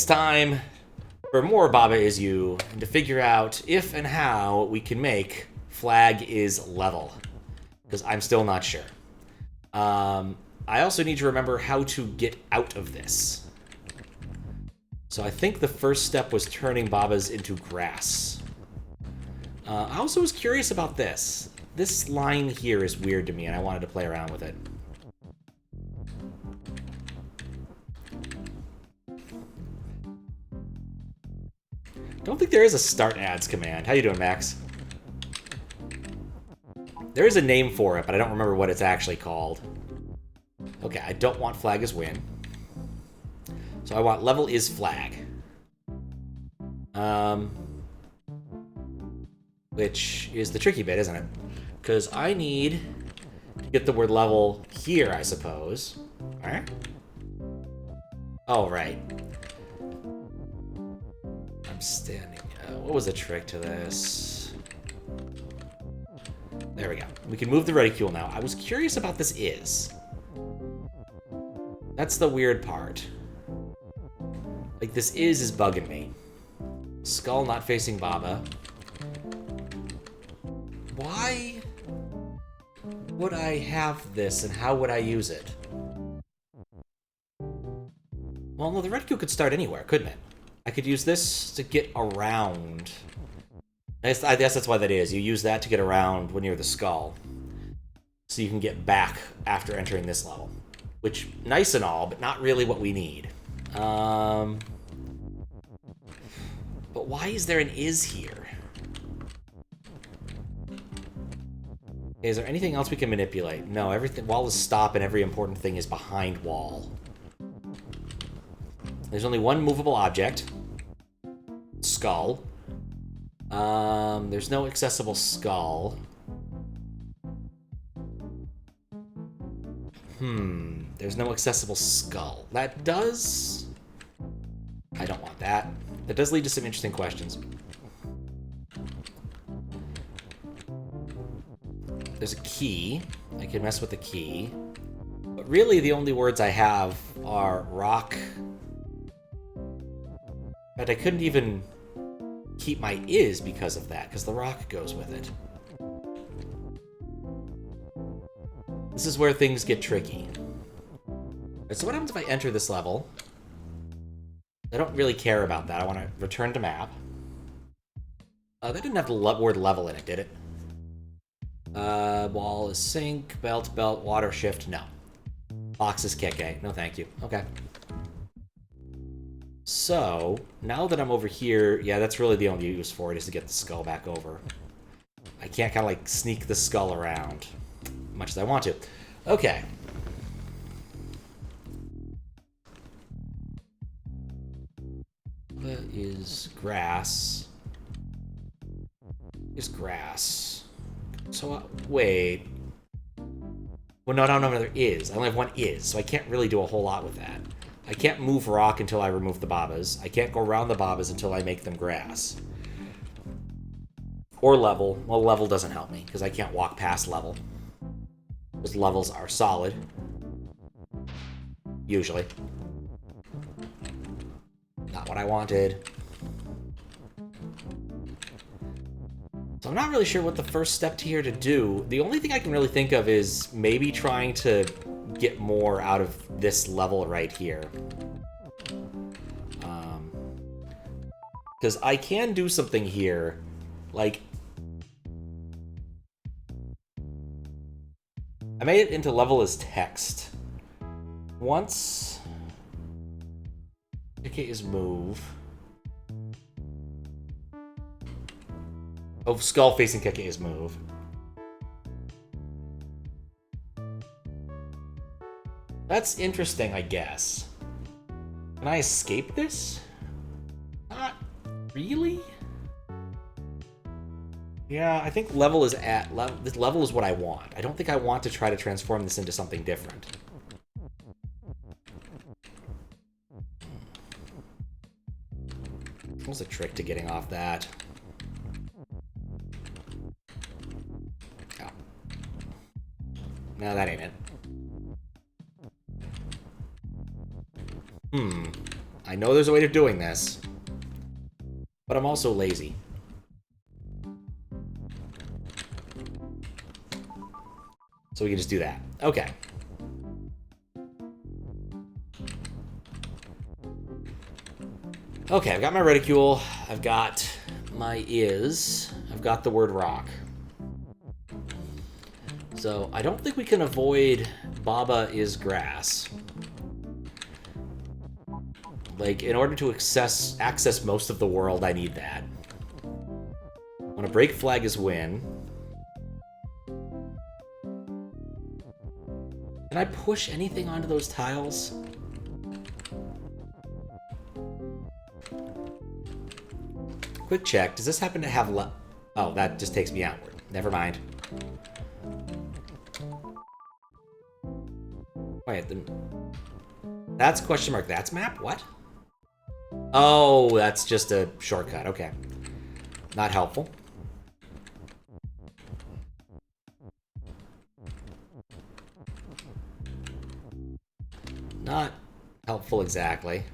It's time for more Baba Is You, and to figure out if and how we can make flag is level. Because I'm still not sure. I also need to remember how to get out of this. So I think the first step was turning Babas into grass. I also was curious about this. This line here is weird to me, and I wanted to play around with it. Don't think there is a start ads command. How you doing, Max? There is a name for it, but I don't remember what it's actually called. Okay, I don't want flag is win. So I want level is flag. Which is the tricky bit, isn't it? Because I need to get the word level here, I suppose. Alright. Oh, right. I'm standing. What was the trick to this? There we go. We can move the reticule now. I was curious about this is. That's the weird part. Like, this is bugging me. Skull not facing Baba. Why would I have this, and how would I use it? Well, no, the reticule could start anywhere, couldn't it? I could use this to get around. I guess that's why that is. You use that to get around when you're the skull. So you can get back after entering this level. Which, nice and all, but not really what we need. But why is there an is here? Okay, is there anything else we can manipulate? No, everything. Wall is stop and every important thing is behind wall. There's only one movable object. Skull. There's no accessible skull. There's no accessible skull. That does... I don't want that. That does lead to some interesting questions. There's a key. I can mess with the key. But really, the only words I have are rock. But I couldn't even keep my is because of that, because the rock goes with it. This is where things get tricky. So what happens if I enter this level? I don't really care about that. I want to return to map. That didn't have the word level in it, did it? Wall is sink, belt, water shift, no. Box is kick, eh? No thank you. Okay. So, now that I'm over here, yeah, that's really the only use for it, is to get the skull back over. I can't kind of like sneak the skull around much as I want to. Okay. What is grass? Is grass. So, wait. Well, no, there is. I only have one is, so I can't really do a whole lot with that. I can't move rock until I remove the Babas. I can't go around the Babas until I make them grass. Or level. Well, level doesn't help me, because I can't walk past level. Because levels are solid. Usually. Not what I wanted. So I'm not really sure what the first step here to do. The only thing I can really think of is maybe trying to get more out of this level right here. Because I can do something here. Like, I made it into level as text. Once okay is move. Oh, skull facing Keke is move. That's interesting, I guess. Can I escape this? Not really? Yeah, I think level is at... This level is what I want. I don't think I want to try to transform this into something different. What's the trick to getting off that? Oh. No, that ain't it. I know there's a way of doing this, but I'm also lazy. So we can just do that. Okay. Okay, I've got my reticule. I've got my is. I've got the word rock. So I don't think we can avoid Baba is grass. Like, in order to access most of the world, I need that. When a break flag is win. Can I push anything onto those tiles? Quick check. Does this happen to have oh, that just takes me outward. Never mind. Wait, that's question mark. That's map? What? Oh, that's just a shortcut. Okay. Not helpful. Not helpful exactly.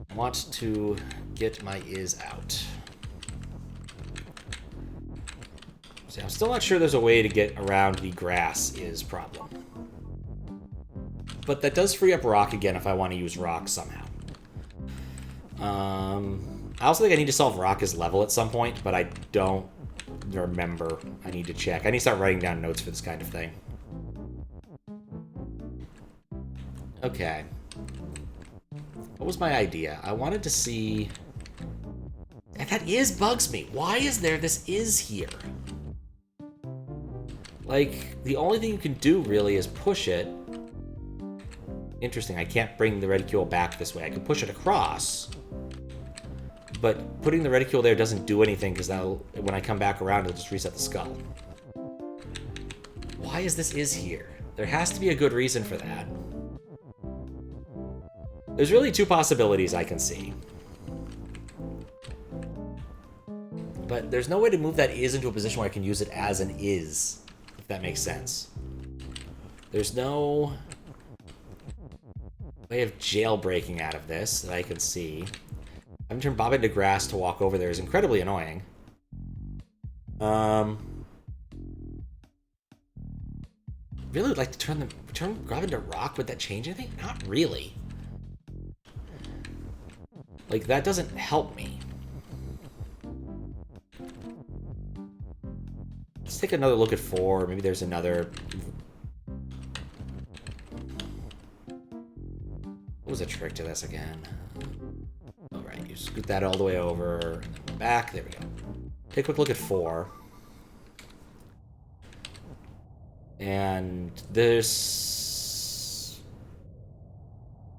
I want to get my is out. See, I'm still not sure there's a way to get around the grass is problem. But that does free up rock again if I want to use rock somehow. I also think I need to solve rock as level at some point, but I don't remember. I need to check. I need to start writing down notes for this kind of thing. Okay. What was my idea? I wanted to see... That is bugs me. Why is there this is here? Like, the only thing you can do, really, is push it. Interesting, I can't bring the reticule back this way. I can push it across. But putting the reticule there doesn't do anything, because when I come back around, it'll just reset the skull. Why is this is here? There has to be a good reason for that. There's really two possibilities I can see. But there's no way to move that is into a position where I can use it as an is, if that makes sense. There's no way of jailbreaking out of this that I can see. Having turned Bob into grass to walk over there is incredibly annoying. Really would like to turn Grub into rock. Would that change anything? Not really. Like, that doesn't help me. Let's take another look at 4. Maybe there's another... What was the trick to this again? All right, you scoot that all the way over, and then back. There we go. Take a quick look at 4. And this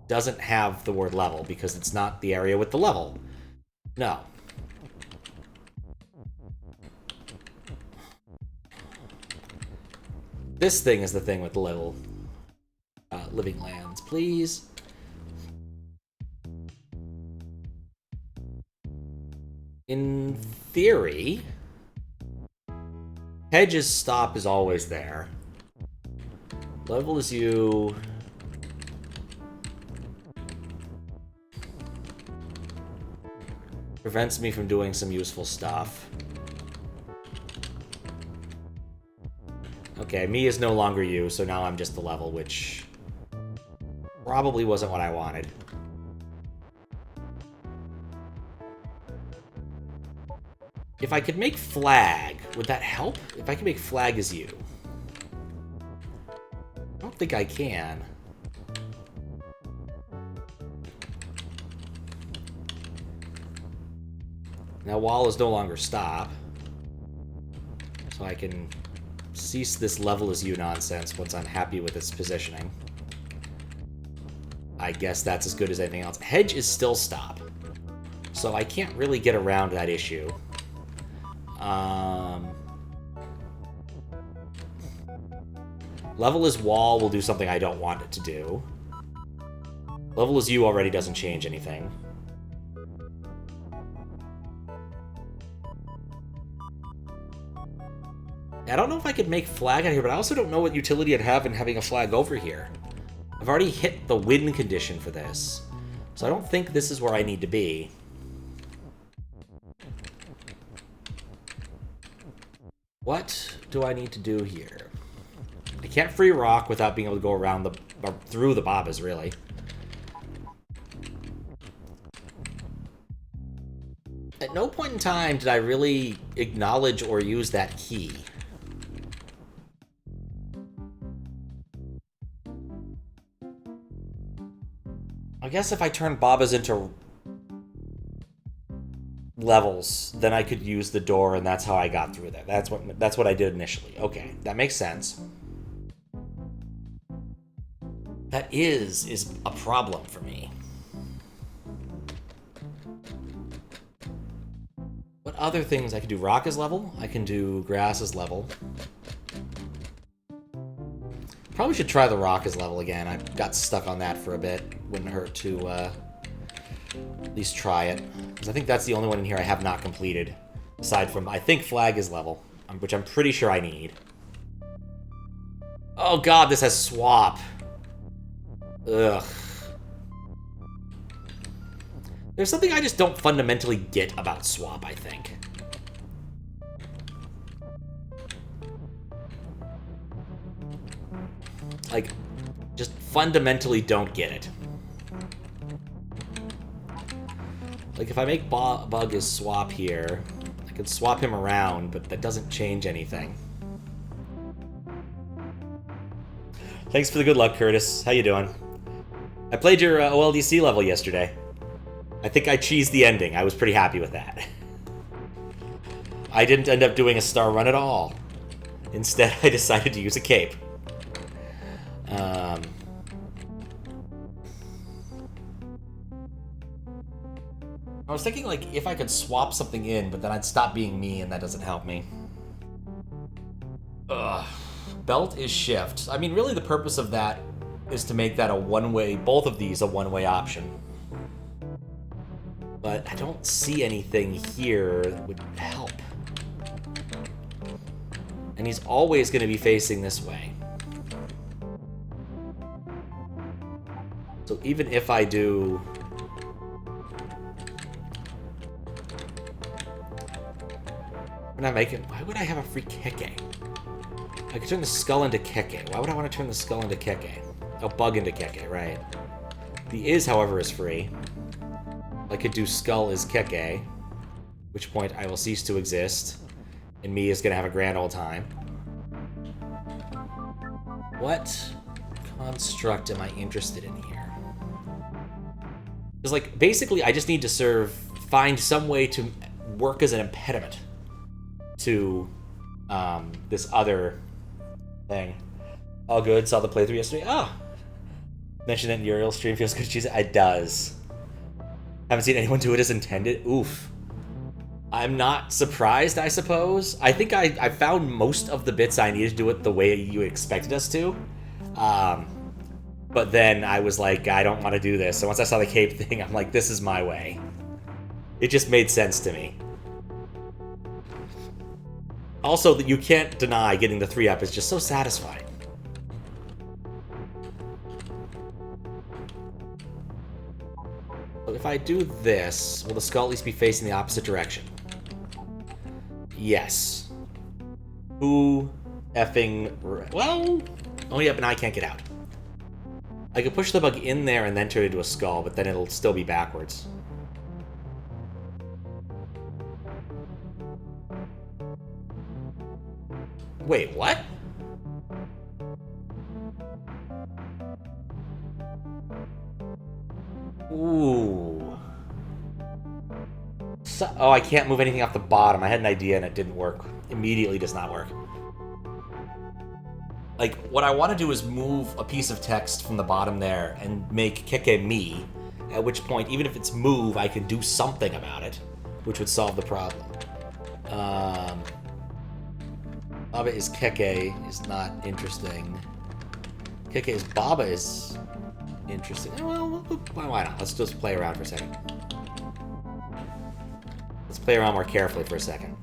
doesn't have the word level because it's not the area with the level. No. This thing is the thing with the level. Living lands, please. In theory, Hedge's stop is always there. Level is you. Prevents me from doing some useful stuff. Okay, me is no longer you, so now I'm just the level, which probably wasn't what I wanted. If I could make flag, would that help? If I could make flag as you. I don't think I can. Now wall is no longer stop. So I can cease this level as you nonsense once I'm happy with its positioning. I guess that's as good as anything else. Hedge is still stop. So I can't really get around that issue. Level is wall will do something I don't want it to do. Level is you already doesn't change anything. I don't know if I could make flag out here, but I also don't know what utility I'd have in having a flag over here. I've already hit the win condition for this, so I don't think this is where I need to be. What do I need to do here? I can't free rock without being able to go around the... or through the Babas, really. At no point in time did I really acknowledge or use that key. I guess if I turn Babas into levels, then I could use the door, and that's how I got through there. That's what I did initially. Okay, that makes sense. That is a problem for me. What other things I can do? Rock is level. I can do grass is level. Probably should try the rock is level again. I got stuck on that for a bit. Wouldn't hurt to at least try it. Because I think that's the only one in here I have not completed. Aside from, I think flag is level, which I'm pretty sure I need. Oh god, this has swap. Ugh. There's something I just don't fundamentally get about swap, I think. Like, just fundamentally don't get it. Like, if I make Bug is swap here, I can swap him around, but that doesn't change anything. Thanks for the good luck, Curtis. How you doing? I played your OLDC level yesterday. I think I cheesed the ending. I was pretty happy with that. I didn't end up doing a star run at all. Instead, I decided to use a cape. I was thinking, like, if I could swap something in, but then I'd stop being me, and that doesn't help me. Ugh. Belt is shift. I mean, really the purpose of that is to make that a one-way, both of these a one-way option. But I don't see anything here that would help. And he's always going to be facing this way. So even if I do... Why would I have a free Keke? I could turn the skull into Keke. Why would I want to turn the skull into Keke? Oh, bug into Keke, right. The is, however, is free. I could do skull is Keke, which point I will cease to exist, and me is going to have a grand old time. What construct am I interested in here? Because, like, basically, I just need to find some way to work as an impediment to this other thing. All good. Saw the playthrough yesterday. Oh! Mentioned that in Uriel's stream feels good. It does. Haven't seen anyone do it as intended. Oof. I'm not surprised, I suppose. I think I found most of the bits I needed to do it the way you expected us to. But then I was like, I don't want to do this. So once I saw the cape thing, I'm like, this is my way. It just made sense to me. Also, that you can't deny getting the 3-up is just so satisfying. But if I do this, will the skull at least be facing the opposite direction? Yes. Who effing... Well... Oh, yeah, but now I can't get out. I could push the bug in there and then turn it into a skull, but then it'll still be backwards. Wait, what? Ooh. So, oh, I can't move anything off the bottom. I had an idea and it didn't work. Immediately does not work. Like, what I want to do is move a piece of text from the bottom there and make Keke me, at which point, even if it's move, I can do something about it, which would solve the problem. Baba is Keke is not interesting. Keke is Baba is interesting. Well, why not? Let's just play around for a second. Let's play around more carefully for a second.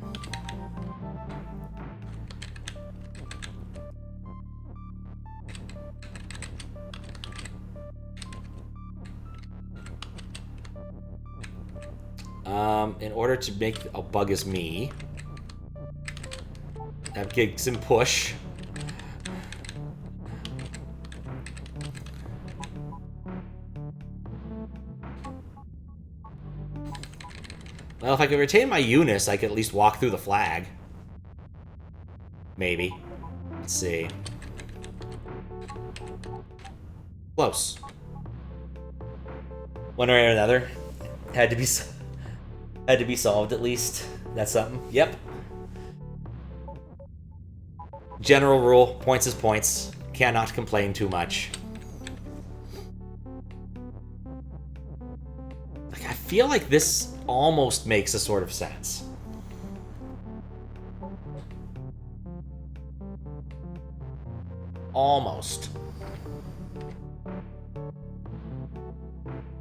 In order to make a bug as me, that gives him push. Well, if I could retain my Eunice, I could at least walk through the flag. Maybe. Let's see. Close. One way or another. Had to be solved at least. That's something. Yep. General rule, points is points. Cannot complain too much. Like, I feel like this almost makes a sort of sense. Almost.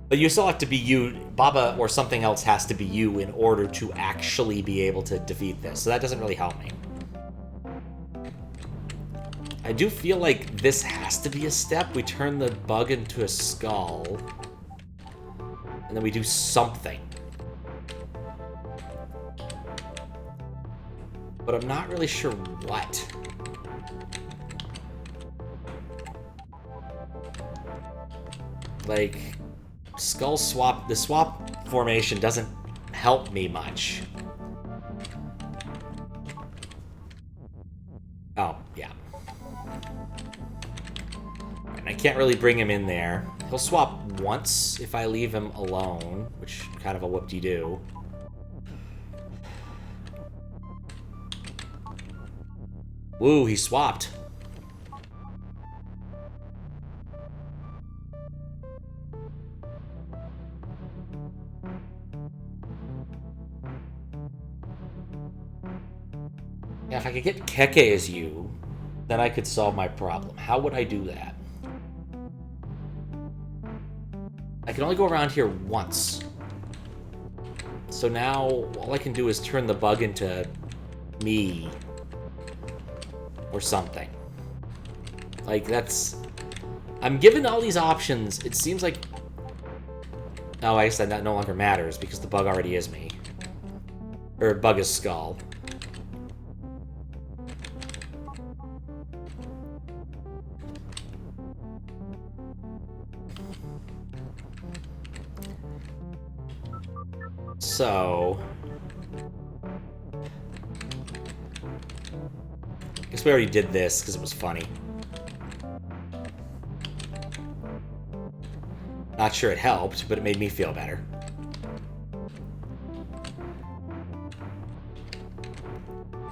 But you still have to be you. Baba or something else has to be you in order to actually be able to defeat this. So that doesn't really help me. I do feel like this has to be a step. We turn the bug into a skull. And then we do something. But I'm not really sure what. Like, skull swap, the swap formation doesn't help me much. Oh, yeah. And I can't really bring him in there. He'll swap once if I leave him alone, which kind of a whoop-de-doo. Woo, he swapped. Yeah, if I could get Keke as you, then I could solve my problem. How would I do that? I can only go around here once. So now, all I can do is turn the bug into me. Or something. Like, that's... I'm given all these options. It seems like... Oh, I guess that no longer matters, because the bug already is me. Or bug is Skull. So... I guess we already did this because it was funny. Not sure it helped, but it made me feel better.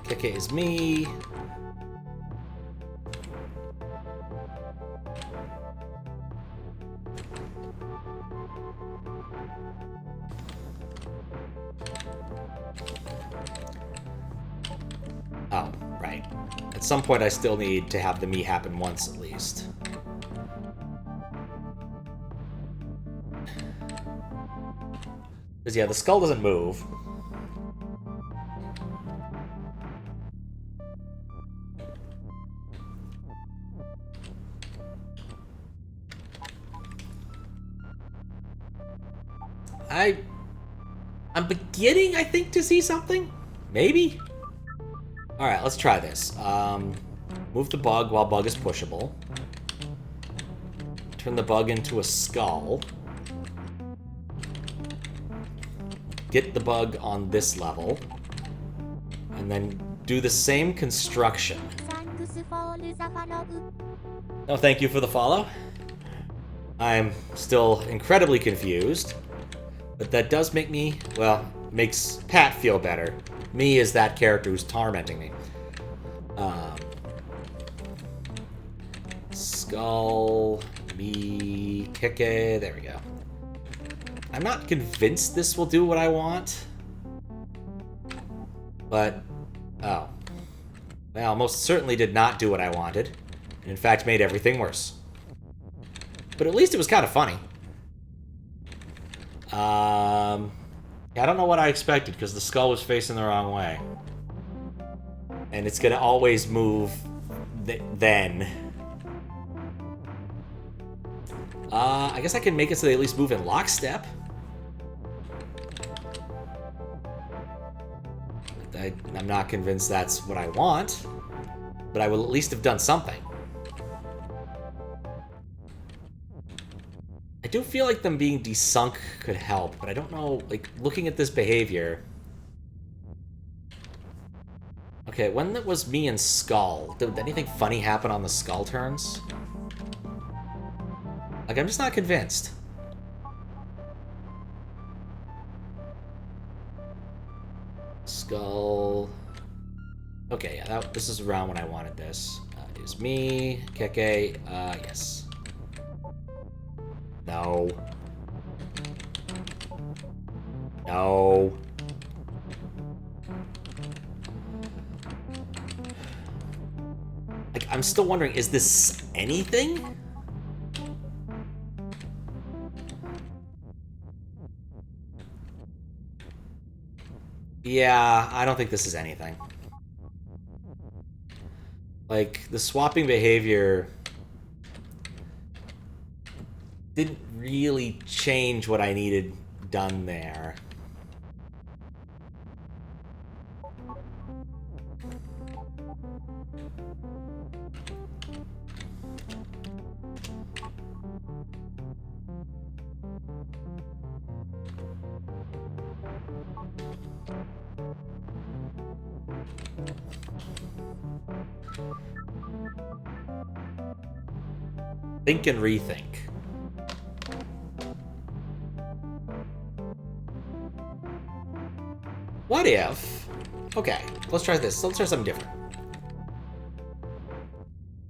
Keke is me. Oh, right. At some point I still need to have the me happen once at least. Because yeah, the skull doesn't move. I'm beginning, I think, to see something? Maybe? Alright, let's try this. Move the bug while bug is pushable. Turn the bug into a skull. Get the bug on this level. And then do the same construction. Oh, thank you for the follow. I'm still incredibly confused. But that does make me, well, makes Pat feel better. Me is that character who's tormenting me. Skull, me, Keke, there we go. I'm not convinced this will do what I want. But, oh. Well, most certainly did not do what I wanted. And in fact, made everything worse. But at least it was kind of funny. I don't know what I expected, because the skull was facing the wrong way. And it's gonna always move then. I guess I can make it so they at least move in lockstep. I'm not convinced that's what I want, but I will at least have done something. I do feel like them being desunk could help, but I don't know, like, looking at this behavior... Okay, when it was me and Skull, did anything funny happen on the Skull turns? Like, I'm just not convinced. Skull... Okay, yeah, this is around when I wanted this. It is me, Keke, yes. No. No. Like, I'm still wondering, is this anything? Yeah, I don't think this is anything. Like, the swapping behavior didn't really change what I needed done there. Think and rethink. What if... Okay, let's try this. Let's try something different.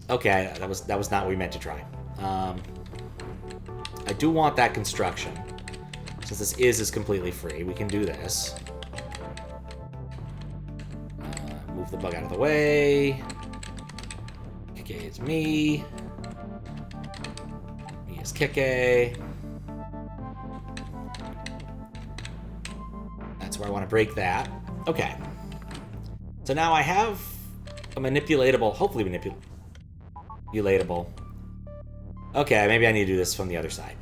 Okay, that was not what we meant to try. I do want that construction. Since this is completely free, we can do this. Move the bug out of the way. Okay, it's me. Me is Kike. That's where I want to break that. Okay. So now I have a manipulatable, hopefully manipulatable. Okay, maybe I need to do this from the other side.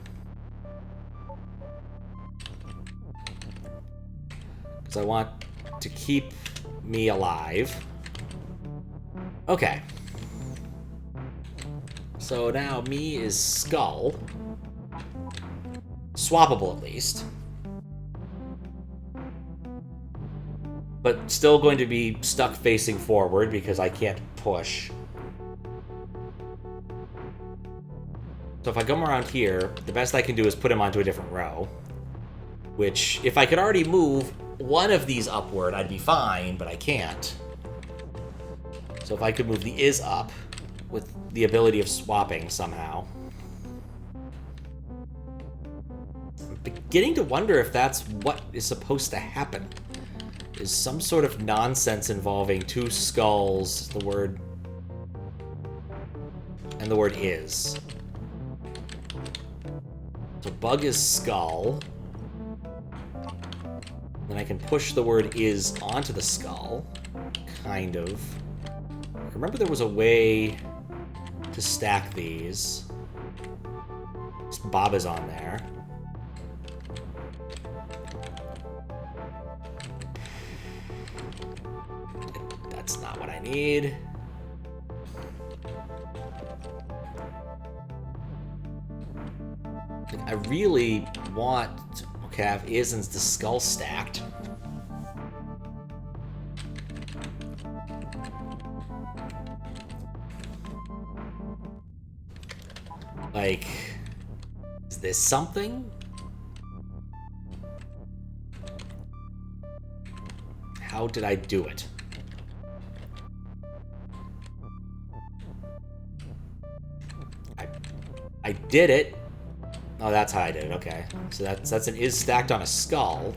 Because I want to keep me alive. Okay. So now me is Skull. Swappable at least. But still going to be stuck facing forward because I can't push. So if I come around here, the best I can do is put him onto a different row. Which, if I could already move one of these upward, I'd be fine, but I can't. So if I could move the is up with the ability of swapping somehow. I'm beginning to wonder if that's what is supposed to happen. Is some sort of nonsense involving two skulls, the word... and the word is. So bug is skull. Then I can push the word is onto the skull. Kind of. I remember there was a way to stack these. Bob is on there. That's not what I need. I really want to have isn't the skull stacked. Like, is this something? How did I do it? I did it. Oh, that's how I did it. Okay. So that's an is stacked on a skull.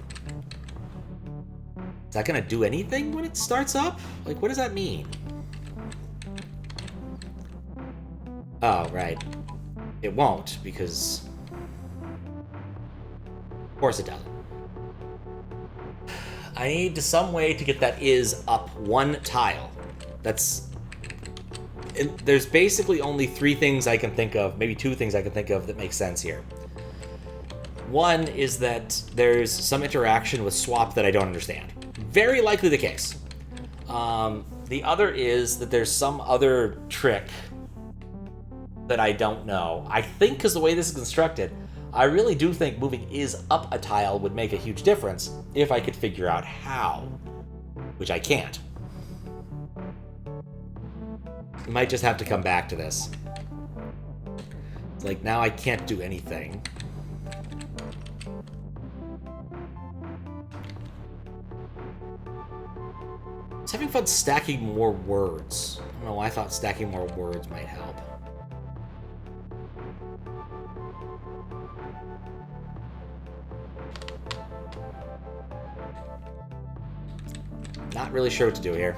Is that gonna do anything when it starts up? Like, what does that mean? Oh, right. It won't, because... Of course it doesn't. I need some way to get that is up one tile. That's... There's basically only three things I can think of, maybe two things I can think of that make sense here. One is that there's some interaction with swap that I don't understand. Very likely the case. The other is that there's some other trick that I don't know. I think because the way this is constructed, I really do think moving is up a tile would make a huge difference if I could figure out how, which I can't. I might just have to come back to this. It's like, now I can't do anything. I was having fun stacking more words. I don't know why I thought stacking more words might help. Not really sure what to do here.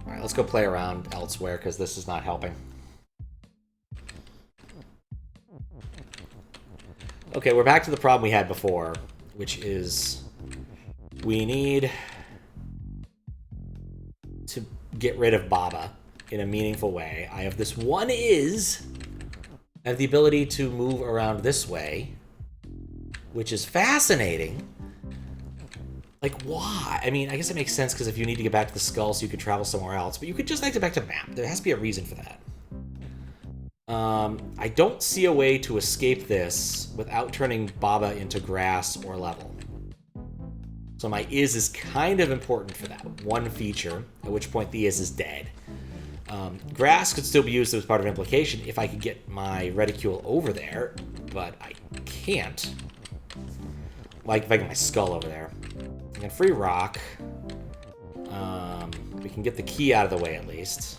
All right, let's go play around elsewhere because this is not helping. Okay, we're back to the problem we had before, which is we need to get rid of Baba in a meaningful way. I have this one is I have the ability to move around this way, which is fascinating. Like, why? I mean, I guess it makes sense because if you need to get back to the skull so you could travel somewhere else, but you could just exit back to the map. There has to be a reason for that. I don't see a way to escape this without turning Baba into grass or level. So my is kind of important for that one feature, at which point the is dead. Grass could still be used as part of implication if I could get my reticule over there, but I can't. Like, if I get my skull over there. I can free rock. We can get the key out of the way at least.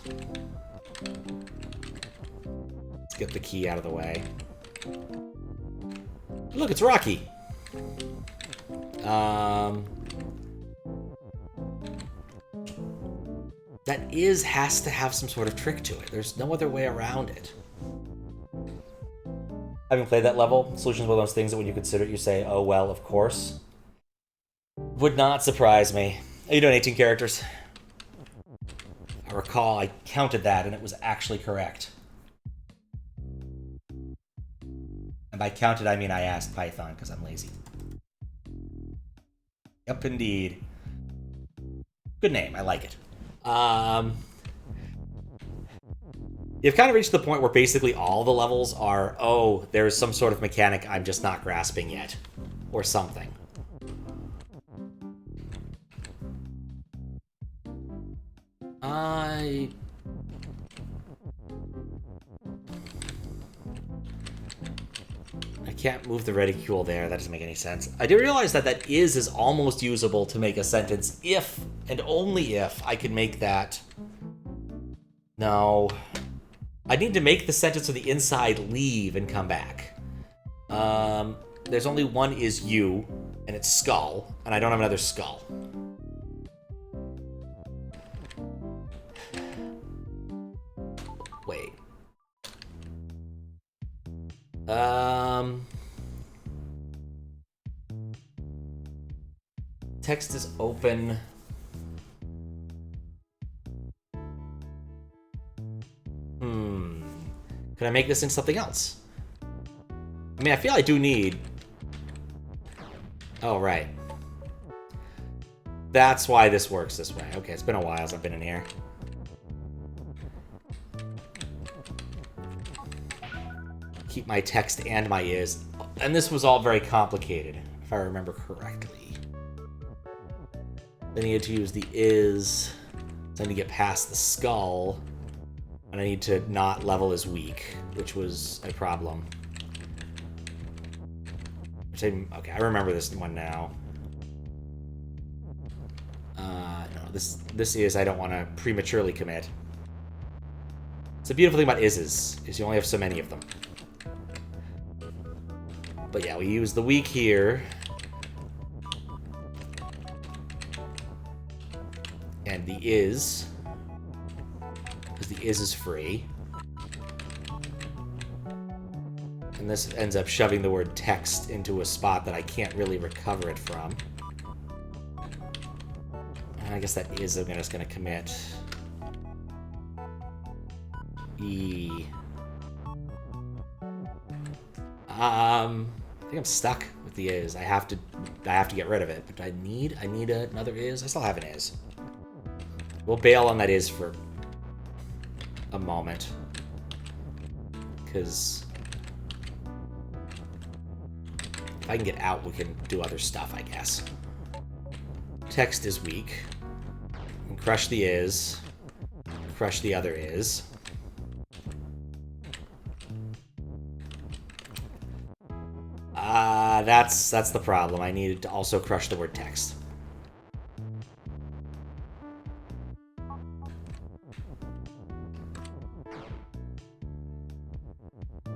Let's get the key out of the way. Look, it's Rocky. That has to have some sort of trick to it. There's no other way around it. Having played that level, Solution's one of those things that when you consider it, you say, oh, well, of course. Would not surprise me. Are you doing 18 characters? I recall I counted that and it was actually correct. And by counted, I mean I asked Python because I'm lazy. Yep, indeed. Good name. I like it. You've kind of reached the point where basically all the levels are, oh, there's some sort of mechanic I'm just not grasping yet. Or something. I can't move the reticule there. That doesn't make any sense. I did realize that that is almost usable to make a sentence if and only if I could make that. No. I need to make the sentence with the inside leave and come back. There's only one is you, and it's skull, and I don't have another skull. Wait. Text is open. Could I make this into something else? I mean, I feel I do need... Oh, right. That's why this works this way. Okay, it's been a while since I've been in here. Keep my text and my is. And this was all very complicated, if I remember correctly. I needed to use the is. So I need to get past the skull. And I need to not level as weak, which was a problem. Okay, I remember this one now. No, this is I don't want to prematurely commit. It's the beautiful thing about is you only have so many of them. But yeah, we use the weak here. And the is. Because the is free. And this ends up shoving the word text into a spot that I can't really recover it from. And I guess that is I'm just going to commit. E. I think I'm stuck with the is. I have to get rid of it. But I need another is. I still have an is. We'll bail on that is for a moment. Because if I can get out, we can do other stuff, I guess. Text is weak. And crush the is. Crush the other is. That's the problem. I needed to also crush the word text.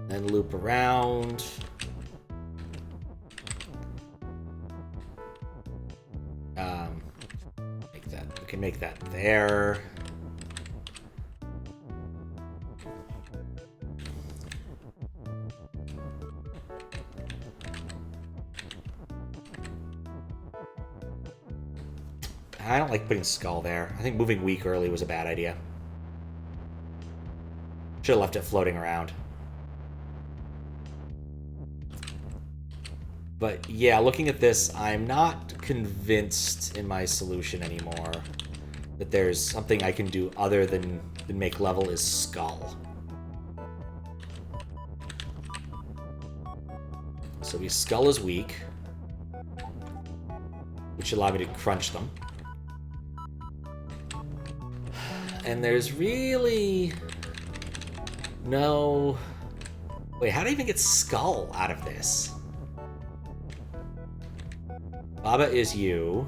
Then loop around. Make that. We can make that there. I don't like putting skull there. I think moving weak early was a bad idea. Should have left it floating around. But yeah, looking at this, I'm not convinced in my solution anymore that there's something I can do other than make level is skull. So we skull is weak, which allow me to crunch them. And there's really no... Wait, how do I even get skull out of this? Baba is you.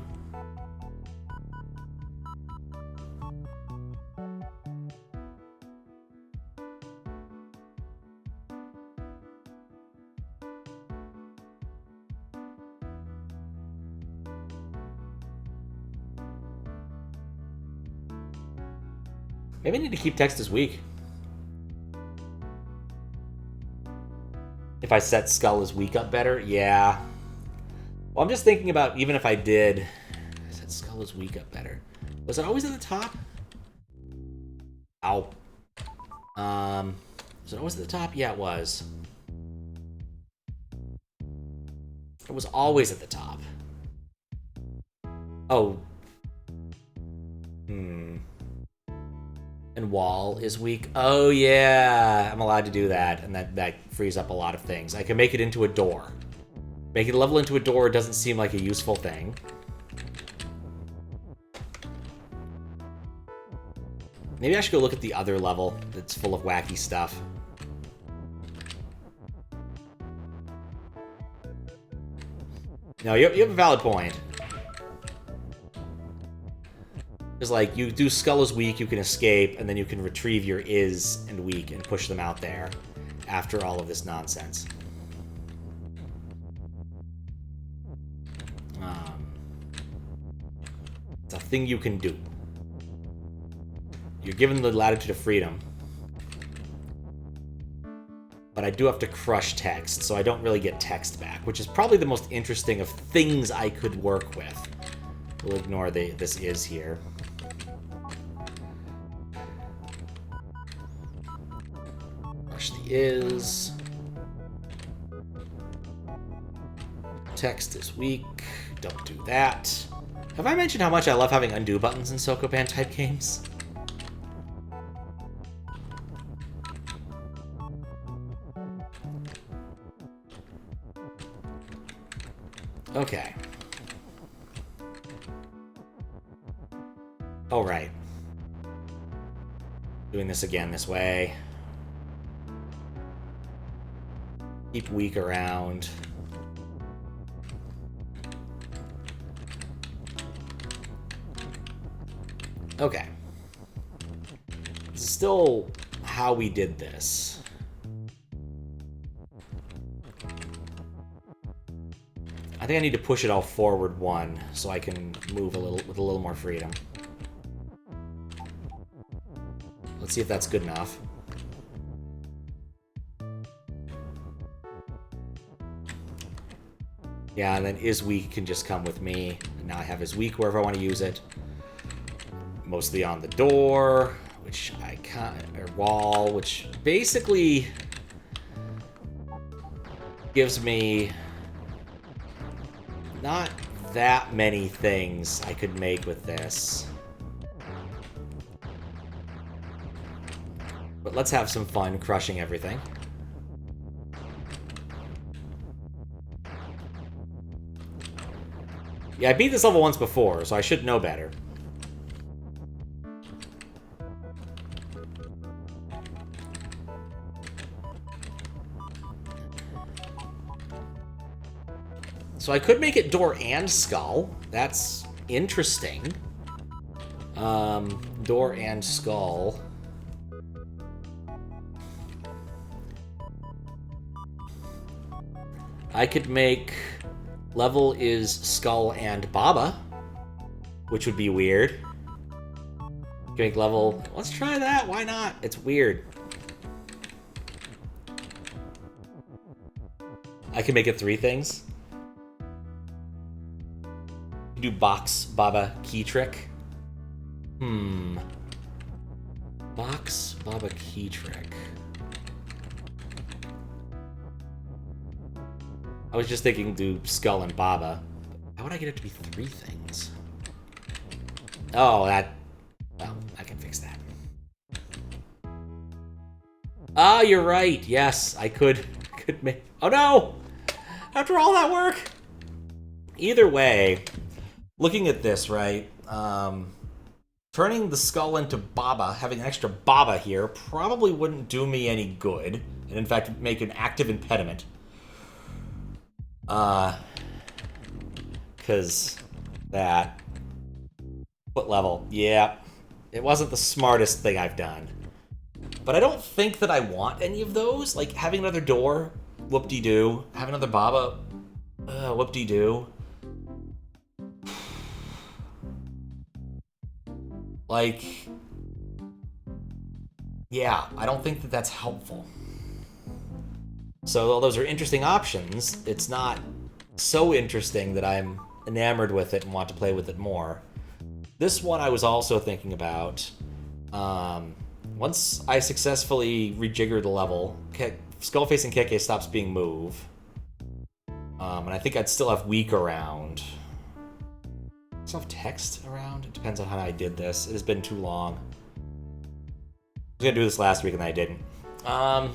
Maybe I need to keep text as weak. If I set skull as weak up better, yeah. Well, I'm just thinking about even if I did set skull as weak up better. Was it always at the top? Ow. Was it always at the top? Yeah, it was. It was always at the top. Oh. And wall is weak. Oh, yeah. I'm allowed to do that, and that frees up a lot of things. I can make it into a door. Making a level into a door doesn't seem like a useful thing. Maybe I should go look at the other level that's full of wacky stuff. No, you have a valid point. Because, like, you do skull is weak, you can escape, and then you can retrieve your is and weak and push them out there after all of this nonsense. It's a thing you can do. You're given the latitude of freedom. But I do have to crush text, so I don't really get text back, which is probably the most interesting of things I could work with. We'll ignore this is here. Crush the is. Text is weak. Don't do that. Have I mentioned how much I love having undo buttons in Sokoban type games? Okay. Oh, right. Doing this again this way. Keep weak around. Okay. This is still how we did this. I think I need to push it all forward one so I can move a little with a little more freedom. Let's see if that's good enough. Yeah, and then is weak can just come with me. And now I have is weak wherever I want to use it. Mostly on the door, which I can't, or wall, which basically gives me not that many things I could make with this. let's have some fun crushing everything. Yeah, I beat this level once before, so I should know better. So I could make it door and skull. That's interesting. Door and skull. I could make level is skull and Baba, which would be weird. Make level. Let's try that. Why not? It's weird. I can make it 3 things. Do box Baba key trick. Box Baba key trick. I was just thinking do skull and Baba. How would I get it to be 3 things? Oh, that... Well, I can fix that. Ah, you're right. Yes, I could make... Oh, no! After all that work! Either way, looking at this, right, turning the skull into Baba, having an extra Baba here, probably wouldn't do me any good, and in fact make an active impediment. Because that... What level? Yeah, it wasn't the smartest thing I've done. But I don't think that I want any of those. Like, having another door, whoop-de-doo. Having another Baba, whoop-de-doo. Like, yeah, I don't think that that's helpful. So, while those are interesting options, it's not so interesting that I'm enamored with it and want to play with it more. This one I was also thinking about. Once I successfully rejigger the level, Skullface and Keke stops being move. And I think I'd still have weak around. I still have text around? It depends on how I did this. It has been too long. I was going to do this last week and I didn't. I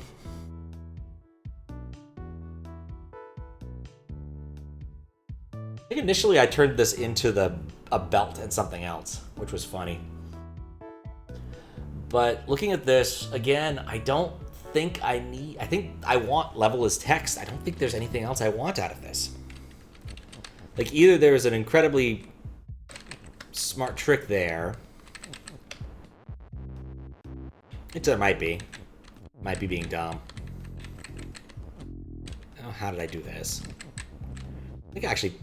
think initially I turned this into a belt and something else, which was funny. But looking at this, again, I don't think I need... I think I want level as text. I don't think there's anything else I want out of this. Like, either there's an incredibly smart trick there. There might be. Might be being dumb. Oh, how did I do this? I think I actually...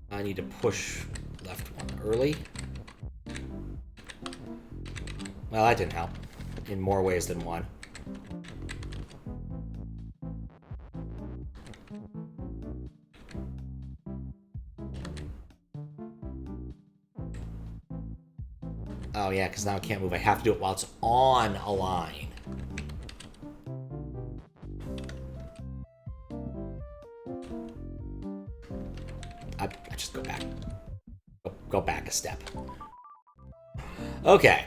I need to push left one early. Well, that didn't help. In more ways than one. Oh yeah, because now I can't move. I have to do it while it's on a line. I just go back. Go back a step. Okay.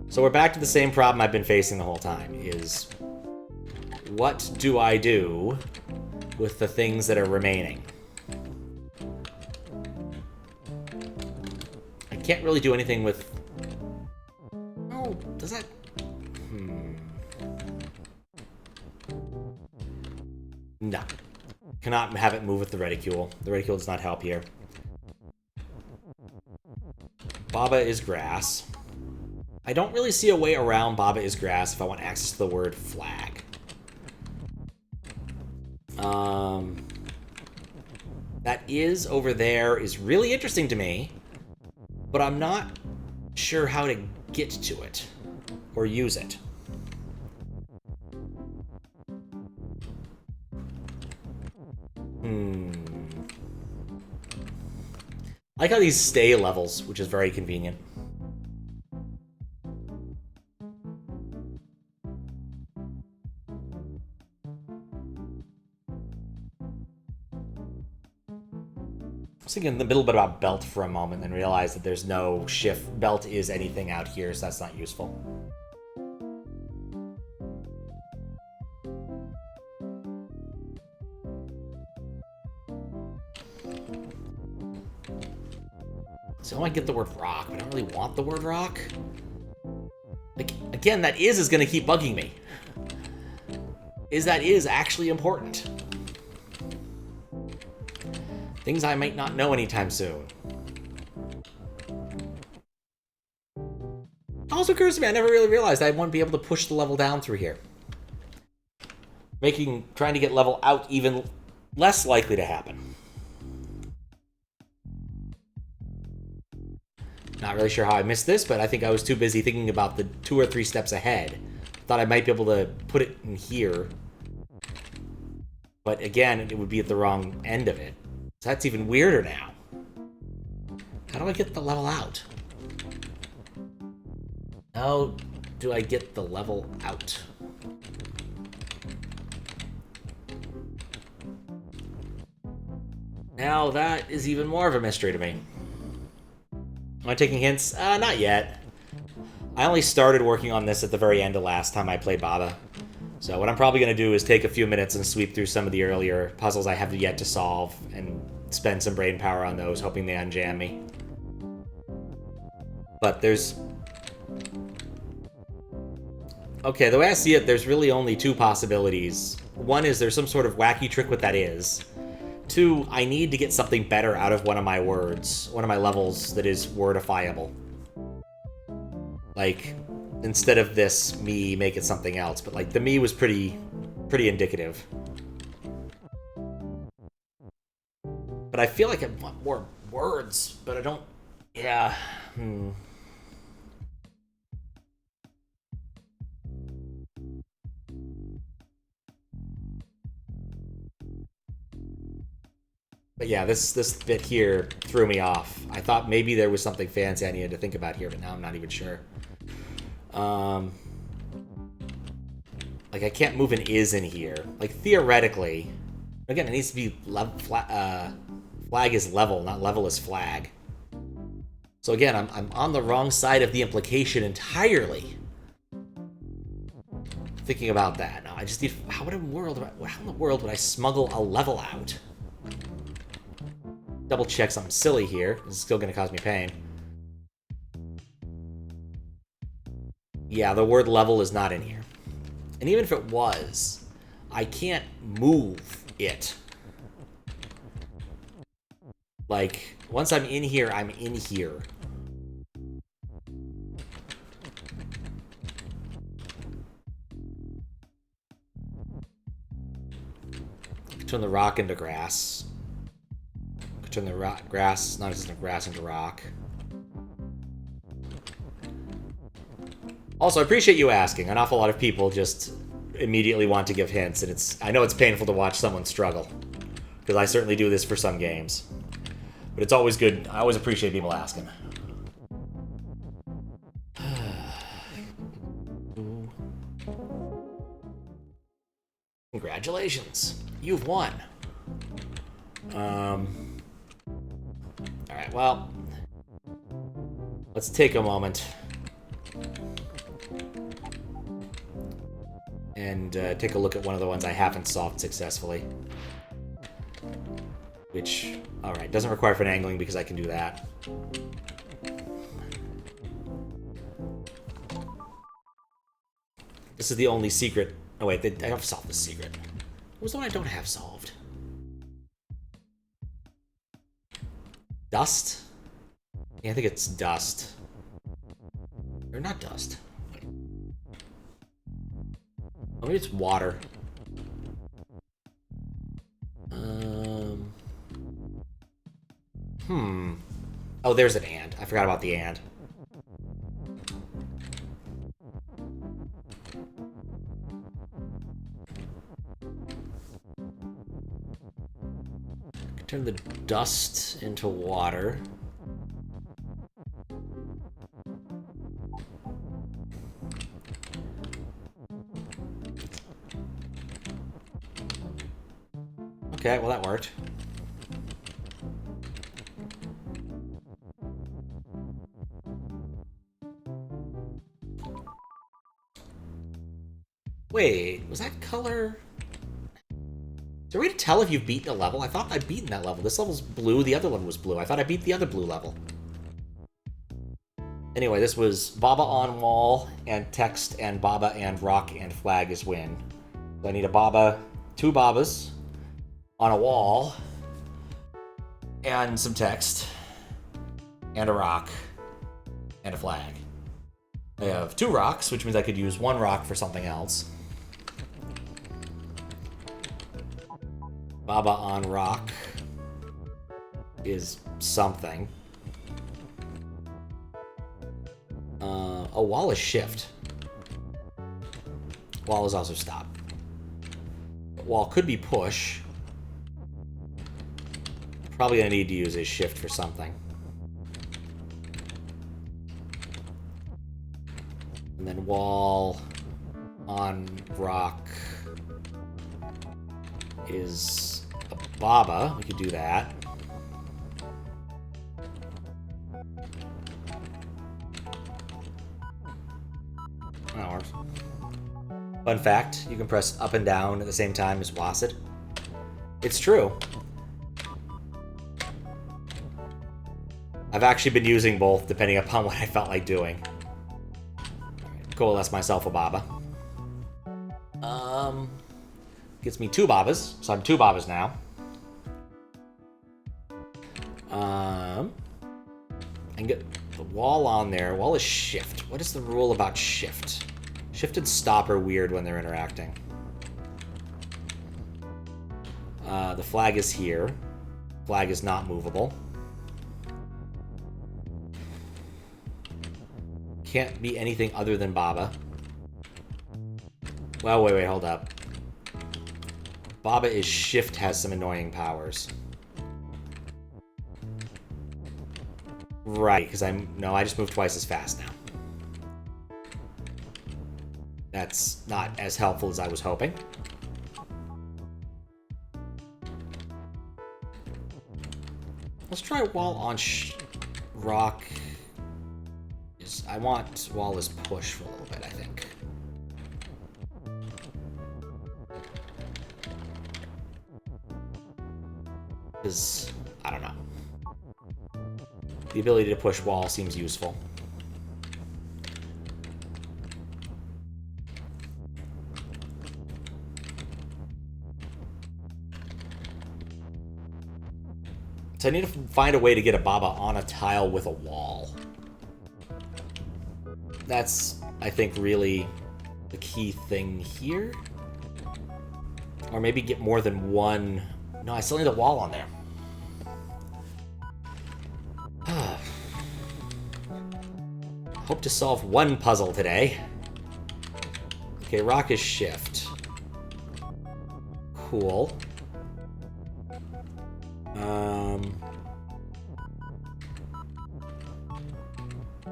So we're back to the same problem I've been facing the whole time, is what do I do with the things that are remaining? I can't really do anything with... Oh, does that... No. Cannot have it move with the reticule. The reticule does not help here. Baba is grass. I don't really see a way around Baba is grass if I want access to the word flag. That is over there is really interesting to me, but I'm not sure how to get to it or use it. I like how these stay levels, which is very convenient. thinking a little bit about belt for a moment and realized that there's no shift. Belt is anything out here, so that's not useful. So I might get the word rock, but I don't really want the word rock. Like, again, that is going to keep bugging me. That is actually important. Things I might not know anytime soon. Also occurs to me, I never really realized I wouldn't be able to push the level down through here. Trying to get level out even less likely to happen. Not really sure how I missed this, but I think I was too busy thinking about the 2 or 3 steps ahead. Thought I might be able to put it in here. But again, it would be at the wrong end of it. So that's even weirder now. How do I get the level out? How do I get the level out? Now that is even more of a mystery to me. Am I taking hints? Not yet. I only started working on this at the very end of last time I played Baba. So what I'm probably going to do is take a few minutes and sweep through some of the earlier puzzles I have yet to solve and spend some brain power on those, hoping they unjam me. But there's... Okay, the way I see it, there's really only 2 possibilities. One is there's some sort of wacky trick with that is. 2, I need to get something better out of one of my words, one of my levels that is wordifiable. Like, instead of this me, make it something else. But like the me was pretty indicative. But I feel like I want more words, but I don't. Yeah. But yeah, this bit here threw me off. I thought maybe there was something fancy I needed to think about here, but now I'm not even sure. Like, I can't move an is in here. Like, theoretically... Again, it needs to be... flag is level, not level is flag. So again, I'm on the wrong side of the implication entirely. Thinking about that. Now, I just need... How in the world would I smuggle a level out? Double check something silly here. This is still going to cause me pain. Yeah, the word level is not in here. And even if it was, I can't move it. Like, once I'm in here, I'm in here. Turn the rock into grass. Turn the non-existent grass into rock. Also, I appreciate you asking. An awful lot of people just immediately want to give hints, and I know it's painful to watch someone struggle, because I certainly do this for some games. But it's always good. I always appreciate people asking. Congratulations. You've won. Alright, well, let's take a moment and take a look at one of the ones I haven't solved successfully. Which, alright, doesn't require finagling because I can do that. This is the only secret. Oh wait, I have solved this secret. What was the one I don't have solved? Dust? Yeah, I think it's dust. Or not dust. Oh, maybe it's water. Oh, there's an and. I forgot about the and. Turn the dust into water. Okay, well that worked. Wait, was that color? Is there a way to tell if you've beaten a level? I thought I'd beaten that level. This level's blue, the other level was blue. I thought I beat the other blue level. Anyway, this was Baba on wall, and text, and Baba, and rock, and flag is win. So I need a Baba, 2 Babas on a wall, and some text, and a rock, and a flag. I have 2 rocks, which means I could use 1 rock for something else. Baba on rock is something. A wall is shift. Wall is also stop. Wall could be push. Probably gonna need to use a shift for something. And then wall on rock is a Baba. We could do that. That works. Fun fact, you can press up and down at the same time as WASD. It's true. I've actually been using both depending upon what I felt like doing. Coalesce myself a Baba. Gets me 2 Babas, so I'm 2 Babas now. And get the wall on there. Wall is shift. What is the rule about shift? Shift and stop are weird when they're interacting. The flag is here. Flag is not movable. Can't be anything other than Baba. Well, wait, hold up. Baba is shift, has some annoying powers. Right, because no, I just moved twice as fast now. That's not as helpful as I was hoping. Let's try wall on rock. I want wall as push for a little bit, I think. Because, I don't know. The ability to push wall seems useful. So I need to find a way to get a Baba on a tile with a wall. That's, I think, really the key thing here. Or maybe get more than one... No, I still need a wall on there. Hope to solve one puzzle today. Okay, rock is shift. Cool.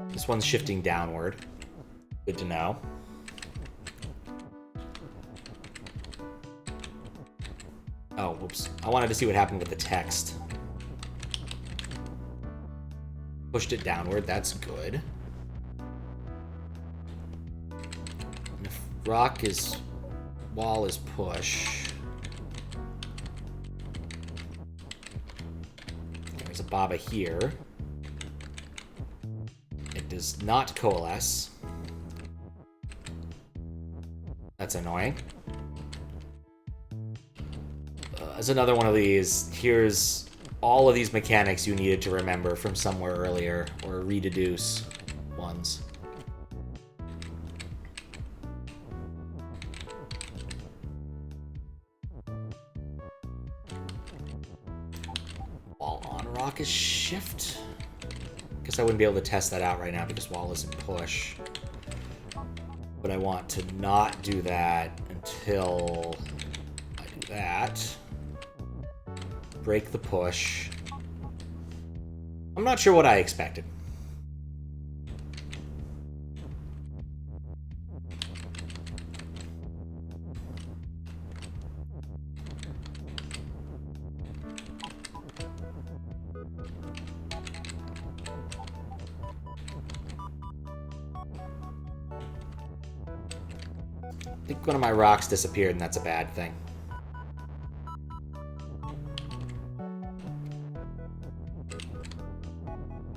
This one's shifting downward. Good to know. Oh, whoops. I wanted to see what happened with the text. Pushed it downward, that's good. And if rock is... wall is push. There's a Baba here. It does not coalesce. That's annoying. As another one of these, here's all of these mechanics you needed to remember from somewhere earlier, or rededuce ones. Wall on rock is shift. Guess I wouldn't be able to test that out right now because wall isn't push. But I want to not do that until I do that. Break the push. I'm not sure what I expected. I think one of my rocks disappeared, and that's a bad thing.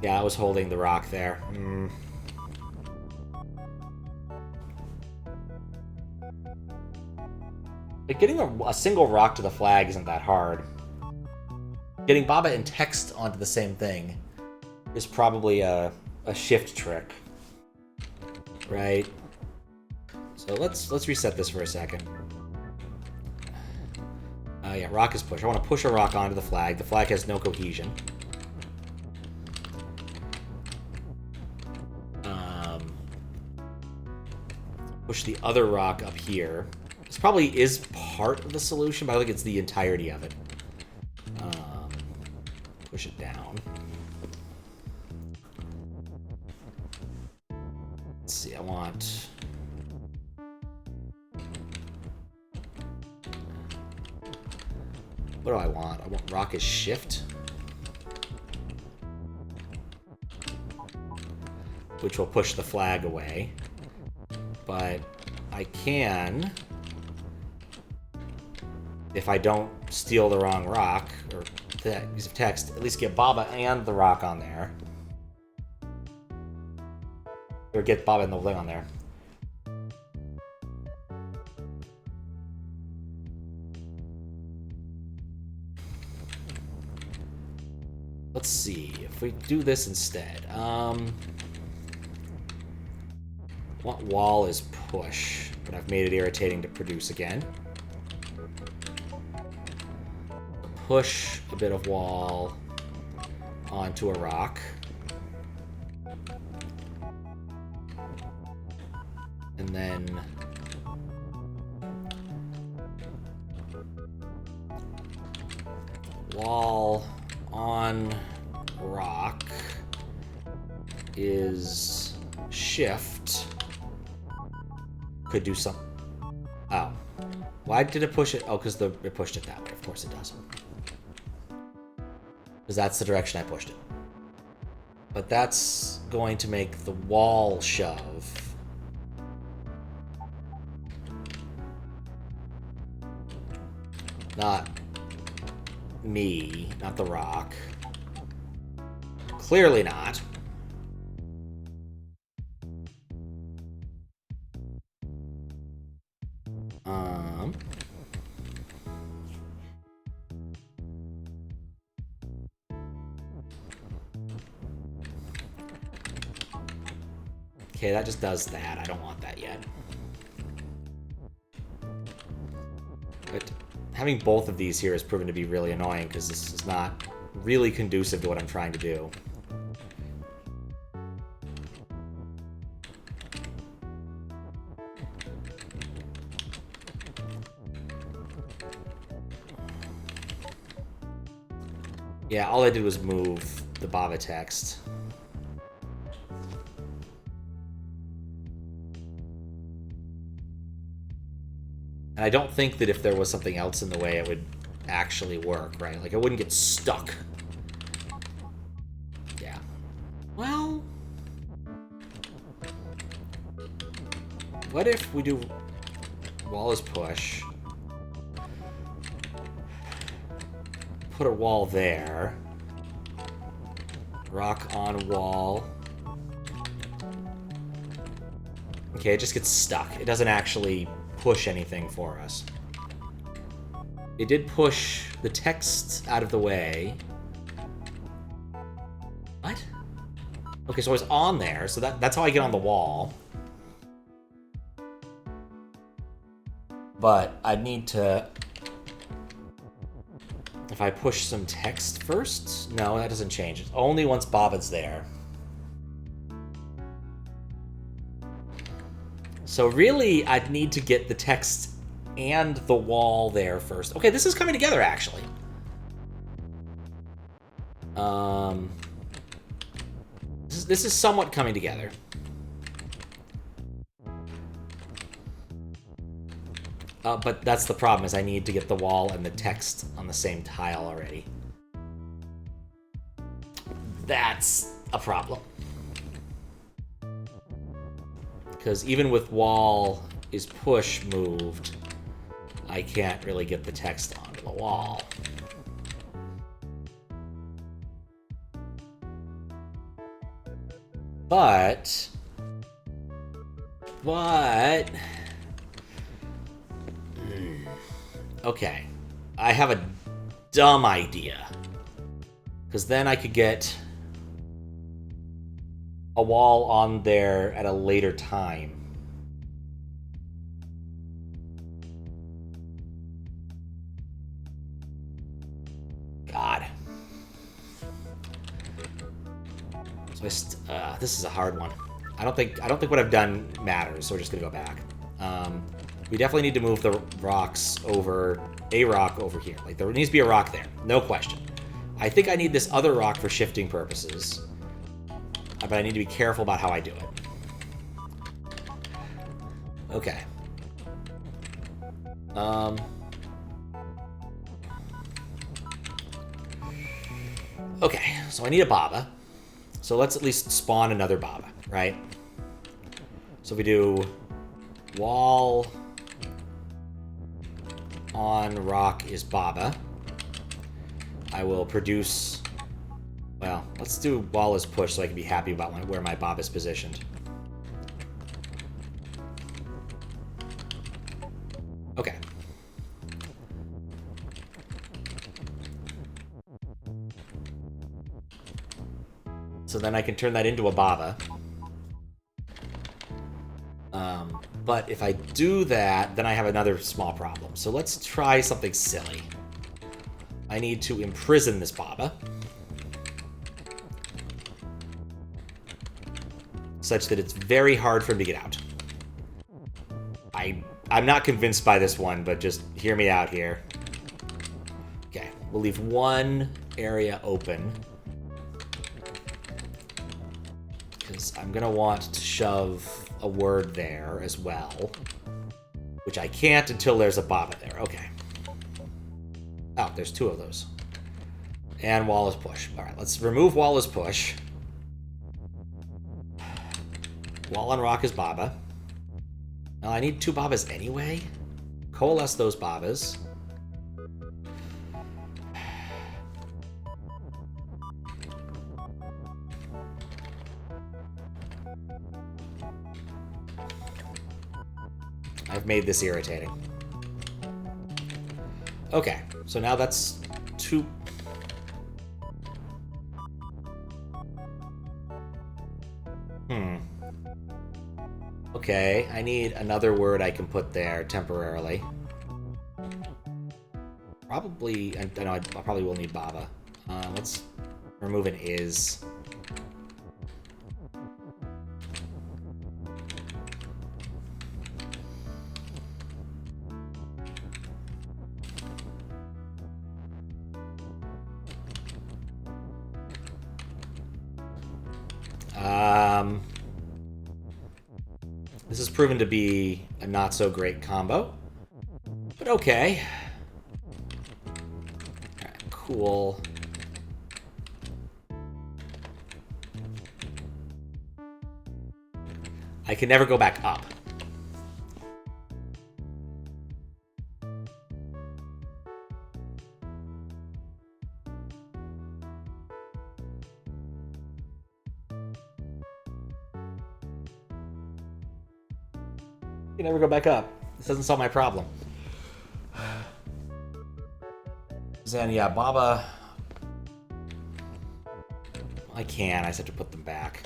Yeah, I was holding the rock there. Like, getting a single rock to the flag isn't that hard. Getting Baba and text onto the same thing is probably a shift trick. Right? So let's reset this for a second. Yeah, rock is push. I want to push a rock onto the flag. The flag has no cohesion. Push the other rock up here. This probably is part of the solution, but I don't think it's the entirety of it. Push it down. Let's see, I want... What do I want? I want rock as shift. Which will push the flag away. But I can, if I don't steal the wrong rock, or use of text, at least get Baba and the rock on there. Or get Baba and the thing on there. Let's see, if we do this instead. What wall is push, but I've made it irritating to produce again. Push a bit of wall onto a rock. And then wall on rock is shift. Could do some. Oh. Why did it push it? Oh, because it pushed it that way. Of course it does. Because that's the direction I pushed it. But that's going to make the wall shove. Not me, not the rock. Clearly not. Okay, that just does that. I don't want that yet. But having both of these here has proven to be really annoying because this is not really conducive to what I'm trying to do. Yeah, all I did was move the Baba text. And I don't think that if there was something else in the way, it would actually work, right? Like, it wouldn't get stuck. Yeah. Well... What if we do wall is push? Put a wall there. Rock on wall. Okay, it just gets stuck. It doesn't actually push anything for us. It did push the text out of the way. What? Okay, so I was on there, so that's how I get on the wall. But I need to... If I push some text first? No, that doesn't change. It's only once Baba's there. So really, I'd need to get the text and the wall there first. Okay, this is coming together, actually. This is somewhat coming together. But that's the problem, is I need to get the wall and the text on the same tile already. That's a problem. Because even with wall is push moved, I can't really get the text onto the wall. But... Okay. I have a dumb idea. Because then I could get a wall on there at a later time. God. So this is a hard one. I don't think what I've done matters, so we're just gonna go back. We definitely need to move the rocks over, a rock over here. Like, there needs to be a rock there, no question. I think I need this other rock for shifting purposes, but I need to be careful about how I do it. Okay. Okay, so I need a Baba. So let's at least spawn another Baba, right? So we do wall on rock is Baba. I will produce... Well, let's do wall is push so I can be happy about where my Baba is positioned. Okay. So then I can turn that into a Baba. But if I do that, then I have another small problem. So let's try something silly. I need to imprison this Baba. Such that it's very hard for him to get out. I'm not convinced by this one, but just hear me out here. Okay, we'll leave one area open. Because I'm going to want to shove a word there as well. Which I can't until there's a Baba there. Okay. Oh, there's two of those. And wall is push. Alright, let's remove wall is push. Wall on rock is Baba. Now I need two Babas anyway. Coalesce those Babas. I've made this irritating. Okay, so now that's two... Okay, I need another word I can put there temporarily. Probably... I know I probably will need Baba. Let's remove an is. This has proven to be a not-so-great combo, but okay. Alright, cool. I can never go back up. You never go back up. This doesn't solve my problem. Then, yeah, Baba... I can, I just have to put them back.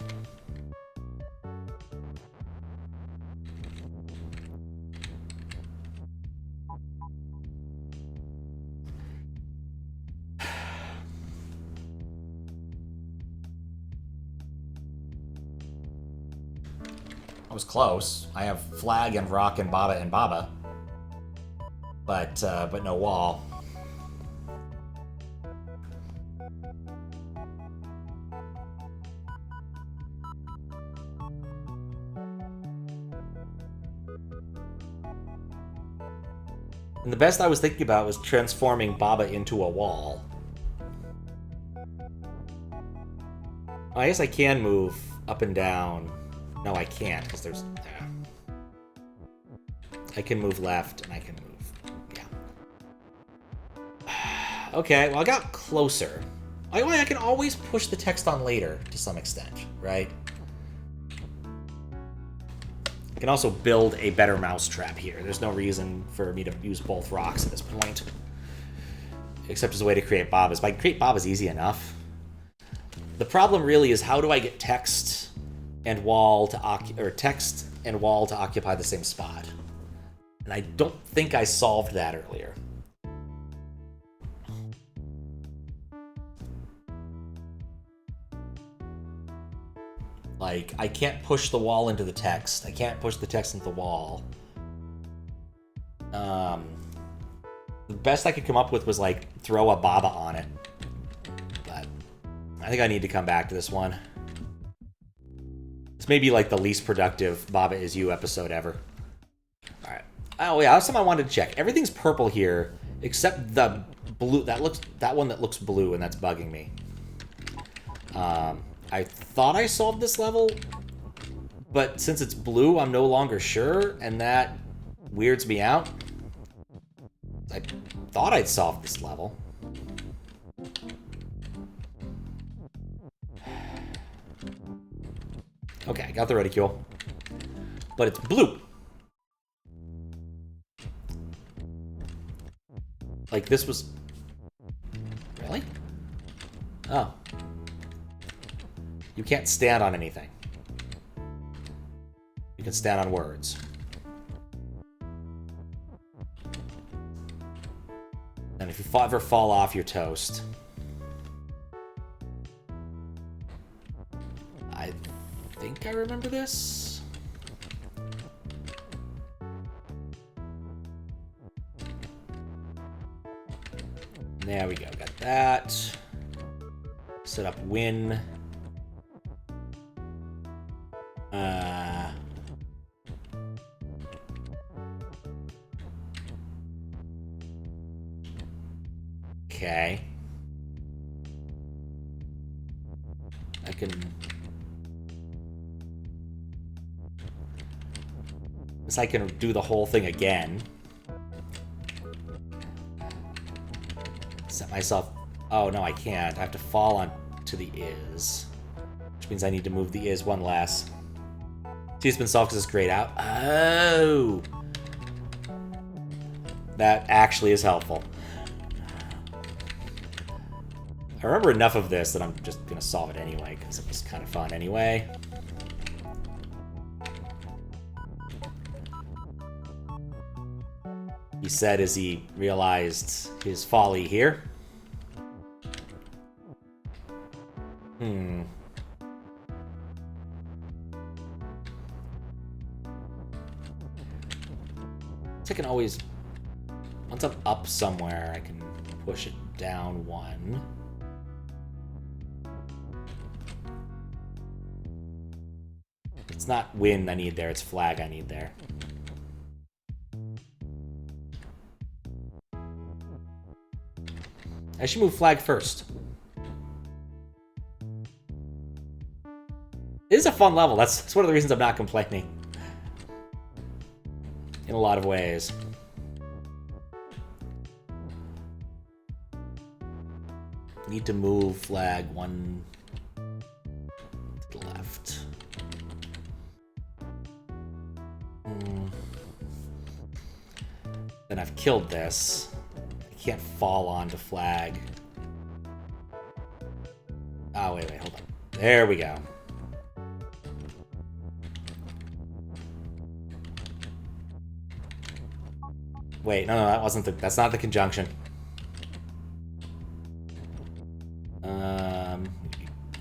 I was close. I have flag and rock and Baba, but no wall. And the best I was thinking about was transforming Baba into a wall. I guess I can move up and down. No, I can't, because there's... I can move left, and I can move. Yeah. Okay, well, I got closer. I can always push the text on later to some extent, right? I can also build a better mousetrap here. There's no reason for me to use both rocks at this point. Except as a way to create Babas. But I can create Babas easy enough. The problem really is how do I get text and wall to occupy the same spot? And I don't think I solved that earlier. Like, I can't push the wall into the text. I can't push the text into the wall. The best I could come up with was, like, throw a Baba on it. But I think I need to come back to this one. This may be, like, the least productive Baba Is You episode ever. Alright. Oh, yeah, that's something I wanted to check. Everything's purple here, except the blue. That one that looks blue, and that's bugging me. I thought I solved this level, but since it's blue, I'm no longer sure, and that weirds me out. I thought I'd solved this level. Okay, I got the reticule. But it's blue. Like, this was... Really? Oh. You can't stand on anything. You can stand on words. And if you ever fall off, you're toast. I think I remember this. There we go. Got that. Set up win. Okay. I can... Guess I can do the whole thing again. Set myself... Oh, no, I can't. I have to fall onto the is. Which means I need to move the is one less. See, it's been solved because it's grayed out. Oh! That actually is helpful. I remember enough of this that I'm just going to solve it anyway, because it was kind of fun anyway. He said as he realized his folly here. I can always... Once I'm up somewhere, I can push it down one. It's not win I need there, it's flag I need there. I should move flag first. It is a fun level. That's one of the reasons I'm not complaining. In a lot of ways. Need to move flag one to the left. Then I've killed this. I can't fall onto flag. Oh, wait, hold on. There we go. Wait, no, that wasn't that's not the conjunction.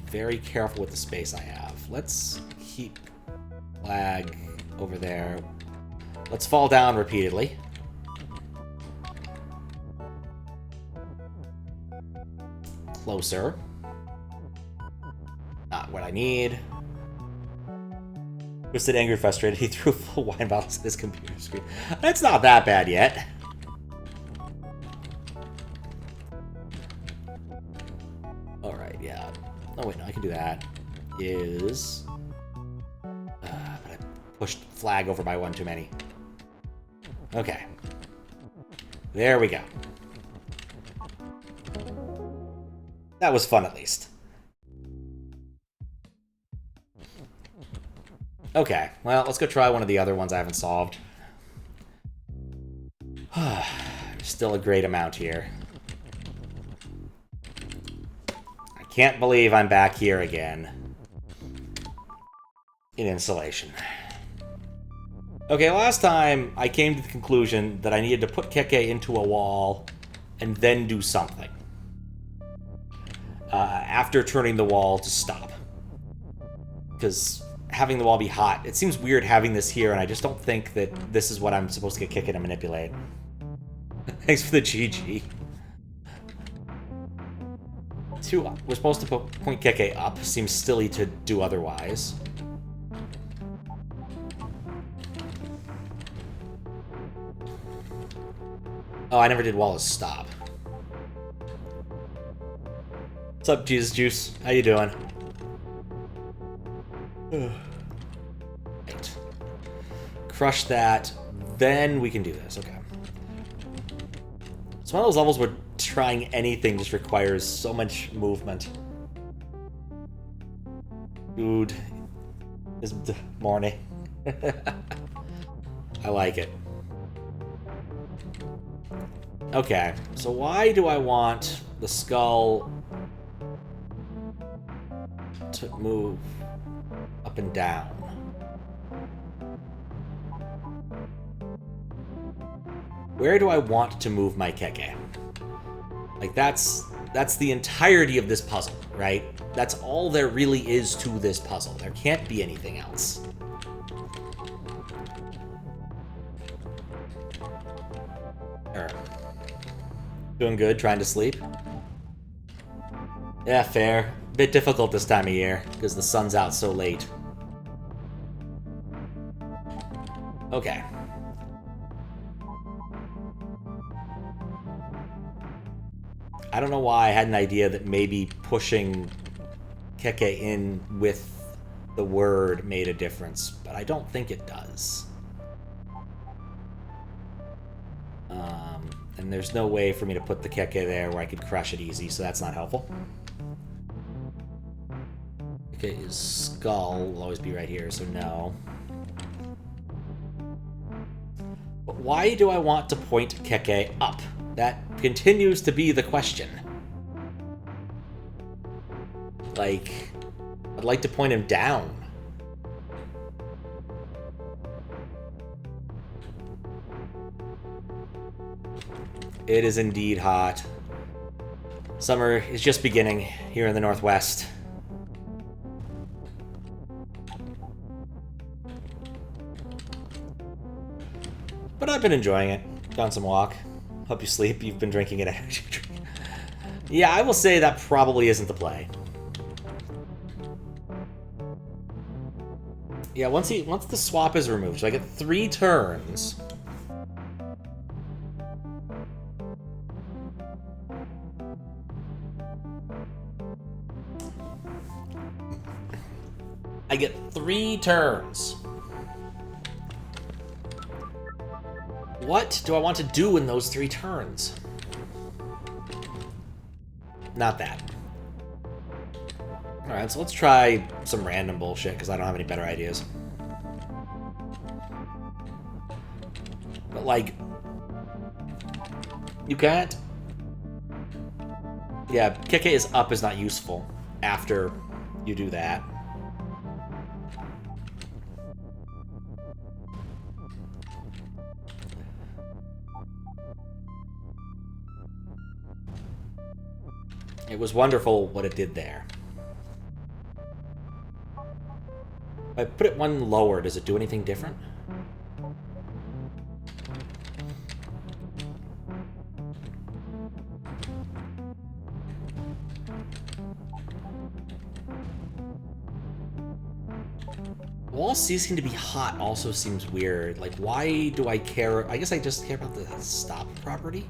Very careful with the space I have. Let's keep flag over there. Let's fall down repeatedly. Closer. Not what I need. Twisted, angry, frustrated. He threw full wine bottles at his computer screen. It's not that bad yet. Alright, yeah. Oh, wait, no, I can do that. But I pushed flag over by one too many. Okay. There we go. That was fun, at least. Okay, well, let's go try one of the other ones I haven't solved. Still a great amount here. I can't believe I'm back here again. In insulation. Okay, last time I came to the conclusion that I needed to put Keke into a wall and then do something. After turning the wall to stop. Because having the wall be hot, it seems weird having this here, and I just don't think that this is what I'm supposed to get Keke to manipulate. Thanks for the GG. We're supposed to point Keke up. Seems silly to do otherwise. Oh, I never did Wallace stop. What's up, Jesus Juice? How you doing? Right. Crush that. Then we can do this. Okay. It's one of those levels where trying anything just requires so much movement. Dude. It's morning. I like it. Okay, so why do I want the skull to move up and down? Where do I want to move my Keke? Like, that's the entirety of this puzzle, right? That's all there really is to this puzzle. There can't be anything else. Doing good, trying to sleep. Yeah, fair. Bit difficult this time of year, because the sun's out so late. Okay. I don't know why I had an idea that maybe pushing Keke in with the word made a difference, but I don't think it does. And there's no way for me to put the Keke there where I could crush it easy, so that's not helpful. Keke's skull will always be right here, so no. But why do I want to point Keke up? That continues to be the question. Like, I'd like to point him down. It is indeed hot. Summer is just beginning here in the Northwest. But I've been enjoying it. Gone some walk. Hope you sleep. You've been drinking an energy drink. Yeah, I will say that probably isn't the play. Yeah, once the swap is removed, so I get 3 turns. I get 3 turns. What do I want to do in those 3 turns? Not that. Alright, so let's try some random bullshit, because I don't have any better ideas. But, like, you can't... Yeah, Keke is up is not useful after you do that. It was wonderful what it did there. If I put it 1 lower, does it do anything different? Walls ceasing to be hot also seems weird. Like, why do I care? I guess I just care about the stop property.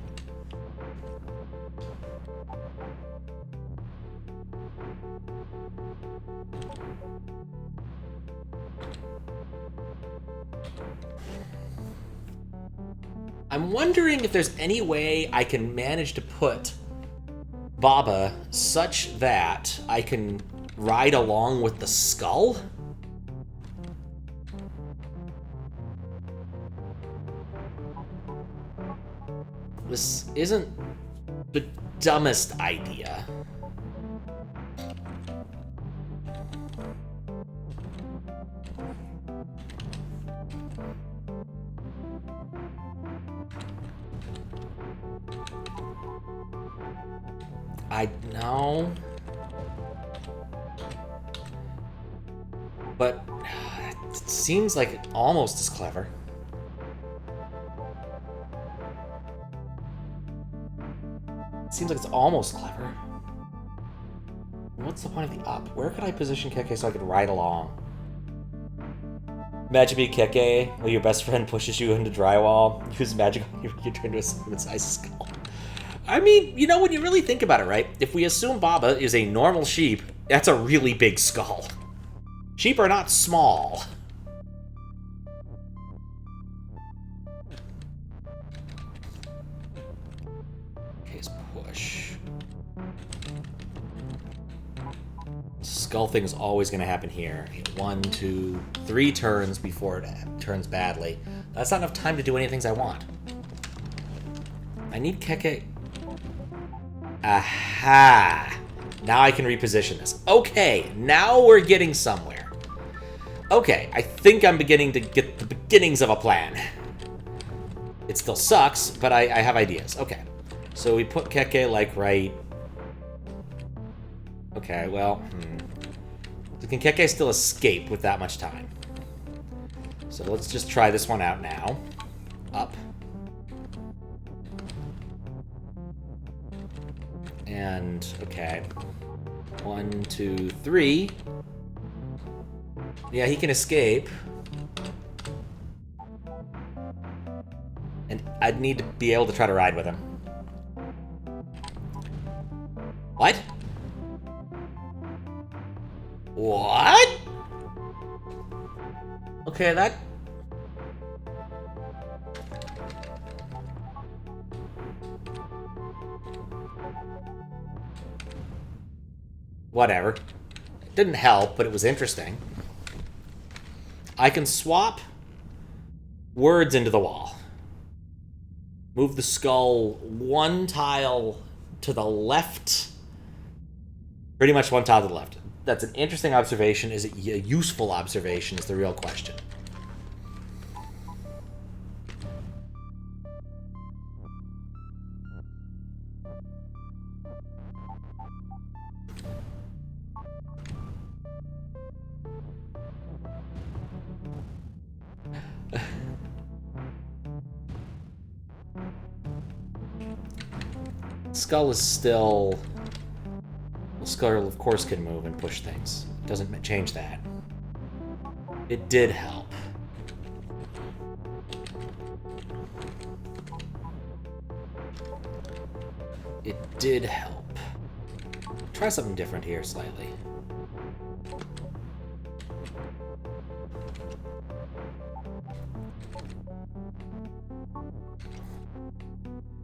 I'm wondering if there's any way I can manage to put Baba such that I can ride along with the skull? This isn't the dumbest idea. I know. But it seems like almost as clever. It seems like it's almost clever. What's the point of the up? Where could I position Keke so I could ride along? Imagine being Keke while your best friend pushes you into drywall. Use magic on you, you're trying to assume its size skull. I mean, you know, when you really think about it, right? If we assume Baba is a normal sheep, that's a really big skull. Sheep are not small. Okay, let's push. Skull thing is always going to happen here. 1, 2, 3 turns before it turns badly. That's not enough time to do any things I want. I need Keke. Aha! Now I can reposition this. Okay, now we're getting somewhere. Okay, I think I'm beginning to get the beginnings of a plan. It still sucks, but I have ideas. Okay, so we put Keke, like, right... Okay, well, So can Keke still escape with that much time? So let's just try this one out now. Up. And, okay. 1, 2, 3. Yeah, he can escape. And I'd need to be able to try to ride with him. What? What? Okay, that... Whatever. It didn't help, but it was interesting. I can swap words into the wall. Move the skull 1 tile to the left. Pretty much 1 tile to the left. That's an interesting observation. Is it a useful observation is the real question. Skull is still... Well, Skull, of course, can move and push things. It doesn't change that. It did help. It did help. Try something different here slightly.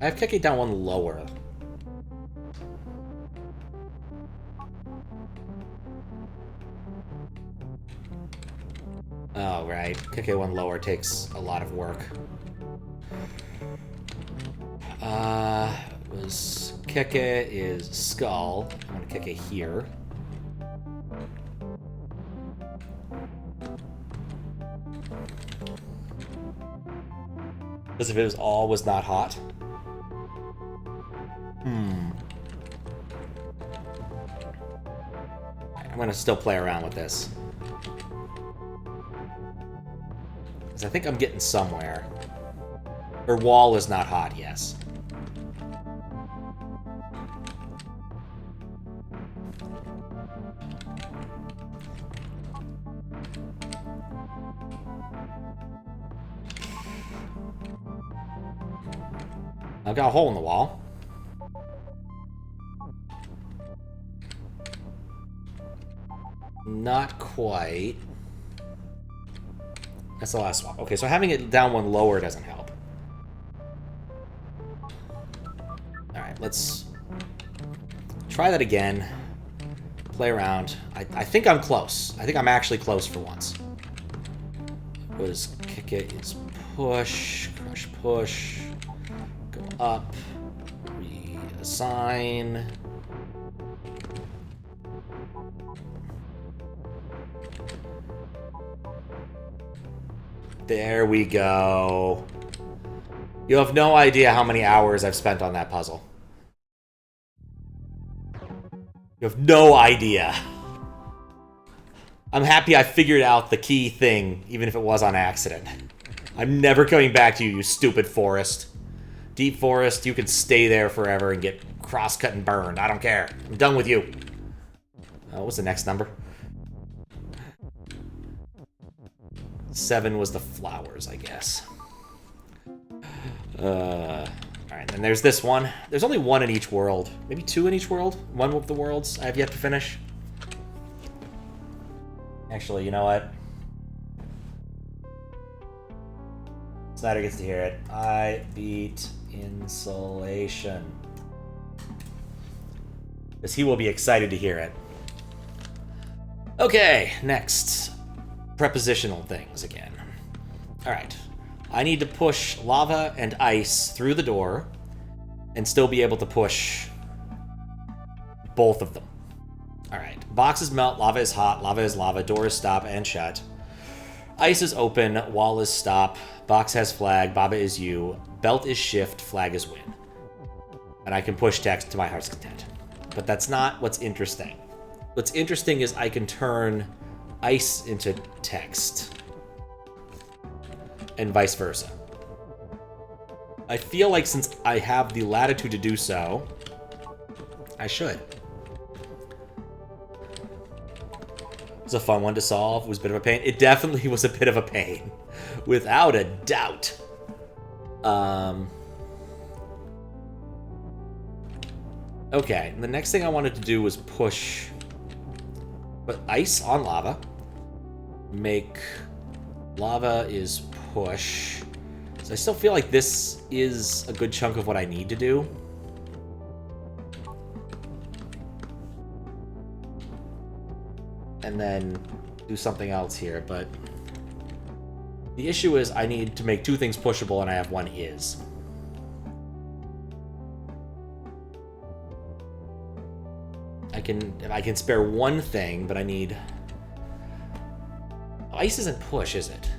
I have Keke down 1 lower. Oh, right. Keke 1 lower takes a lot of work. Was Keke is skull. I want Keke here. Because if it was not hot. I'm gonna still play around with this. Because I think I'm getting somewhere. Her wall is not hot, yes. I've got a hole in the wall. Not quite. That's the last swap. Okay, so having it down 1 lower doesn't help. let's try that again. Play around. I think I'm close. I think I'm actually close for once. Was kick it is push, crush push, go up, reassign. There we go. You have no idea how many hours I've spent on that puzzle. You have no idea. I'm happy I figured out the key thing, even if it was on accident. I'm never coming back to you, you stupid forest. Deep forest, you can stay there forever and get cross-cut and burned. I don't care. I'm done with you. What was the next number? 7 was the flowers, I guess. Alright, then there's this one. There's only one in each world. Maybe 2 in each world? One of the worlds I have yet to finish. Actually, you know what? Snyder gets to hear it. I beat Insulation. Because he will be excited to hear it. Okay, next. Prepositional things again. Alright. I need to push lava and ice through the door and still be able to push both of them. Alright. Boxes melt, lava is hot, lava is lava, door is stop and shut. Ice is open, wall is stop, box has flag, Baba is you, belt is shift, flag is win. And I can push text to my heart's content. But that's not what's interesting. What's interesting is I can turn ice into text. And vice versa. I feel like since I have the latitude to do so, I should. It was a fun one to solve. It was a bit of a pain. It definitely was a bit of a pain. Without a doubt. Okay, the next thing I wanted to do was push... Put ice on lava. Make lava is push. So I still feel like this is a good chunk of what I need to do. And then do something else here, but the issue is I need to make 2 things pushable and I have 1 is. I can spare 1 thing, but I need... Ice isn't push, is it?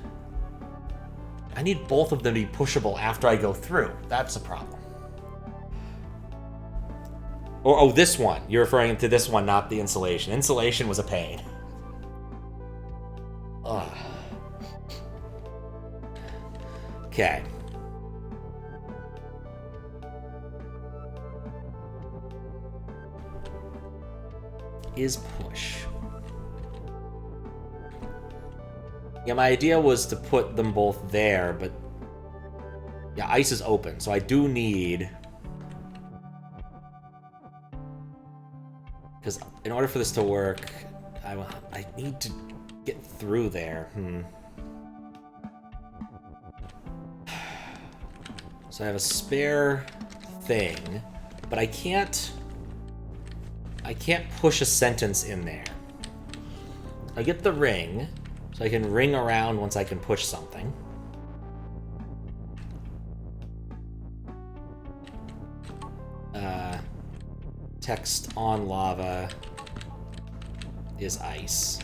I need both of them to be pushable after I go through. That's a problem. Or, oh, this one. You're referring to this one, not the insulation. Insulation was a pain. Ugh. Okay. Is push. Yeah, my idea was to put them both there, but... Yeah, ice is open, so I do need... Because in order for this to work, I need to get through there. So I have a spare thing, but I can't push a sentence in there. I get the ring, so I can ring around once I can push something. Text on lava is ice.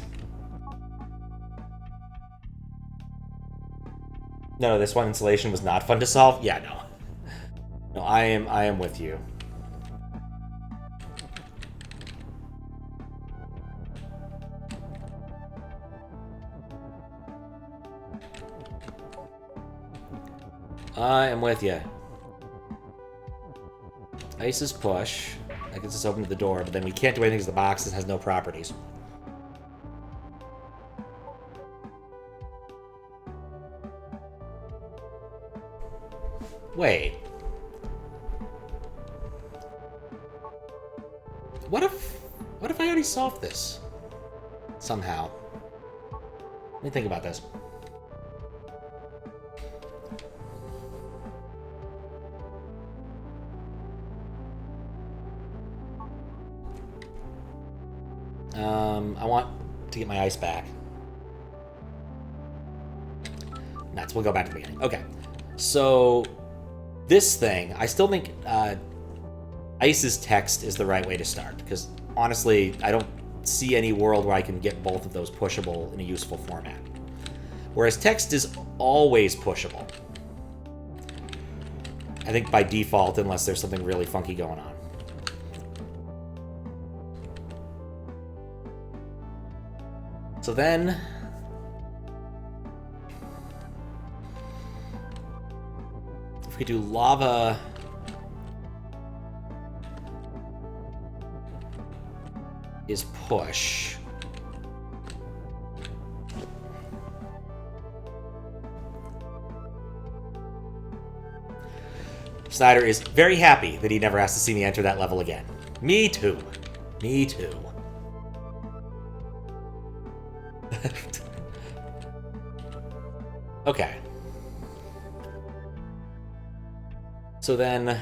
No, this one insulation was not fun to solve? Yeah, no. No, I am with you. I am with you. Ice is push. That gets us open to the door, but then we can't do anything because the box has no properties. Wait. What if I already solved this? Somehow. Let me think about this. I want to get my ice back. Nuts. We'll go back to the beginning. Okay. So, this thing, I still think Ice's text is the right way to start, because honestly, I don't see any world where I can get both of those pushable in a useful format. Whereas text is always pushable. I think by default, unless there's something really funky going on. So then... if we do lava... is push. Snyder is very happy that he never has to see me enter that level again. Me too. Me too. Okay. So then...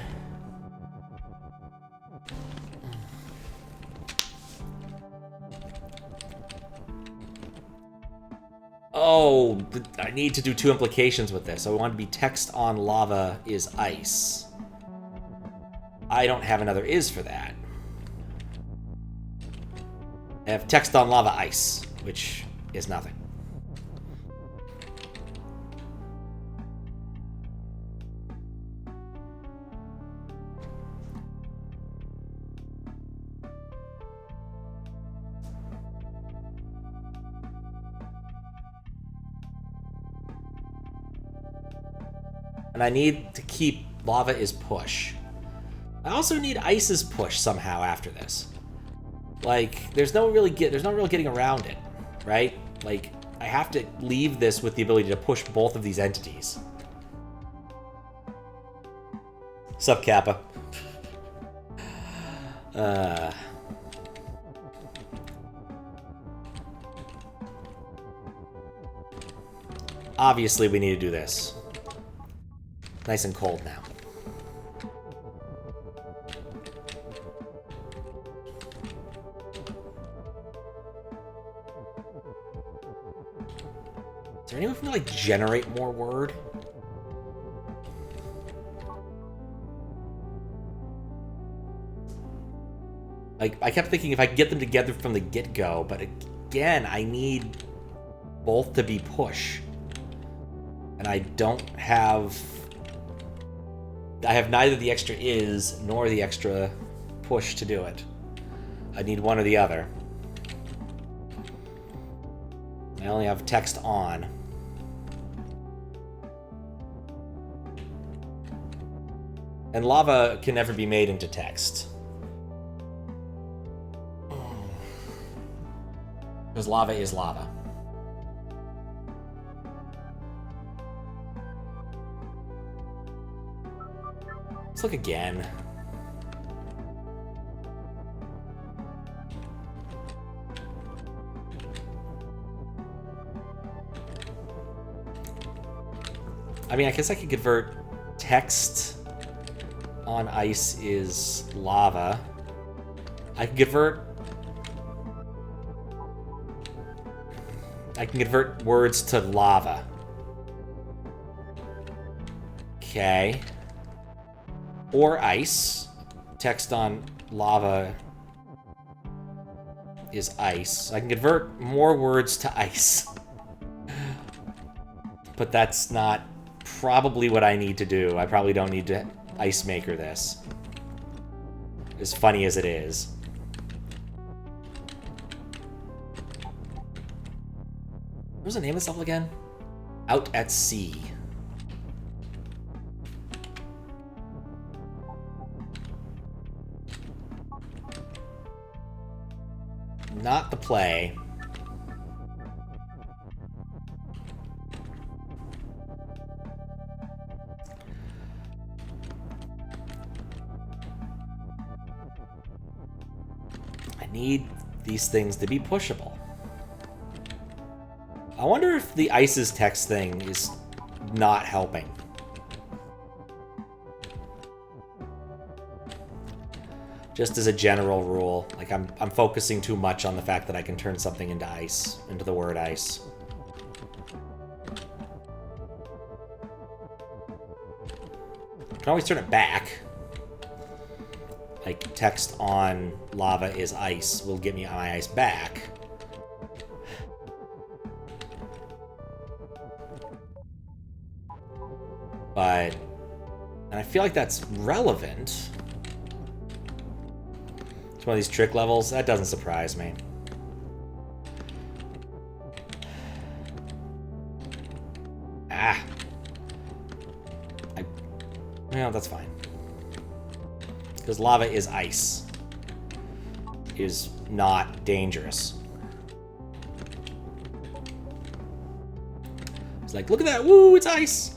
oh, I need to do two implications with this. I want to be text on lava is ice. I don't have another is for that. I have text on lava ice, which is nothing. And I need to keep lava is push. I also need ice's push somehow after this. Like, there's no real getting around it, right? Like, I have to leave this with the ability to push both of these entities. Sup, Kappa? Obviously, we need to do this. Nice and cold now. Is there any way for me to, like, generate more word? Like, I kept thinking if I could get them together from the get-go, but again, I need both to be push. And I don't have... I have neither the extra is nor the extra push to do it. I need one or the other. I only have text on. And lava can never be made into text. Because lava is lava. Let's look again. I mean, I guess I could convert text on ice is lava. I can convert words to lava. Okay. Or ice. Text on lava is ice. I can convert more words to ice. But that's not probably what I need to do. I probably don't need to ice maker this. As funny as it is. What was the name of this level again? Out at Sea. Not the play. I need these things to be pushable. I wonder if the ice's text thing is not helping. Just as a general rule. Like, I'm focusing too much on the fact that I can turn something into ice, into the word ice. I can always turn it back. Like, text on lava is ice will get me my ice back. But, and I feel like that's relevant. It's one of these trick levels. That doesn't surprise me. Ah. Well, that's fine. Because lava is ice. Is not dangerous. It's like, look at that! Woo, it's ice!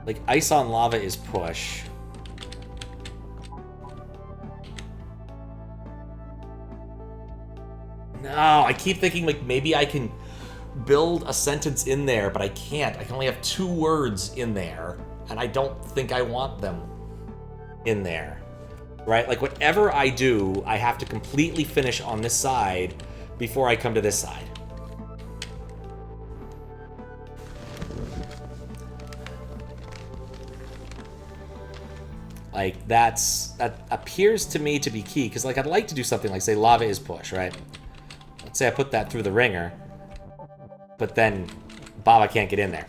Like, ice on lava is push. No, I keep thinking, like, maybe I can build a sentence in there, but I can't. I can only have 2 words in there, and I don't think I want them in there. Right? Like, whatever I do, I have to completely finish on this side before I come to this side. Like, that appears to me to be key, because, like, I'd like to do something like, say, lava is push, right? Let's say I put that through the ringer, but then Baba can't get in there.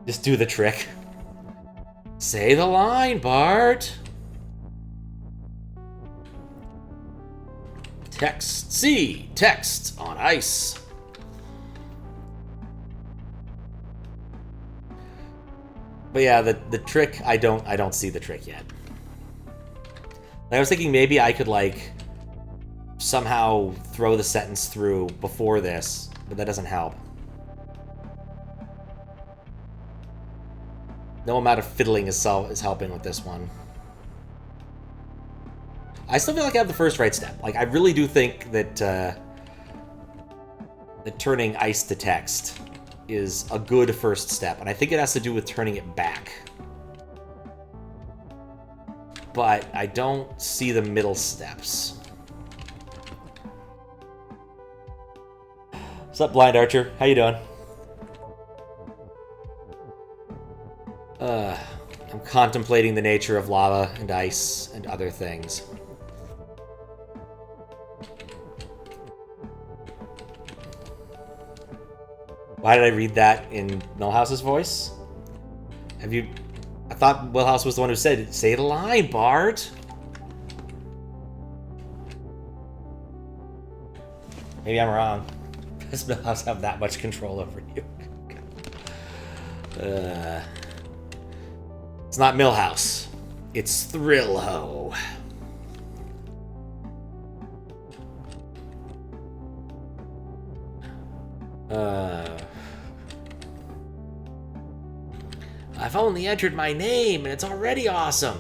Just do the trick. Say the line, Bart! Text C. Text on ice. But yeah, the trick, I don't see the trick yet. I was thinking maybe I could, like, somehow throw the sentence through before this, but that doesn't help. No amount of fiddling is helping with this one. I still feel like I have the first right step. Like, I really do think that that turning ice to text is a good first step, and I think it has to do with turning it back. But I don't see the middle steps. What's up, Blind Archer? How you doing? I'm contemplating the nature of lava and ice and other things. Why did I read that in Millhouse's voice? Have you... I thought Millhouse was the one who said, say the line, Bart! Maybe I'm wrong. Does Millhouse have that much control over you? It's not Millhouse. It's Thrillho. I've only entered my name, and it's already awesome.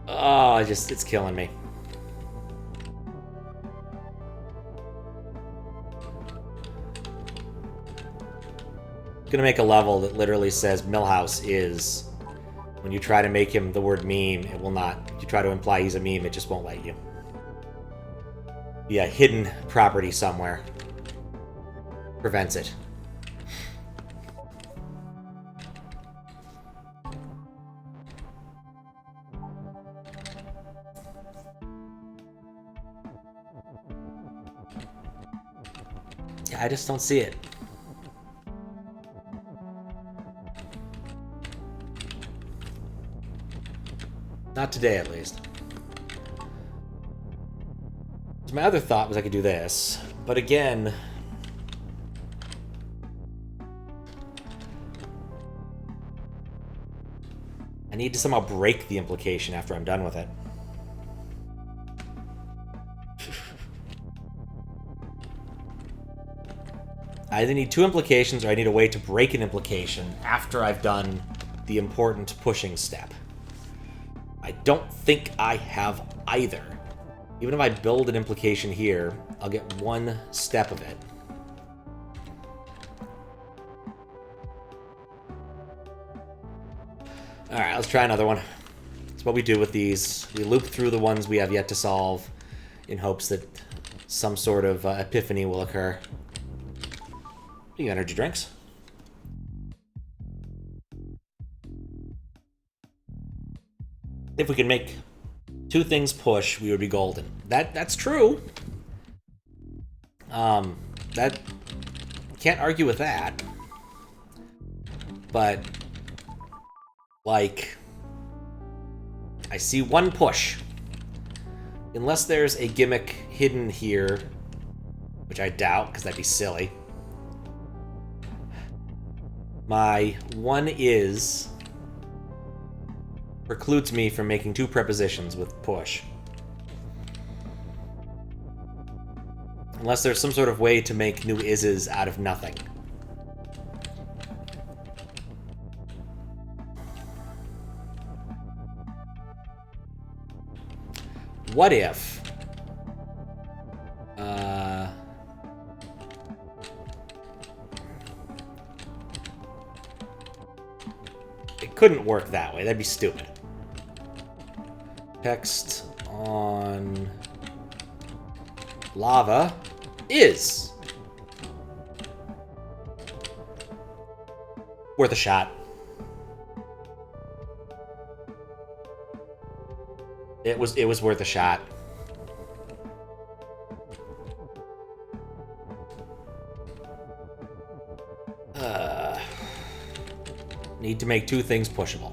Oh, it's killing me. Gonna make a level that literally says Millhouse is. When you try to make him the word meme, it will not. If you try to imply he's a meme, it just won't let you. Yeah, hidden property somewhere prevents it. Yeah, I just don't see it. Not today, at least. So my other thought was I could do this, but again... I need to somehow break the implication after I'm done with it. I either need 2 implications or I need a way to break an implication after I've done the important pushing step. I don't think I have either. Even if I build an implication here, I'll get 1 step of it. Alright, let's try another one. That's what we do with these. We loop through the ones we have yet to solve in hopes that some sort of epiphany will occur. Energy drinks. If we can make 2 things push, we would be golden. That's true. That can't argue with that. But like, I see 1 push. Unless there's a gimmick hidden here, which I doubt, because that'd be silly. My 1 is precludes me from making 2 prepositions with push. Unless there's some sort of way to make new is's out of nothing. What if... it couldn't work that way. That'd be stupid. Text on lava is worth a shot. It was worth a shot. Need to make 2 things pushable.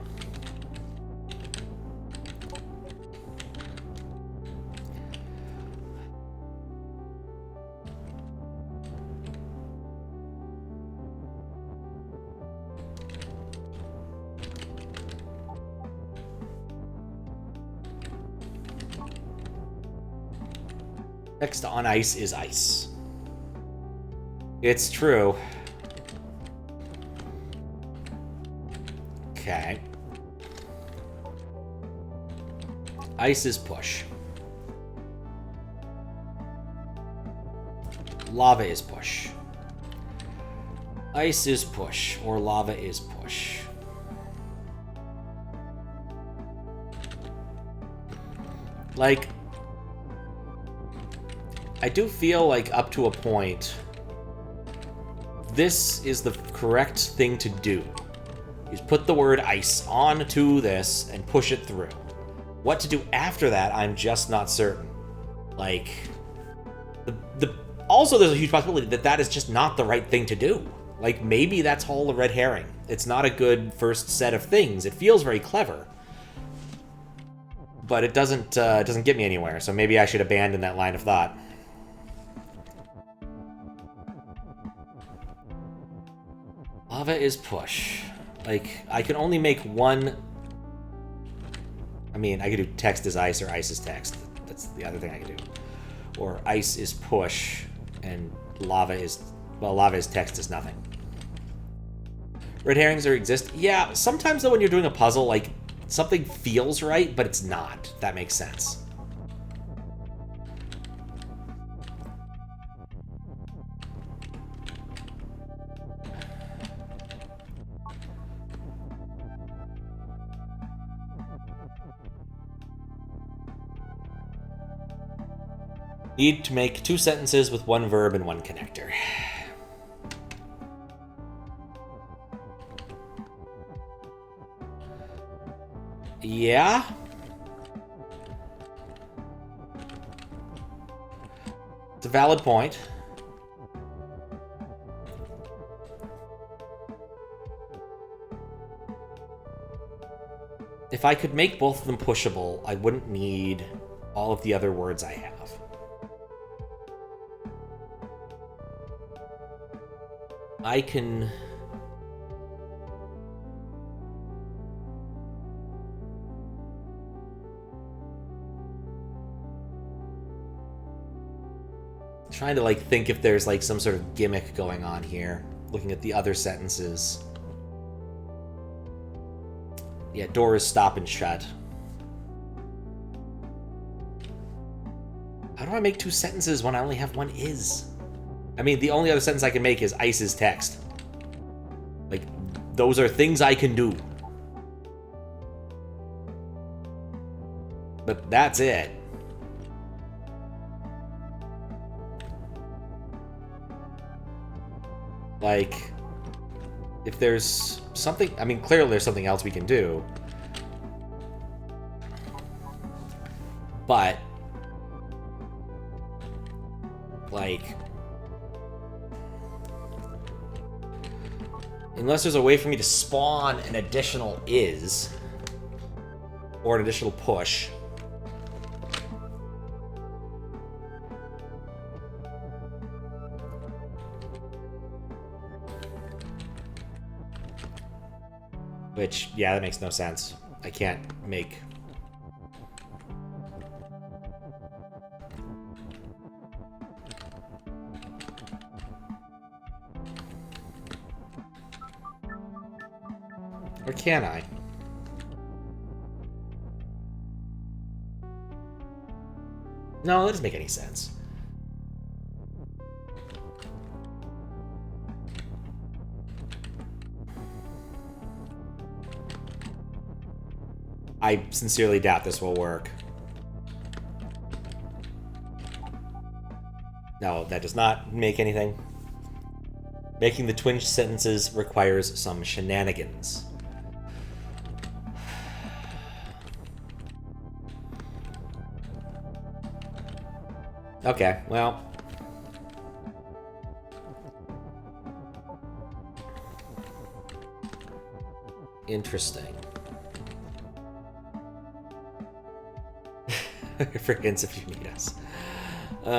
Next on ice is ice. It's true. Okay. Ice is push. Lava is push. Ice is push, or lava is push. Like, I do feel like up to a point, this is the correct thing to do. Is put the word ice onto this and push it through. What to do after that, I'm just not certain. Like, also there's a huge possibility that that is just not the right thing to do. Like, maybe that's all a red herring. It's not a good first set of things. It feels very clever, but it doesn't get me anywhere. So maybe I should abandon that line of thought. Lava is push. Like, I can only make 1... I mean, I could do text is ice or ice is text. That's the other thing I could do. Or ice is push, and lava is... well, lava is text is nothing. Red herrings exist? Yeah, sometimes though when you're doing a puzzle, like, something feels right, but it's not. If that makes sense. Need to make 2 sentences with 1 verb and 1 connector. Yeah? It's a valid point. If I could make both of them pushable, I wouldn't need all of the other words I have. I can... Trying to, like, think if there's, like, some sort of gimmick going on here. Looking at the other sentences. Yeah, door is stop and shut. How do I make 2 sentences when I only have 1 is? I mean, the only other sentence I can make is ice is text. Like, those are things I can do. But that's it. Like, if there's something... I mean, clearly there's something else we can do. But... like... unless there's a way for me to spawn an additional is... or an additional push... which, yeah, that makes no sense. I can't make... or can I? No, that doesn't make any sense. I sincerely doubt this will work. No, that does not make anything. Making the twin sentences requires some shenanigans. Okay, well... interesting. For hints if you need us. Do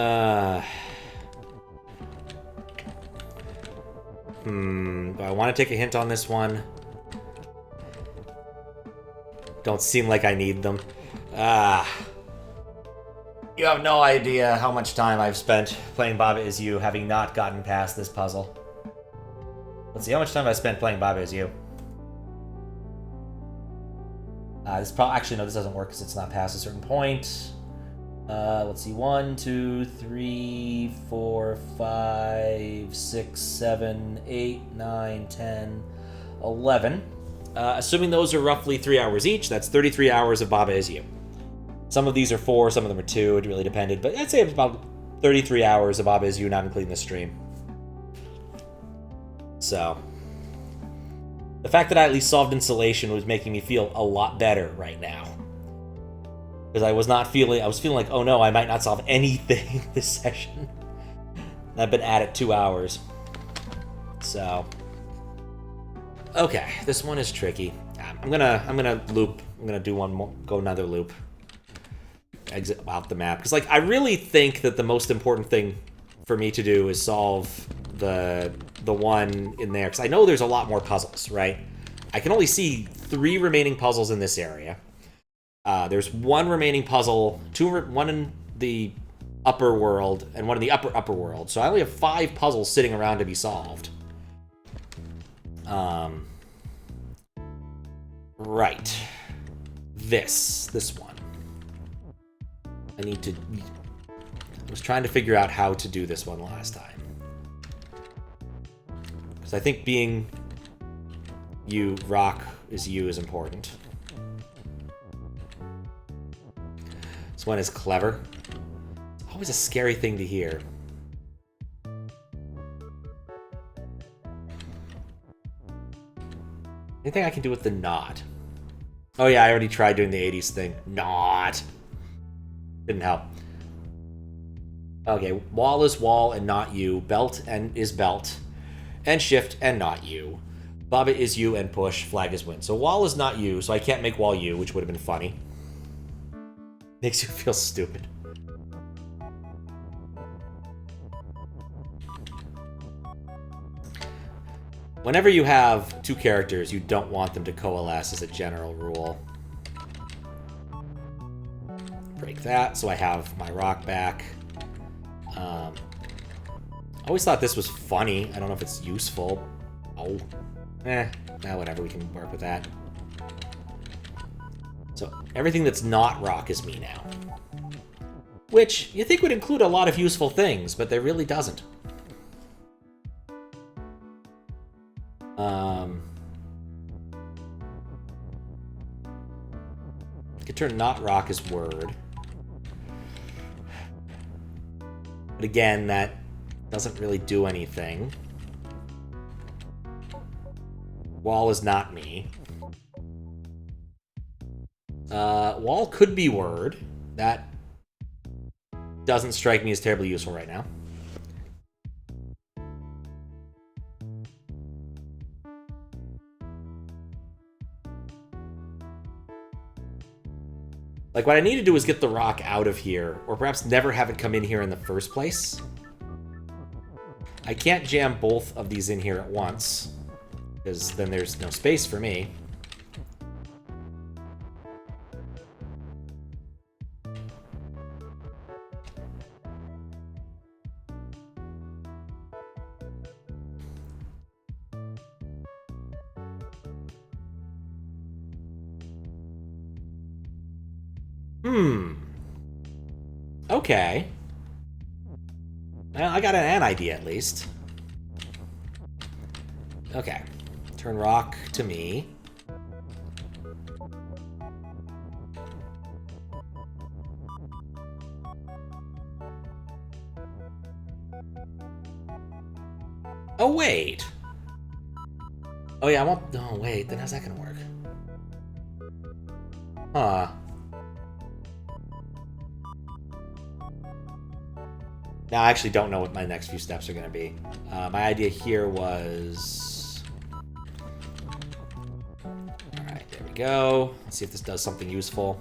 I want to take a hint on this one? Don't seem like I need them. You have no idea how much time I've spent playing Baba Is You, having not gotten past this puzzle. Let's see, how much time have I spent playing Baba Is You? Actually, no, this doesn't work because it's not past a certain point. Let's see, 1, 2, 3, 4, 5, 6, 7, 8, 9, 10, 11. Assuming those are roughly 3 hours each, that's 33 hours of Baba Is You. Some of these are 4, some of them are 2, it really depended, but I'd say it's about 33 hours of Baba Is You, not including the stream. So... the fact that I at least solved installation was making me feel a lot better right now. Because I was feeling like, oh no, I might not solve anything this session. I've been at it 2 hours. So. Okay, this one is tricky. I'm gonna loop. I'm gonna do one more, go another loop. Exit out the map. Because, like, I really think that the most important thing for me to do is solve the one in there. Because I know there's a lot more puzzles, right? I can only see 3 remaining puzzles in this area. There's 1 remaining puzzle, 1 in the upper world, and 1 in the upper world. So I only have 5 puzzles sitting around to be solved. Right. This one. I was trying to figure out how to do this one last time. Because I think being rock is important. This one is clever. It's always a scary thing to hear. Anything I can do with the knot? Oh yeah, I already tried doing the 80s thing. Knot. Didn't help. Okay, wall is wall and not you. Belt and is belt. And shift and not you. Baba is you and push. Flag is win. So wall is not you, so I can't make wall you, which would have been funny. Makes you feel stupid. Whenever you have 2 characters, you don't want them to coalesce as a general rule. Break that, so I have my rock back. I always thought this was funny. I don't know if it's useful. Oh. Whatever, we can work with that. So, everything that's not rock is me now. Which, you think would include a lot of useful things, but there really doesn't. I could turn not rock as word. But again, that doesn't really do anything. Wall is not me. Wall could be word. That doesn't strike me as terribly useful right now. Like, what I need to do is get the rock out of here, or perhaps never have it come in here in the first place. I can't jam both of these in here at once, because then there's no space for me. Okay. Well, I got an idea at least. Okay. Turn rock to me. Oh, wait. Oh, yeah, I want... Oh, wait. Then how's that gonna work? Huh. Now, I actually don't know what my next few steps are going to be. My idea here was... Alright, there we go. Let's see if this does something useful.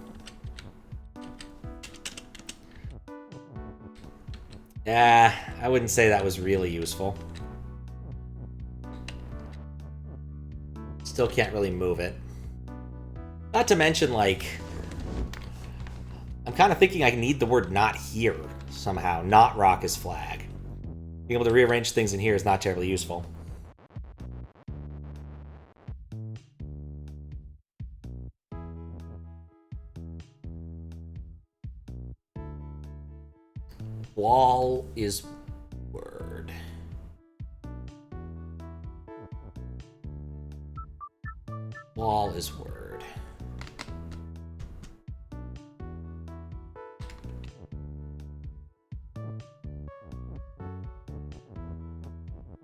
Yeah, I wouldn't say that was really useful. Still can't really move it. Not to mention, like... I'm kind of thinking I need the word not here. Somehow, not rock as flag. Being able to rearrange things in here is not terribly useful. Wall is word. Wall is word.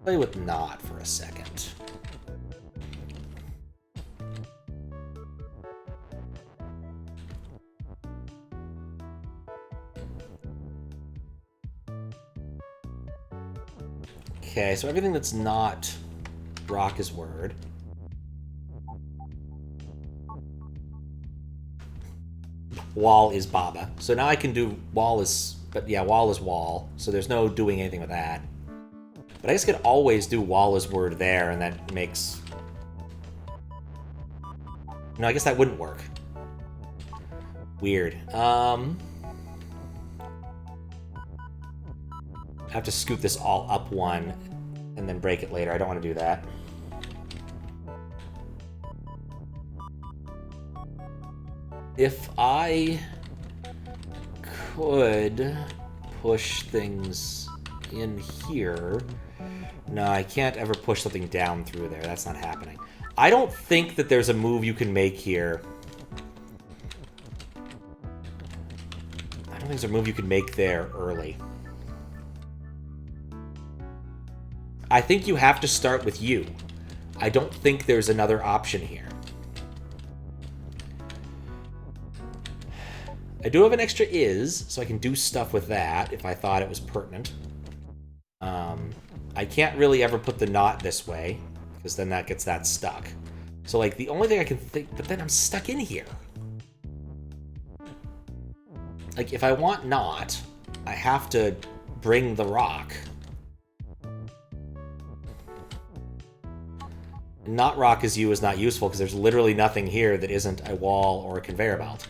Play with not for a second. Okay, so everything that's not rock is word. Wall is Baba. So now I can do wall is, but yeah, wall is wall. So there's no doing anything with that. But I guess I could always do wall as word there, and that makes... No, I guess that wouldn't work. Weird. I have to scoot this all up one and then break it later. I don't want to do that. If I could push things in here... No, I can't ever push something down through there. That's not happening. I don't think that there's a move you can make here. I don't think there's a move you can make there early. I think you have to start with you. I don't think there's another option here. I do have an extra is, so I can do stuff with that if I thought it was pertinent. I can't really ever put the not this way, because then that gets that stuck. So, like, the only thing I can think... But then I'm stuck in here. Like, if I want not, I have to bring the rock. Not rock as you is not useful, because there's literally nothing here that isn't a wall or a conveyor belt.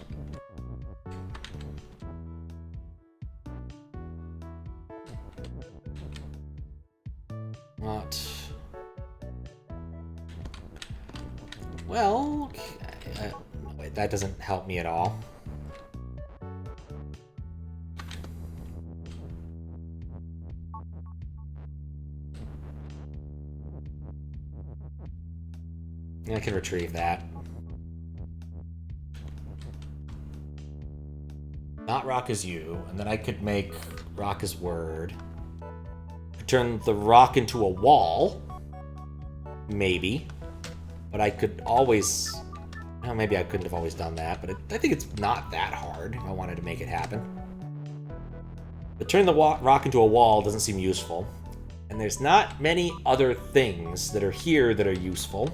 Not... Well, okay. Wait, that doesn't help me at all. I can retrieve that. Not rock as you, and then I could make rock as word. Turn the rock into a wall. Maybe. But I could always... Well, maybe I couldn't have always done that, but I think it's not that hard if I wanted to make it happen. But turning the rock into a wall doesn't seem useful. And there's not many other things that are here that are useful.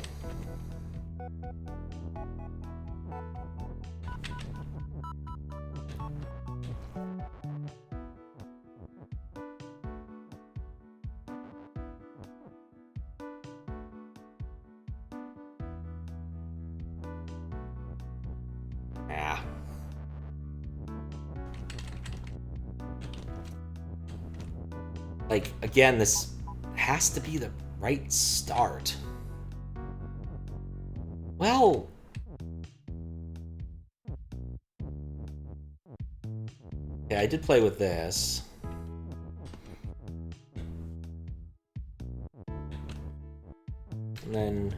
Like, again, this has to be the right start. Well... Yeah, I did play with this. And then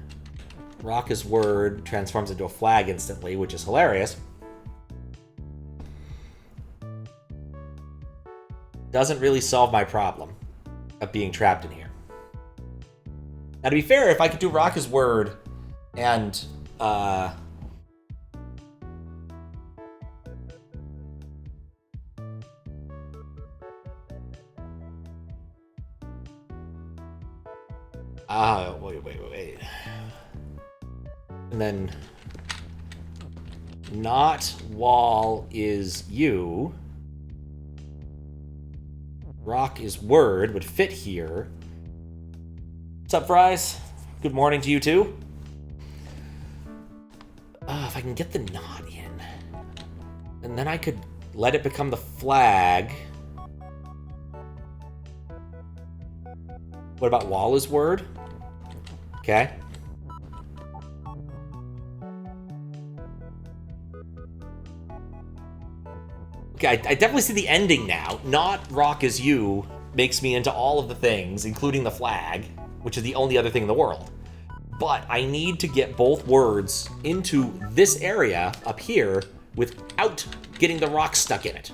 rock as word transforms into a flag instantly, which is hilarious. Doesn't really solve my problem of being trapped in here. Now, to be fair, if I could do rock as word and wait. And then not wall is you. Rock is word would fit here. What's up, Fries? Good morning to you too. If I can get the knot in, and then I could let it become the flag. What about wall is word? Okay. Okay, I definitely see the ending now. Not rock as you makes me into all of the things, including the flag, which is the only other thing in the world. But I need to get both words into this area up here without getting the rock stuck in it.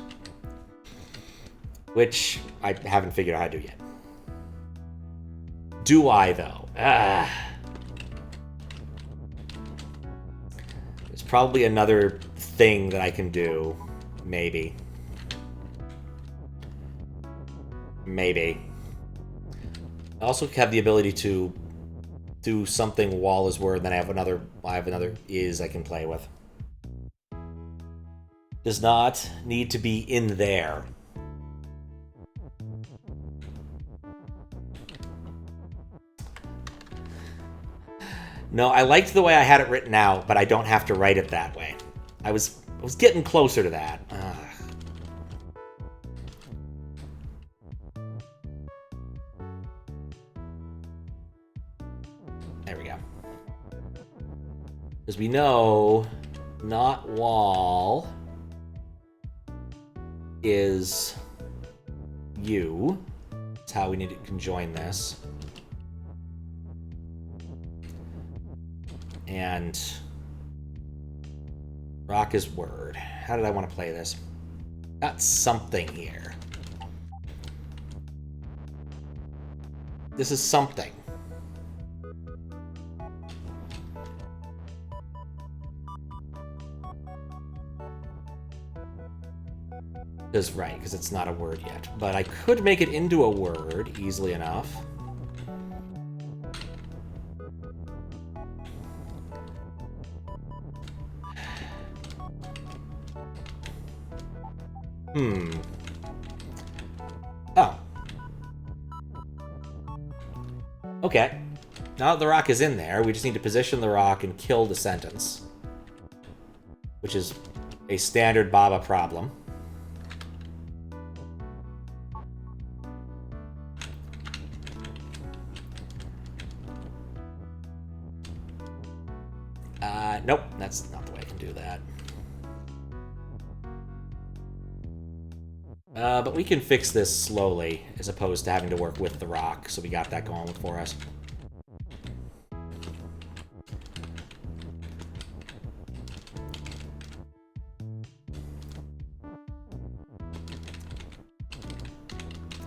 Which I haven't figured out how to do yet. Do I, though? There's probably another thing that I can do. Maybe. Maybe. I also have the ability to do something wall is word, then I have another is I can play with. Does not need to be in there. No, I liked the way I had it written out, but I don't have to write it that way. I was getting closer to that. There we go. Because we know not wall is you. That's how we need to conjoin this. And rock is word. How did I want to play this? Got something here. This is something. Because, right, because it's not a word yet. But I could make it into a word easily enough. Oh. Okay. Now that the rock is in there, we just need to position the rock and kill the sentence. Which is a standard Baba problem. Nope, that's not the way I can do that. But we can fix this slowly, as opposed to having to work with the rock, so we got that going for us.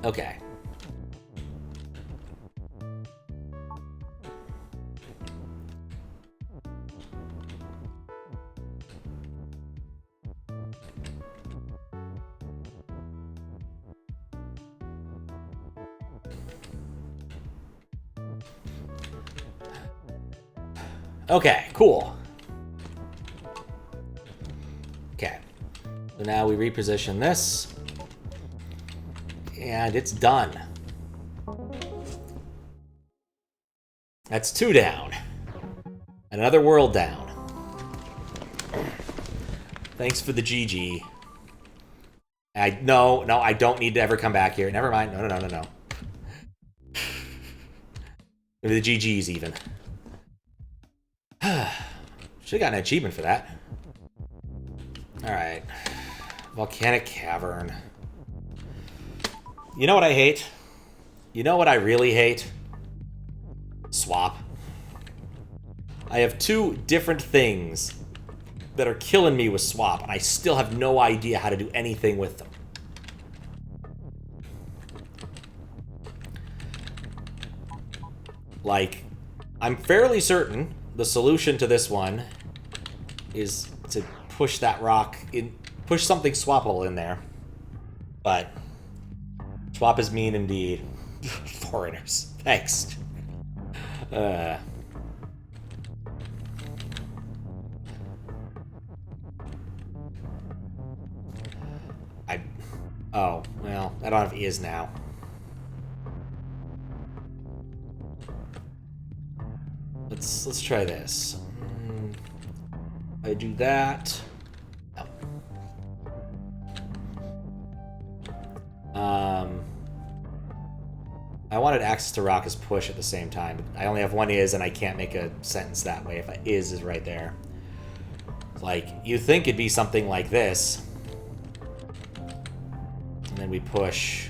Okay. Okay, cool. Okay. So now we reposition this. And it's done. That's 2 down. And another world down. Thanks for the GG. No, I don't need to ever come back here. Never mind. No. Maybe the GG's even. Should've gotten an achievement for that. Alright. Volcanic Cavern. You know what I hate? You know what I really hate? Swap. I have 2 different things that are killing me with swap, and I still have no idea how to do anything with them. Like, I'm fairly certain the solution to this one is to push that rock in, push something swappable in there. But swap is mean indeed. Foreigners. Thanks. Oh, well, I don't have is now. Let's try this. I do that. No. I wanted access to rock as push at the same time. I only have 1 is, and I can't make a sentence that way if a is right there. Like, you'd think it'd be something like this. And then we push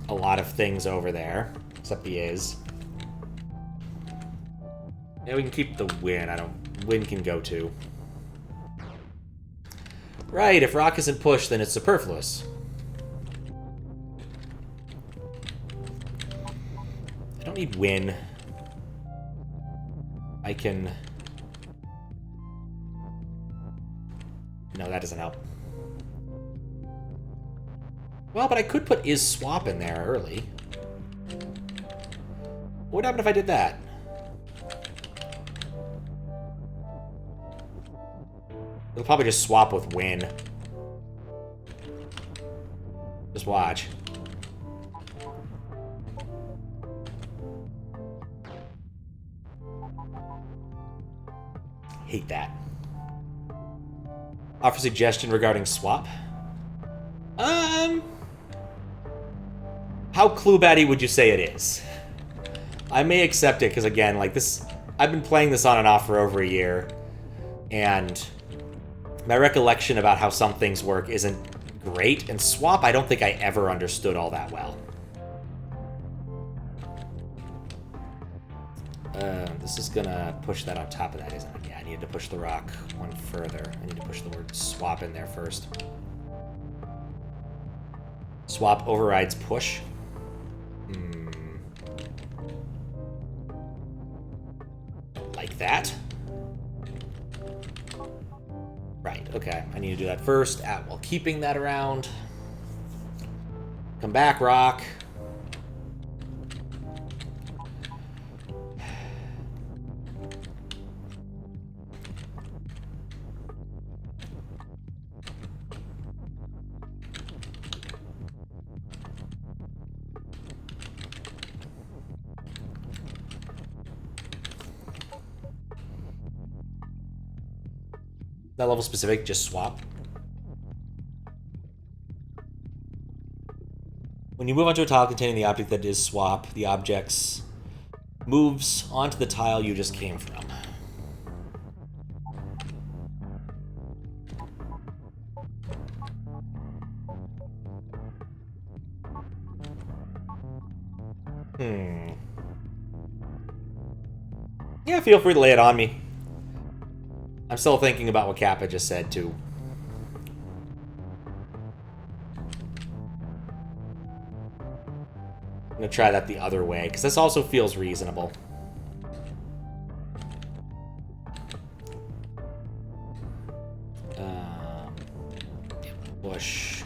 a lot of things over there, except the is. Yeah, we can keep the win. Win can go too. Right, if rock isn't pushed, then it's superfluous. I don't need win. I can... No, that doesn't help. Well, but I could put is swap in there early. What would happen if I did that? It'll probably just swap with win. Just watch. Hate that. Offer suggestion regarding swap? How clue-batty would you say it is? I may accept it, because again, like this... I've been playing this on and off for over a year, and my recollection about how some things work isn't great, and swap I don't think I ever understood all that well. This is gonna push that on top of that, isn't it? Yeah, I need to push the rock one further. I need to push the word swap in there first. Swap overrides push. Like that. Right, okay. I need to do that first, while keeping that around. Come back, rock. That level specific, just swap. When you move onto a tile containing the object that is swap, the object's moves onto the tile you just came from. Yeah, feel free to lay it on me. I'm still thinking about what Kappa just said, too. I'm gonna try that the other way, because this also feels reasonable. Push.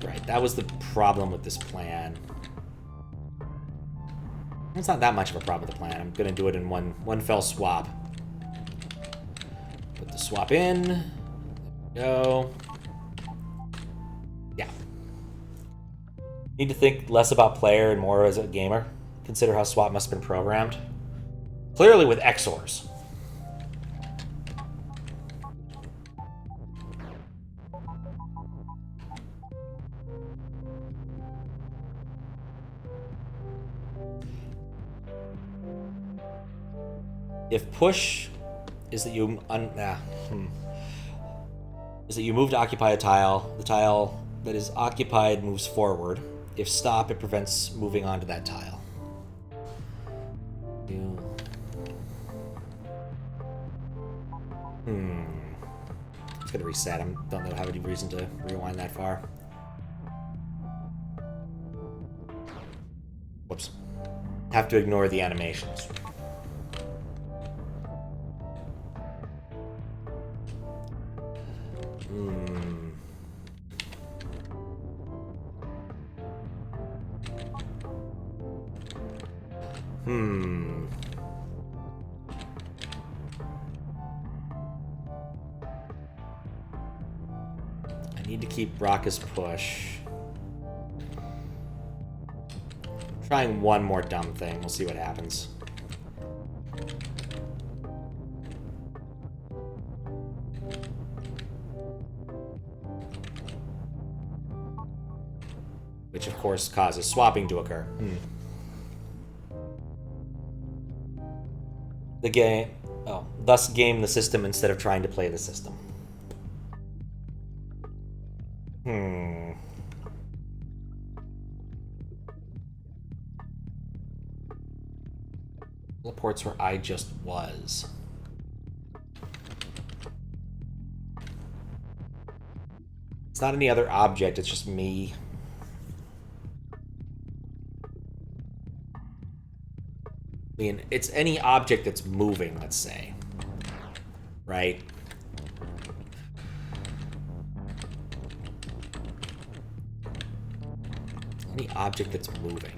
Right, that was the problem with this plan. It's not that much of a problem with the plan. I'm gonna do it in one fell swap. Put the swap in. There we go. Yeah. Need to think less about player and more as a gamer. Consider how swap must have been programmed. Clearly with XORs. If push is that you is that you move to occupy a tile, the tile that is occupied moves forward. If stop, it prevents moving onto that tile. It's gonna reset. I don't know how any reason to rewind that far. Whoops. Have to ignore the animations. I need to keep Rocka's push. Trying one more dumb thing. We'll see what happens. Which, of course, causes swapping to occur. The game... Oh, thus game the system instead of trying to play the system. Ports where I just was. It's not any other object, it's just me. I mean, it's any object that's moving, let's say. Right? Any object that's moving.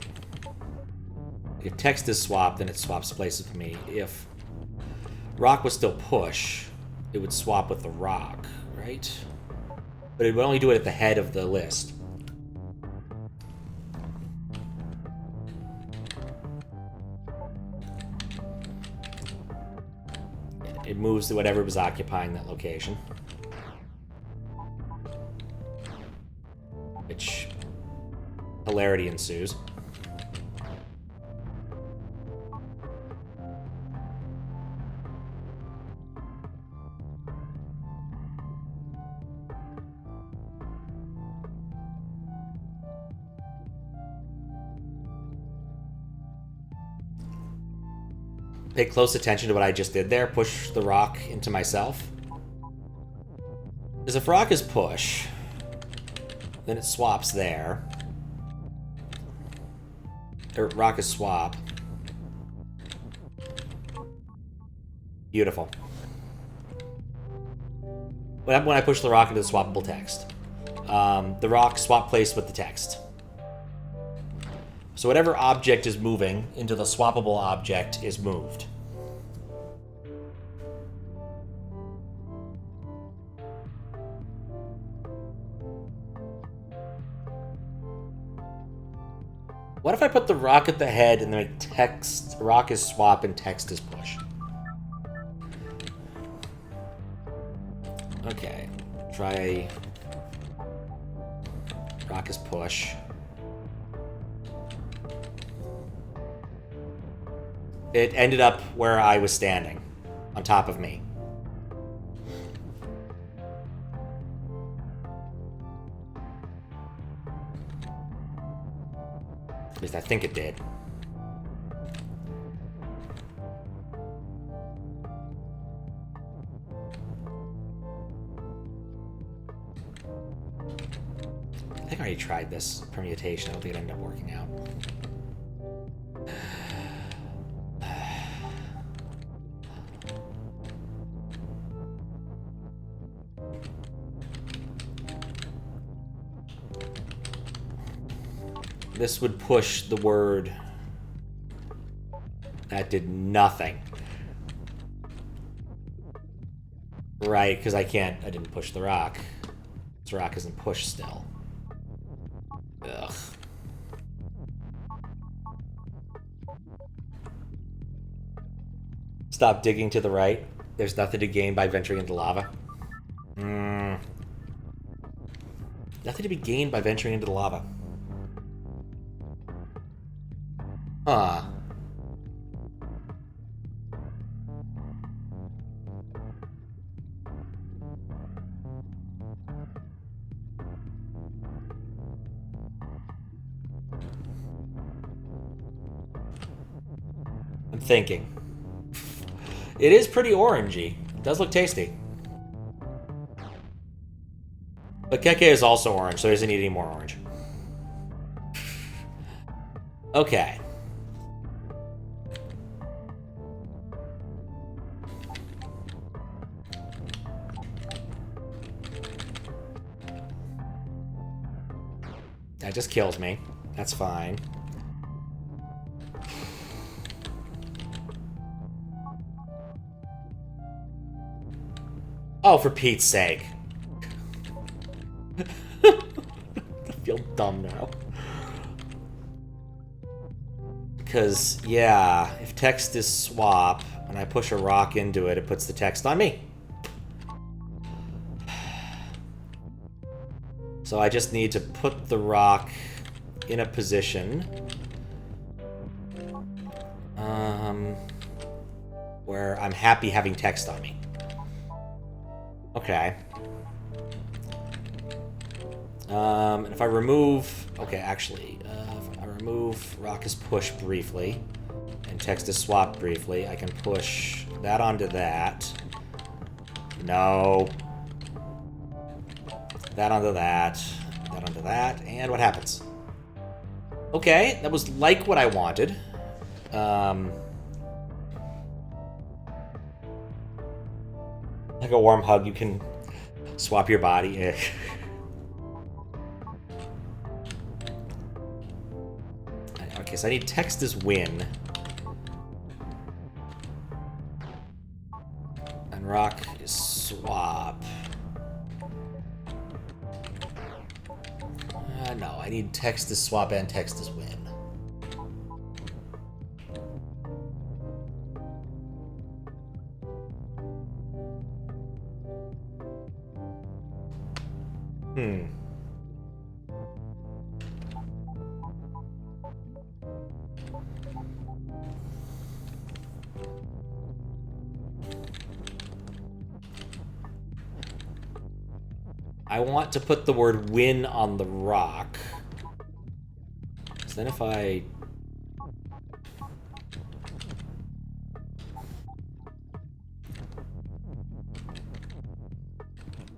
If text is swapped, then it swaps places with me. If rock was still push, it would swap with the rock, right? But it would only do it at the head of the list. It moves to whatever was occupying that location. Which hilarity ensues. Pay close attention to what I just did there. Push the rock into myself. Because if rock is push, then it swaps there. Or rock is swap. Beautiful. When I push the rock into the swappable text. The rock swap place with the text. So whatever object is moving into the swappable object is moved. What if I put the rock at the head and then make text, rock is swap and text is push? Okay, try rock is push. It ended up where I was standing, on top of me. At least I think it did. I think I already tried this permutation. I don't think it ended up working out. This would push the word. That did nothing. Right, because I didn't push the rock. This rock isn't pushed still. Ugh. Stop digging to the right. There's nothing to gain by venturing into lava. Nothing to be gained by venturing into the lava. Huh. I'm thinking. It is pretty orangey. It does look tasty. But Keke is also orange, so he doesn't need any more orange. Okay. That just kills me. That's fine. Oh, for Pete's sake. I feel dumb now. Because, yeah, if text is swap, and I push a rock into it, it puts the text on me. So I just need to put the rock in a position where I'm happy having text on me. Okay. And if I remove... Okay, actually, if I remove rock is push briefly, and text is swap briefly, I can push that onto that. No. That onto that. That onto that. And what happens? Okay, that was like what I wanted. Like a warm hug, you can swap your body. Okay, so I need text as win. And rock is swap. No, I need text as swap and text as win. I want to put the word win on the rock. So then if I...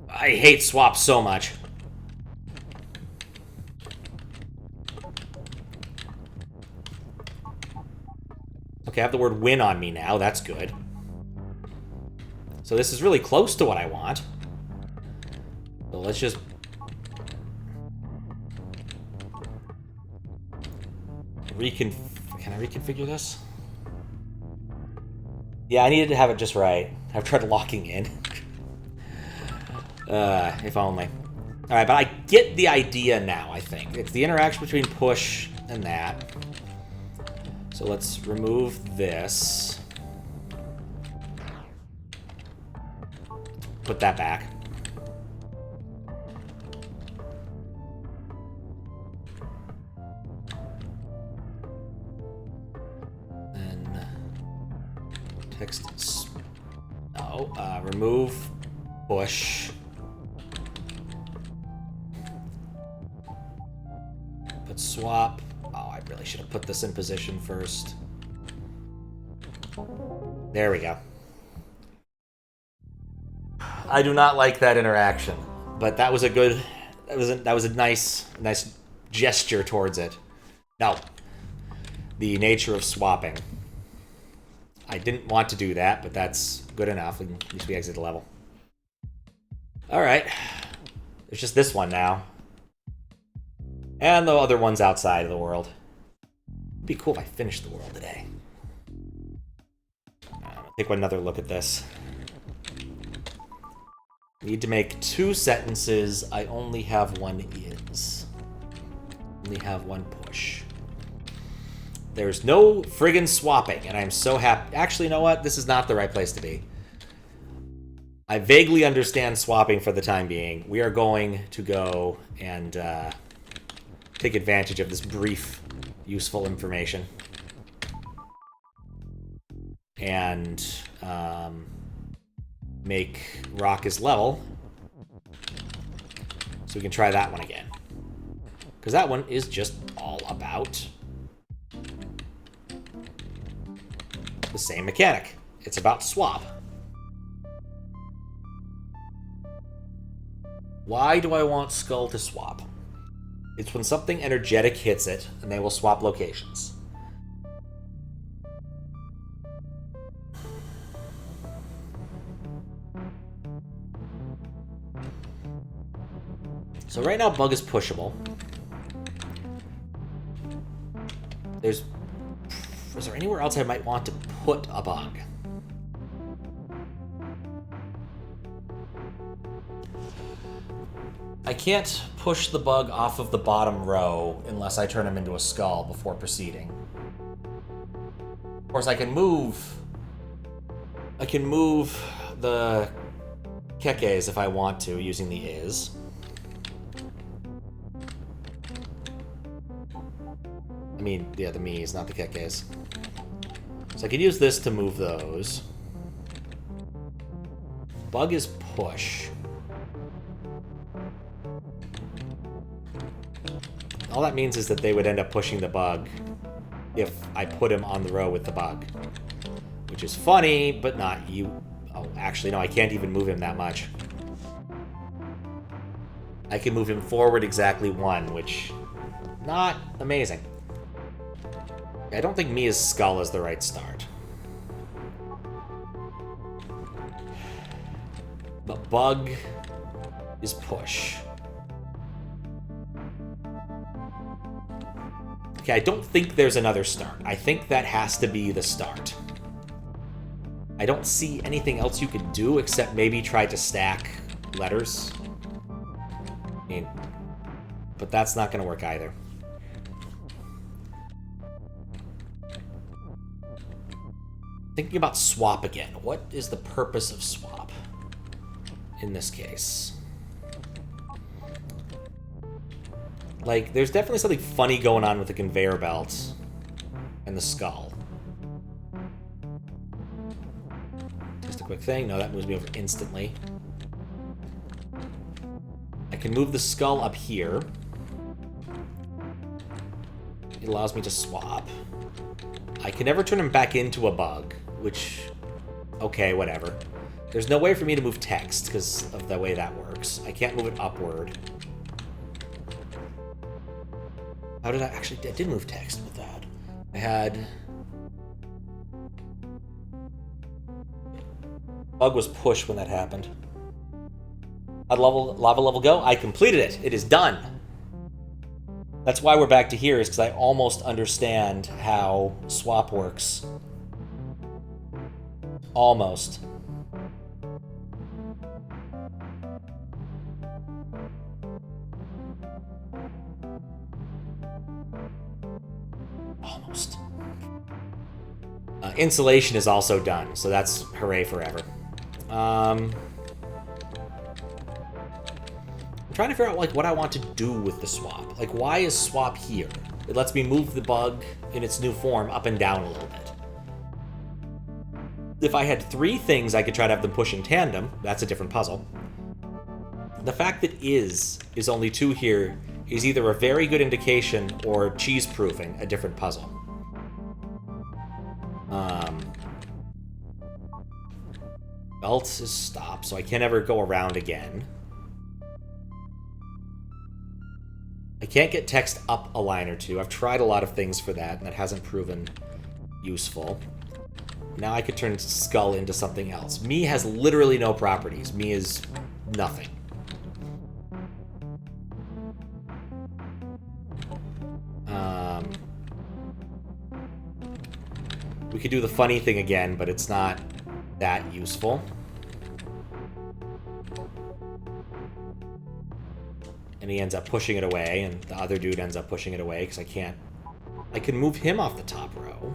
I hate swap so much. Okay, I have the word win on me now. That's good. So this is really close to what I want. So let's just... Can I reconfigure this? Yeah, I needed to have it just right. I've tried locking in. If only. Alright, but I get the idea now, I think. It's the interaction between push and that. So let's remove this. Put that back. Text. No. Remove. Push. Put swap. Oh, I really should have put this in position first. There we go. I do not like that interaction, but that was a good. That was a nice gesture towards it. No. The nature of swapping. I didn't want to do that, but that's good enough. At least we exit the level. Alright. There's just this one now. And the other ones outside of the world. It'd be cool if I finished the world today. Take another look at this. Need to make 2 sentences. I only have 1 is. Only have 1 push. There's no friggin' swapping, and I'm so happy. Actually, you know what? This is not the right place to be. I vaguely understand swapping for the time being. We are going to go and take advantage of this brief, useful information. And make rock as level. So we can try that one again. Because that one is just all about the same mechanic. It's about swap. Why do I want Skull to swap? It's when something energetic hits it, and they will swap locations. So right now, Bug is pushable. Is there anywhere else I might want to put a Bug? I can't push the Bug off of the bottom row unless I turn him into a skull before proceeding. Of course, I can move the Kekes if I want to, using the is. I mean, yeah, the me's, not the Kekes. So I could use this to move those. Bug is push. All that means is that they would end up pushing the Bug if I put him on the row with the Bug. Which is funny, but not you. Oh, actually, no, I can't even move him that much. I can move him forward exactly 1, which... not amazing. I don't think Mia's skull is the right start. But Bug is push. Okay, I don't think there's another start. I think that has to be the start. I don't see anything else you could do except maybe try to stack letters. I mean, but that's not going to work either. Thinking about swap again. What is the purpose of swap in this case? Like, there's definitely something funny going on with the conveyor belt and the skull. Just a quick thing. No, that moves me over instantly. I can move the skull up here. It allows me to swap. I can never turn him back into a Bug, which... okay, whatever. There's no way for me to move text because of the way that works. I can't move it upward. How did I... actually, I did move text with that. I had... Bug was push when that happened. How'd lava level go? I completed it. It is done. That's why we're back to here, is because I almost understand how swap works. Almost. Almost. Insulation is also done, so that's hooray forever. I'm trying to figure out like what I want to do with the swap. Like, why is swap here? It lets me move the Bug in its new form up and down a little bit. If I had 3 things, I could try to have them push in tandem. That's a different puzzle. The fact that is only 2 here is either a very good indication or cheese-proofing a different puzzle. Belt is stopped, so I can't ever go around again. I can't get text up a line or 2. I've tried a lot of things for that, and that hasn't proven useful. Now I could turn skull into something else. Me has literally no properties. Me is nothing. We could do the funny thing again, but it's not that useful. And he ends up pushing it away, and the other dude ends up pushing it away, because I can't... I can move him off the top row.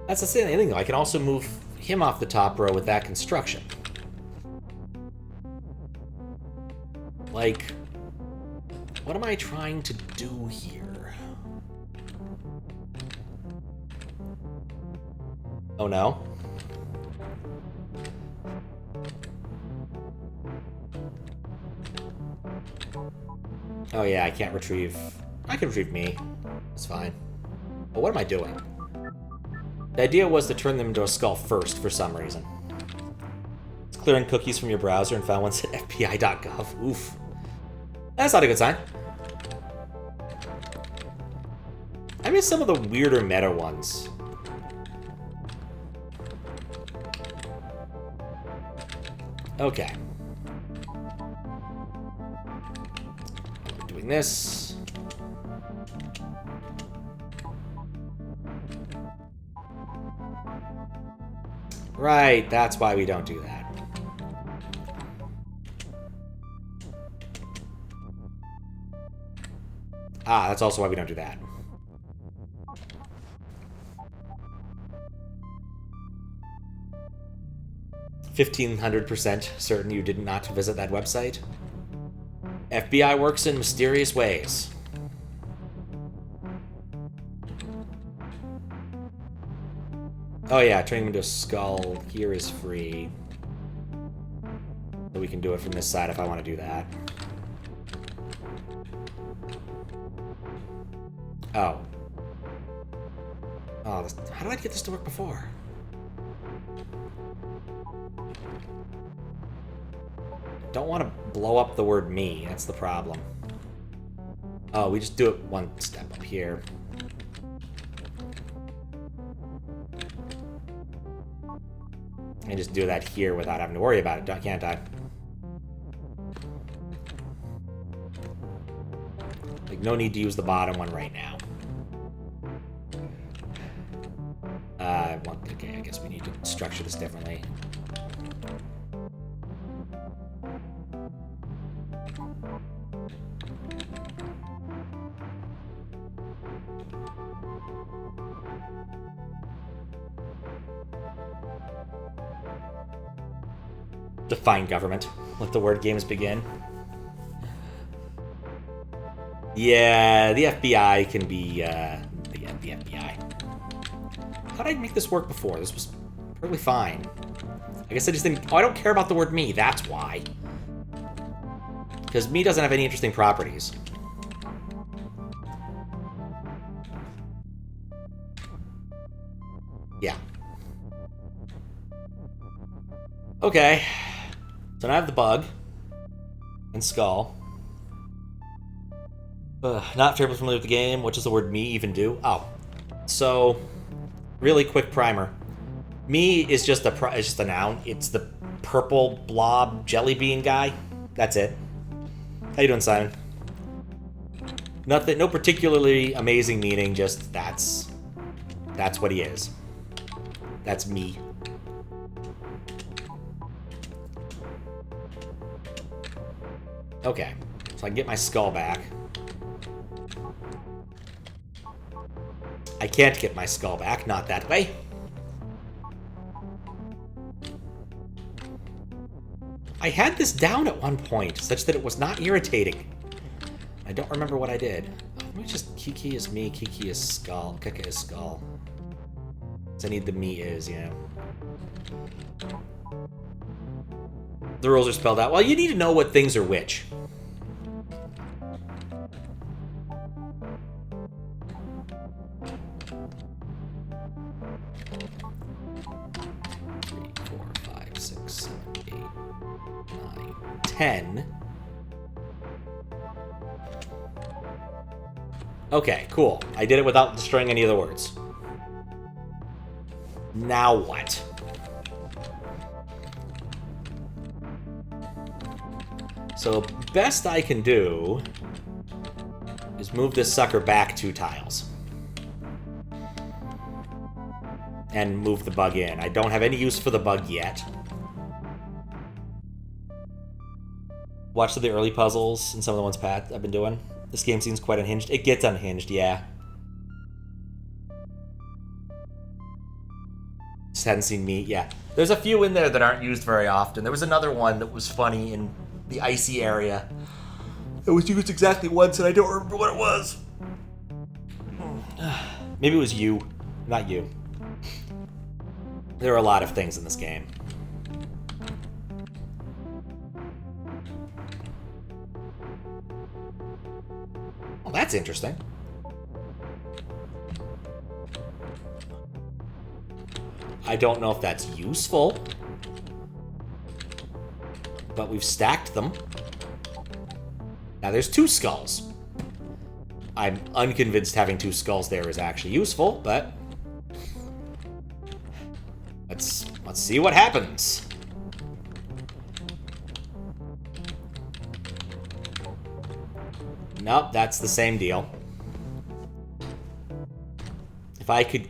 That's the same thing, though. I can also move him off the top row with that construction. Like, what am I trying to do here? Oh no. Oh yeah, I can't retrieve... I can retrieve me. It's fine. But what am I doing? The idea was to turn them into a skull first, for some reason. It's clearing cookies from your browser and found ones at fbi.gov. Oof. That's not a good sign. I miss some of the weirder meta ones. Okay. Doing this. Right, that's why we don't do that. Ah, that's also why we don't do that. %1,500% certain you did not visit that website. FBI works in mysterious ways. Oh yeah, turning him into a skull here is free. So we can do it from this side if I want to do that. Oh. Oh, how did I get this to work before? Don't want to blow up the word me, that's the problem. Oh, we just do it one step up here. And just do that here without having to worry about it, can't I? Like, no need to use the bottom one right now. Okay, I guess we need to structure this differently. Define government. Let the word games begin. Yeah, the FBI can be, the FBI. How did I make this work before? This was perfectly fine. I guess I just didn't... Oh, I don't care about the word me, that's why. Because me doesn't have any interesting properties. Yeah. Okay. So now I have the bug. And skull. Not terribly familiar with the game. What does the word me even do? Oh. So, really quick primer. Me is just a noun. It's the purple blob jelly bean guy. That's it. How you doing, Simon? Nothing, no particularly amazing meaning, just that's what he is. That's me. Okay, so I can get my skull back. I can't get my skull back, not that way. I had this down at one point, such that it was not irritating. I don't remember what I did. Let me just... Kiki is me, Kiki is skull, Kika is skull. I need the me is, yeah. The rules are spelled out. Well, you need to know what things are which. Okay, cool. I did it without destroying any of the words. Now what? So, best I can do is move this sucker back 2 tiles. And move the bug in. I don't have any use for the bug yet. Watch the early puzzles and some of the ones Pat I've been doing. This game seems quite unhinged. It gets unhinged, yeah. Just hadn't seen me, yeah. There's a few in there that aren't used very often. There was another one that was funny in the icy area. It was used exactly once and I don't remember what it was. Maybe it was you, not you. There are a lot of things in this game. Well, that's interesting. I don't know if that's useful, but we've stacked them. Now there's 2 skulls. I'm unconvinced having 2 skulls there is actually useful, but let's see what happens. Nope, that's the same deal. If I could...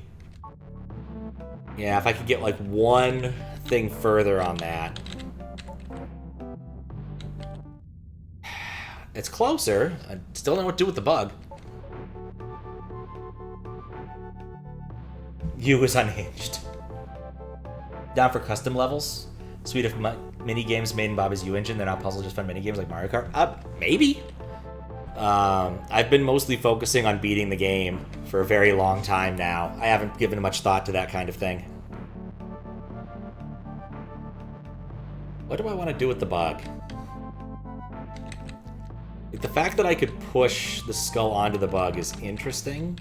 Yeah, if I could get, like, one thing further on that. It's closer. I still don't know what to do with the bug. You is unhinged. Down for custom levels? Suite of mini-games made in Bobby's U engine. They're not puzzle, just fun mini-games like Mario Kart? Maybe? I've been mostly focusing on beating the game for a very long time now. I haven't given much thought to that kind of thing. What do I want to do with the bug? Like, the fact that I could push the skull onto the bug is interesting.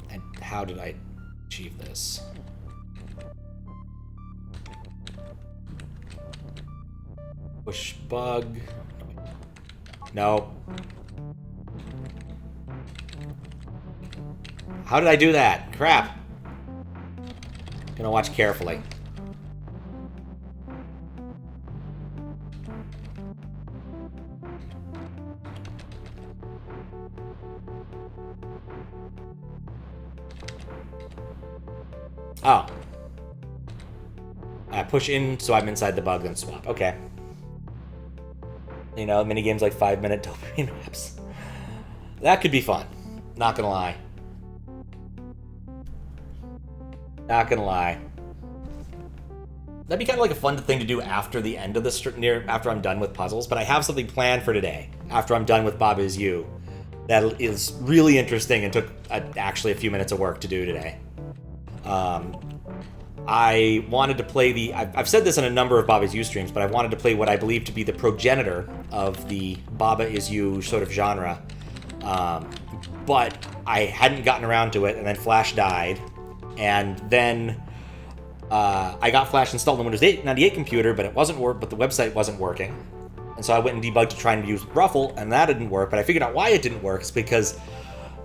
And how did I achieve this? Push bug. No. How did I do that? Crap. Gonna watch carefully. Oh. I push in so I'm inside the bug, then swap. Okay. You know, minigames like 5-minute dopamine reps. That could be fun. Not gonna lie. Not gonna lie. That'd be kind of like a fun thing to do after the end of the after I'm done with puzzles. But I have something planned for today. After I'm done with Bob Is You, that is really interesting and took actually a few minutes of work to do today. I wanted to play the... I've said this in a number of Baba Is You streams, but I wanted to play what I believe to be the progenitor of the Baba Is You sort of genre. But I hadn't gotten around to it, and then Flash died. And then I got Flash installed on Windows 98 computer, but it wasn't but the website wasn't working. And so I went and debugged to try and use Ruffle, and that didn't work. But I figured out why it didn't work. It's because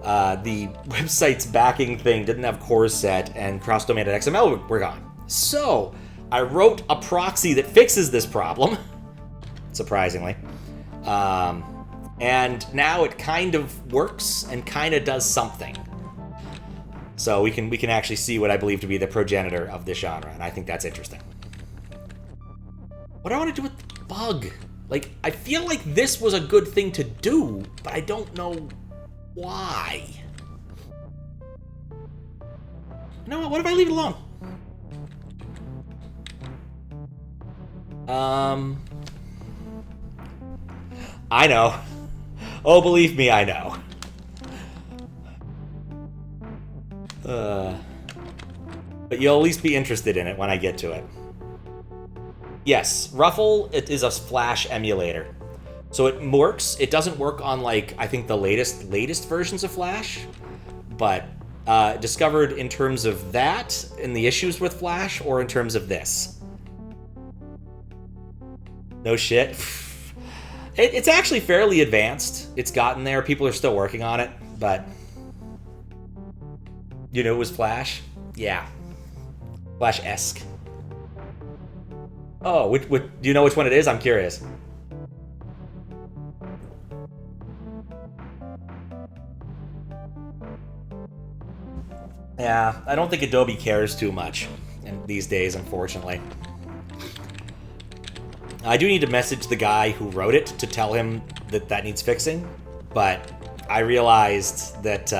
the website's backing thing didn't have cores set, and cross-domain.xml were gone. So I wrote a proxy that fixes this problem, surprisingly. And now it kind of works and kind of does something. So we can actually see what I believe to be the progenitor of this genre, and I think that's interesting. What do I want to do with the bug? Like, I feel like this was a good thing to do, but I don't know why. You know what if I leave it alone? I know. Oh, believe me, I know. But you'll at least be interested in it when I get to it. Yes, Ruffle, it is a Flash emulator. So it works. It doesn't work on, like, I think the latest versions of Flash, but discovered in terms of that, in the issues with Flash, or in terms of this. No shit. It's actually fairly advanced. It's gotten there. People are still working on it, but... You know it was Flash? Yeah. Flash-esque. Oh, do you know which one it is? I'm curious. Yeah, I don't think Adobe cares too much these days, unfortunately. I do need to message the guy who wrote it to tell him that that needs fixing, but I realized that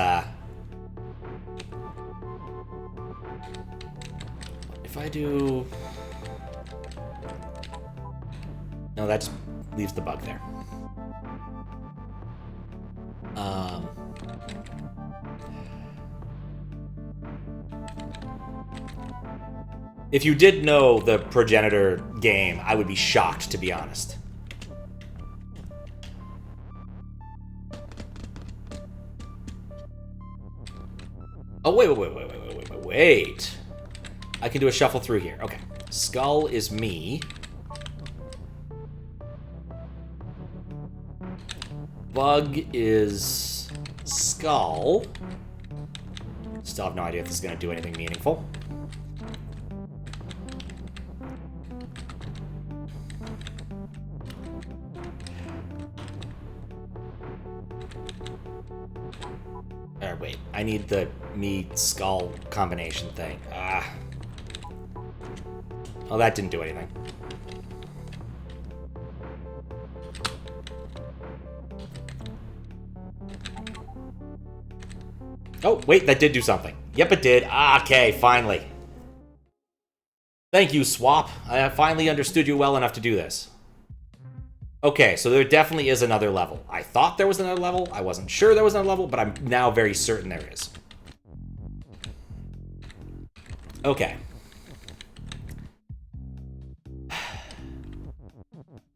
if I do... No, that just leaves the bug there. If you did know the progenitor game, I would be shocked, to be honest. Oh, wait. I can do a shuffle through here. Okay. Skull is me. Bug is Skull. Still have no idea if this is going to do anything meaningful. Wait, I need the me-skull combination thing. Oh, that didn't do anything. Oh, wait, that did do something. Yep, it did. Okay, finally. Thank you, Swap. I finally understood you well enough to do this. Okay, so there definitely is another level. I thought there was another level. I wasn't sure there was another level, but I'm now very certain there is. Okay.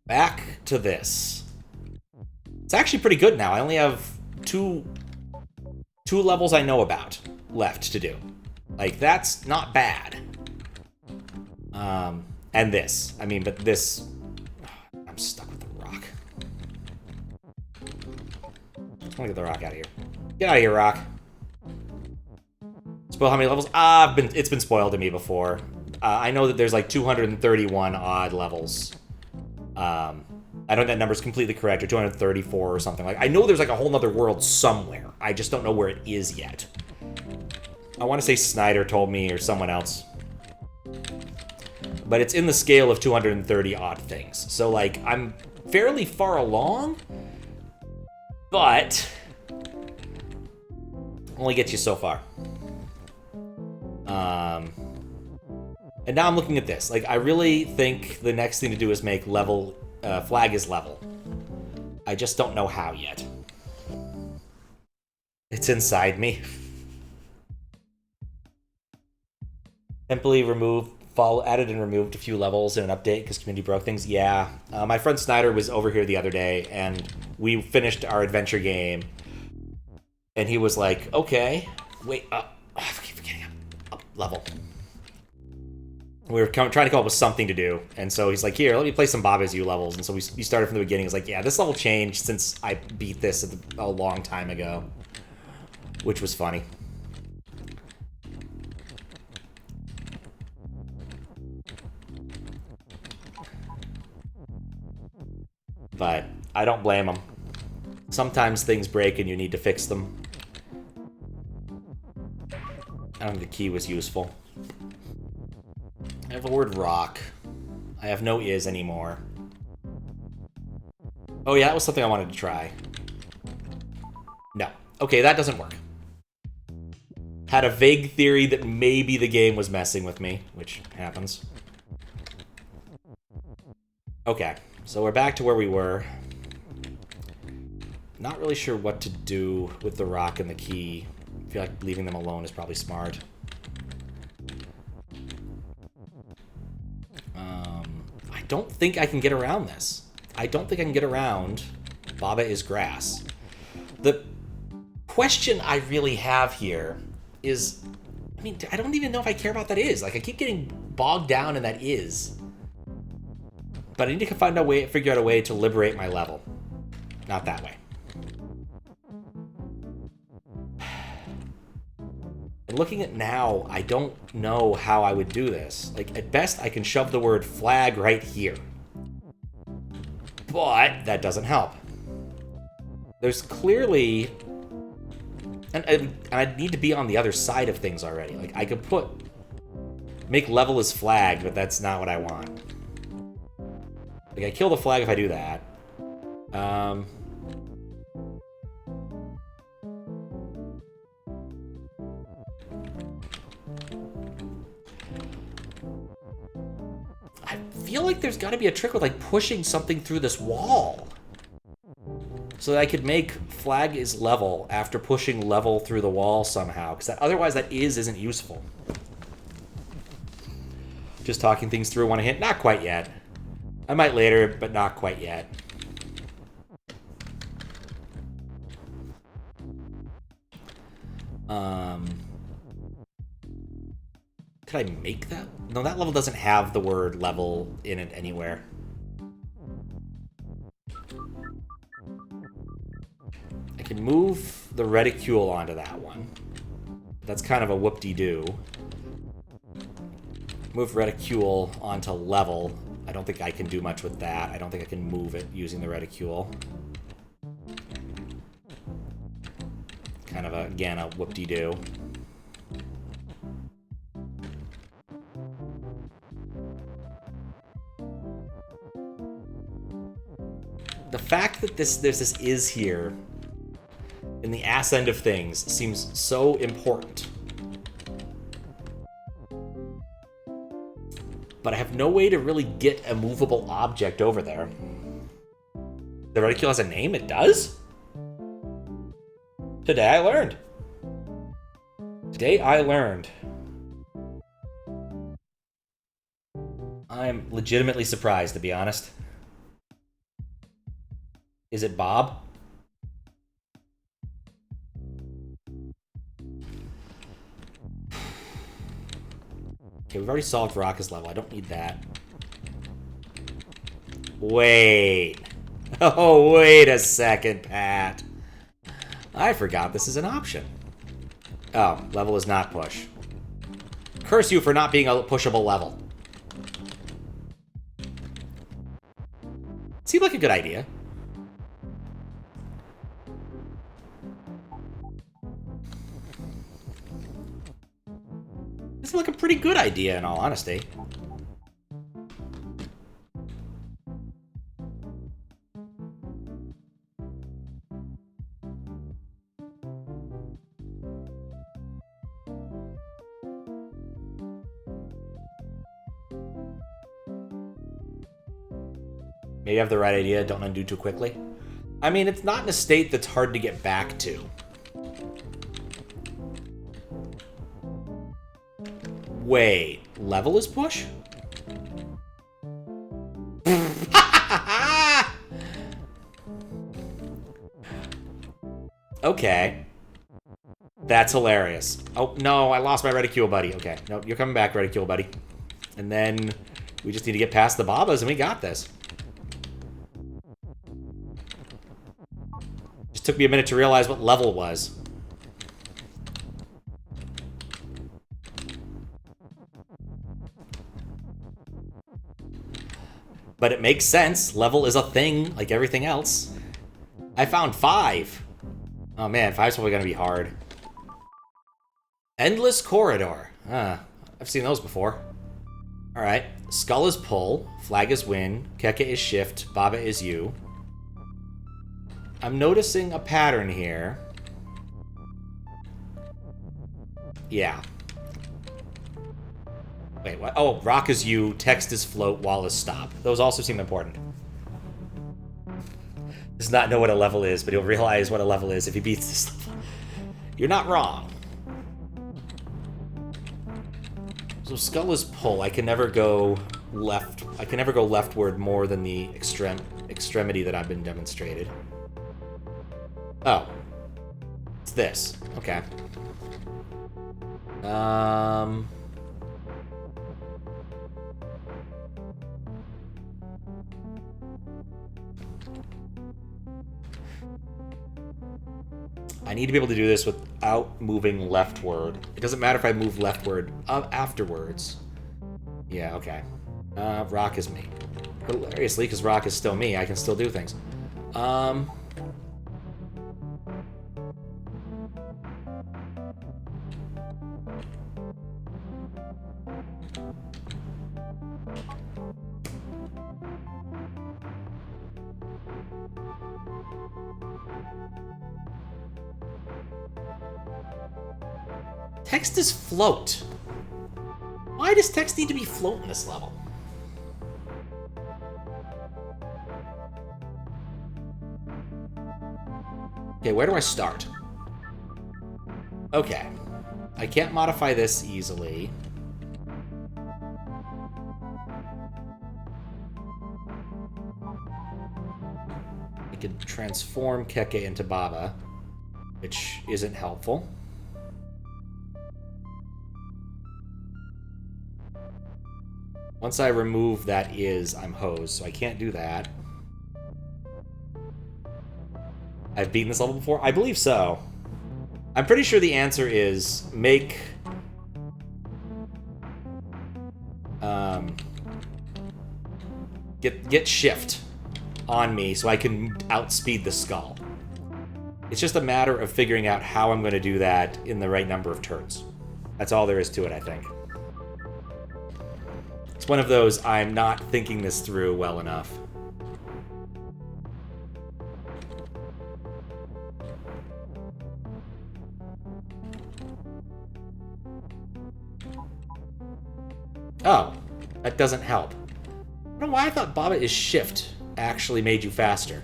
Back to this. It's actually pretty good now. I only have two levels I know about left to do. Like, that's not bad. And this. I mean, but this... I'm stuck with the rock. I just want to get the rock out of here. Get out of here, rock. Spoil how many levels? It's been spoiled to me before. I know that there's like 231 odd levels. I don't think that number's completely correct, or 234 or something. Like, I know there's like a whole nother world somewhere. I just don't know where it is yet. I want to say Snyder told me, or someone else. But it's in the scale of 230 odd things. So, like, I'm fairly far along, but only gets you so far. And now I'm looking at this. Like, I really think the next thing to do is make level, flag is level. I just don't know how yet. It's inside me. Simply added and removed a few levels in an update because community broke things. Yeah. My friend Snyder was over here the other day, and we finished our adventure game. And he was like, okay, wait, I keep forgetting up level. We were trying to come up with something to do. And so he's like, here, let me play some Bob As You levels. And so we started from the beginning. He's like, yeah, this level changed since I beat this a long time ago. Which was funny. But I don't blame him. Sometimes things break and you need to fix them. I don't think the key was useful. I have the word rock. I have no is anymore. Oh yeah, that was something I wanted to try. No. Okay, that doesn't work. Had a vague theory that maybe the game was messing with me, which happens. Okay, so we're back to where we were. Not really sure what to do with the rock and the key. I feel like leaving them alone is probably smart. I don't think I can get around this. I don't think I can get around Baba is grass. The question I really have here is, I mean, I don't even know if I care about that is. Like, I keep getting bogged down in that is. But I need to find a way, figure out a way to liberate my level. Not that way. And looking at now, I don't know how I would do this. Like, at best, I can shove the word flag right here. But that doesn't help. There's clearly... And I need to be on the other side of things already. Like, I could make level as flag, but that's not what I want. Like, I kill the flag if I do that. I feel like there's got to be a trick with, like, pushing something through this wall. So that I could make flag is level after pushing level through the wall somehow. Because otherwise that isn't useful. Just talking things through, want to hint? Not quite yet. I might later, but not quite yet. Could I make that? No, that level doesn't have the word level in it anywhere. I can move the reticule onto that one. That's kind of a whoop-de-doo. Move reticule onto level. I don't think I can do much with that. I don't think I can move it using the reticule. Kind of, again, a whoop-de-doo. The fact that there's this is here in the ass end of things seems so important. But I have no way to really get a movable object over there. The reticule has a name? It does? Today I learned. Today I learned. I'm legitimately surprised, to be honest. Is it Bob? Okay, we've already solved Rocka's level. I don't need that. Wait. Oh, wait a second, Pat. I forgot this is an option. Oh, level is not push. Curse you for not being a pushable level. Seemed like a good idea. This seemed like a pretty good idea, in all honesty. Maybe you have the right idea, don't undo too quickly. I mean, it's not in a state that's hard to get back to. Wait, level is push? Okay. That's hilarious. Oh, no, I lost my reticule buddy. Okay, nope, you're coming back, reticule buddy. And then we just need to get past the Babas and we got this. Just took me a minute to realize what level was. But it makes sense. Level is a thing, like everything else. I found 5. Oh man, 5's probably gonna be hard. Endless corridor. I've seen those before. Alright. Skull is pull. Flag is win. Keka is shift. Baba is you. I'm noticing a pattern here. Yeah. Wait, what? Oh, rock is you, text is float, wall is stop. Those also seem important. Does not know what a level is, but he'll realize what a level is if he beats this level. You're not wrong. So skull is pull. I can never go left. I can never go leftward more than the extremity that I've been demonstrated. Oh. It's this. Okay. I need to be able to do this without moving leftward. It doesn't matter if I move leftward afterwards. Yeah, okay. Rock is me. Hilariously, because rock is still me, I can still do things. Text is float. Why does text need to be float in this level? Okay, where do I start? Okay. I can't modify this easily. I could transform Keke into Baba, which isn't helpful. Once I remove that I'm hosed, so I can't do that. I've beaten this level before? I believe so. I'm pretty sure the answer is make... Get shift on me so I can outspeed the skull. It's just a matter of figuring out how I'm going to do that in the right number of turns. That's all there is to it, I think. It's one of those, I'm not thinking this through well enough. Oh, that doesn't help. I don't know why I thought Baba is shift actually made you faster.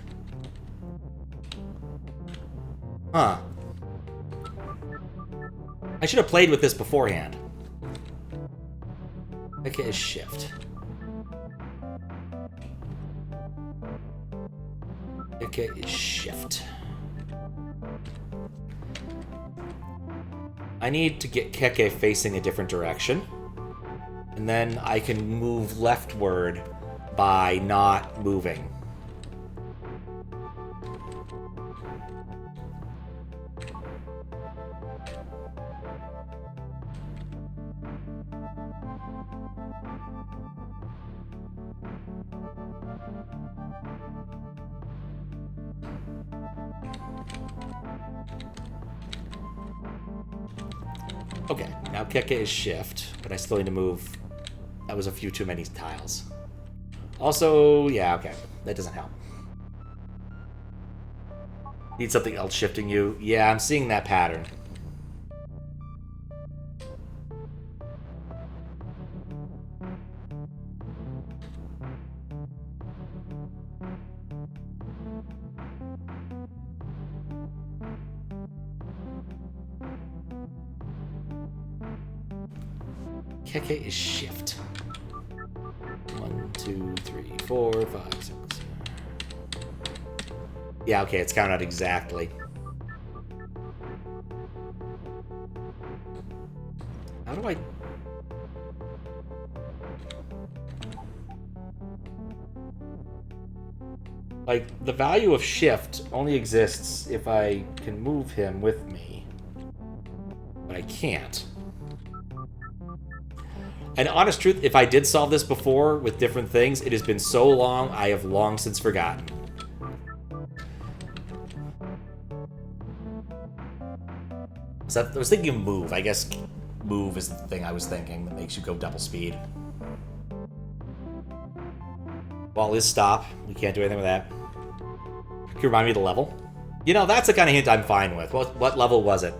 Huh. I should have played with this beforehand. Okay, is shift. Okay, is shift. I need to get Keke facing a different direction. And then I can move leftward by not moving. Okay, now Keke is shift, but I still need to move. That was a few too many tiles. Also, yeah, okay. That doesn't help. Need something else shifting you. Yeah, I'm seeing that pattern. Keke is shift. 1, 2, 3, 4, 5, 6. Yeah, okay, it's counted out exactly. How do I... Like, the value of shift only exists if I can move him with me. But I can't. And honest truth, if I did solve this before with different things, it has been so long, I have long since forgotten. So I was thinking of move. I guess move is the thing I was thinking that makes you go double speed. Ball is stop. We can't do anything with that. Can you remind me of the level? You know, that's the kind of hint I'm fine with. What level was it?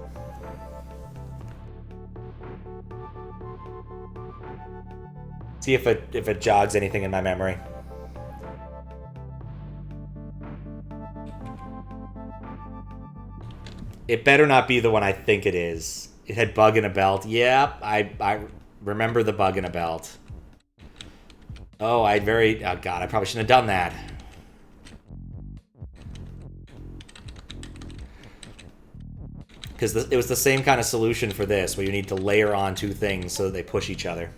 See if it jogs anything in my memory. It better not be the one I think it is. It had bug in a belt. Yeah, Remember the bug in a belt. Oh, oh god, I probably shouldn't have done that. Because it was the same kind of solution for this, where you need to layer on two things so that they push each other.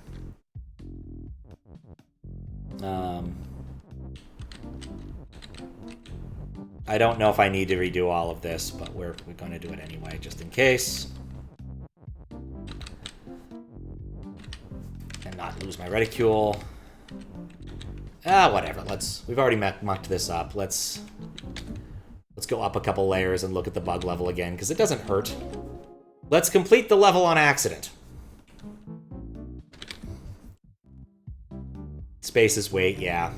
I don't know if I need to redo all of this, but we're going to do it anyway, just in case. And not lose my reticule. Whatever. We've already mucked this up. Let's go up a couple layers and look at the bug level again, because it doesn't hurt. Let's complete the level on accident. Space is weight, yeah.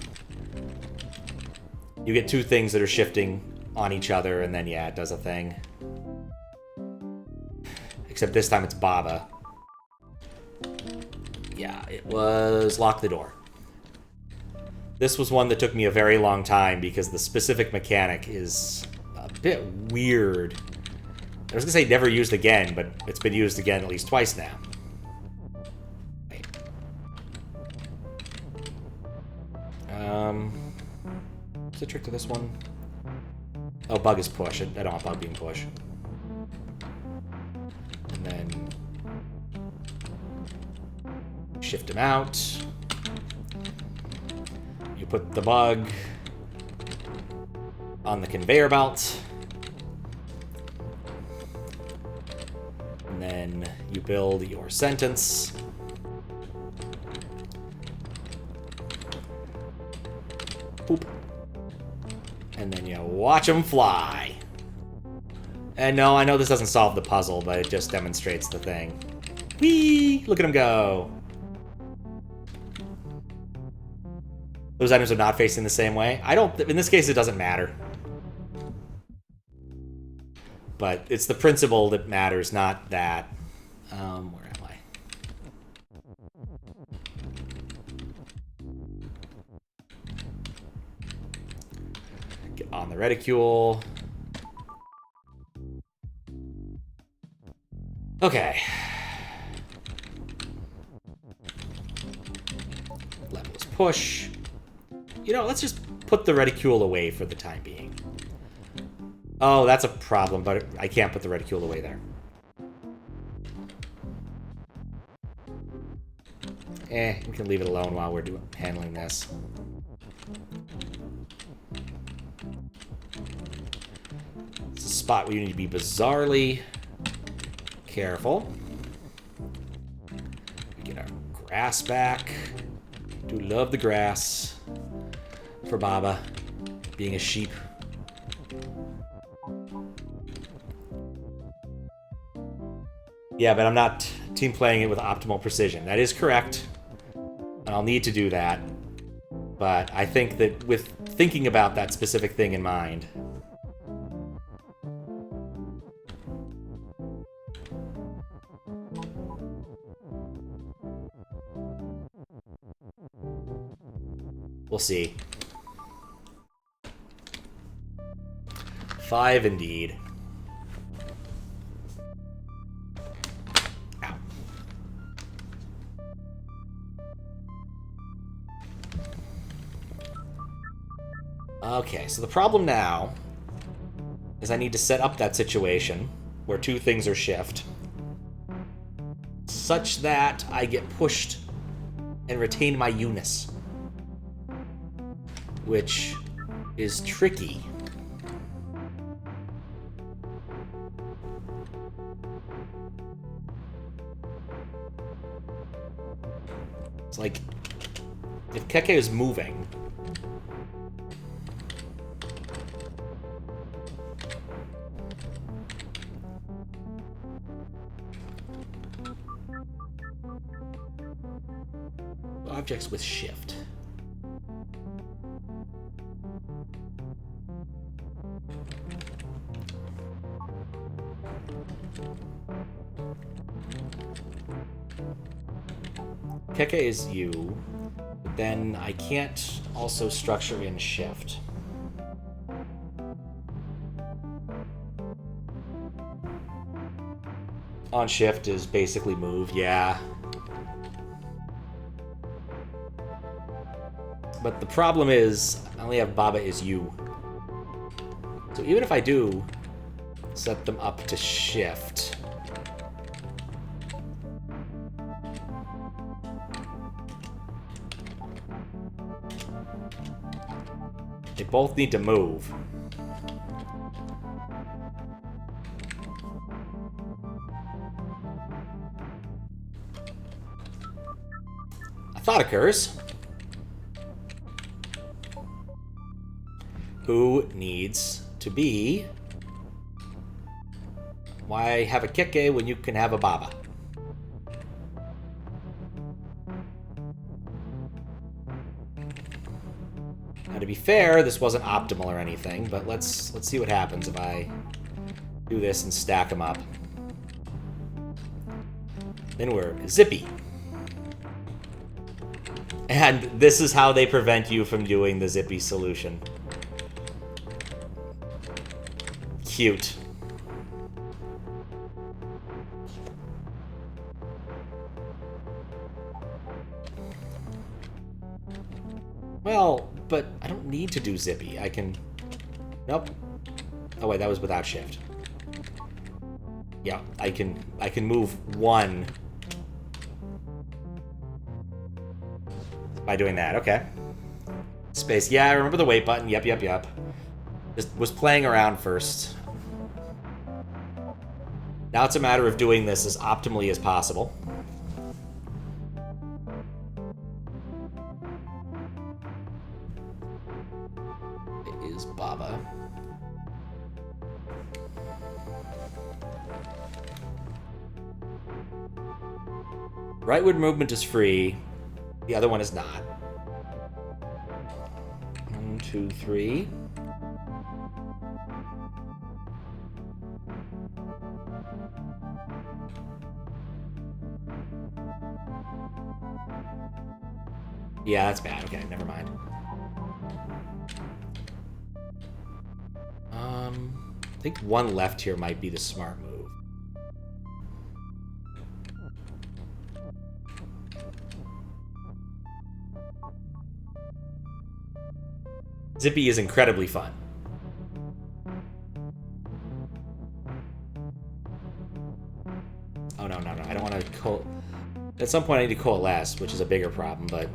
You get two things that are shifting on each other, and then, yeah, it does a thing. Except this time it's Baba. Yeah, it was lock the door. This was one that took me a very long time because the specific mechanic is a bit weird. I was going to say never used again, but it's been used again at least twice now. Wait. What's the trick to this one? Oh, bug is push. I don't want bug being push. And then shift him out. You put the bug on the conveyor belt. And then you build your sentence. Boop. And then you watch them fly. And no, I know this doesn't solve the puzzle, but it just demonstrates the thing. Whee! Look at him go. Those items are not facing the same way. In this case, it doesn't matter. But it's the principle that matters, not that. Where am I? Get on the reticule. Okay. Level is push. You know, let's just put the reticule away for the time being. Oh, that's a problem, but I can't put the reticule away there. We can leave it alone while we're handling this. It's a spot where you need to be bizarrely careful. We get our grass back. Do love the grass for Baba being a sheep. Yeah, but I'm not team playing it with optimal precision. That is correct. And I'll need to do that. But I think that with thinking about that specific thing in mind, we'll see. 5 indeed. Ow. Okay, so the problem now is I need to set up that situation where two things are shift such that I get pushed and retain my Eunice, which is tricky. It's like, if Keke is moving, objects with shift. Keke is you, but then I can't also structure in shift. On shift is basically move, yeah. But the problem is, I only have Baba is you. So even if I do set them up to shift... they both need to move. A thought occurs. Who needs to be? Why have a Keke when you can have a Baba? Now, to be fair, this wasn't optimal or anything, but let's see what happens if I do this and stack them up. Then we're zippy. And this is how they prevent you from doing the zippy solution. Cute. Well, but I don't need to do zippy. I can... Nope. Oh wait, that was without shift. Yeah, I can move one by doing that. Okay. Space. Yeah, I remember the wait button. Yep. Just was playing around first. Now it's a matter of doing this as optimally as possible. It is Baba. Rightward movement is free. The other one is not. 1, 2, 3. Yeah, that's bad. Okay, never mind. I think one left here might be the smart move. Zippy is incredibly fun. Oh, no. I don't want to at some point I need to coalesce, which is a bigger problem, but...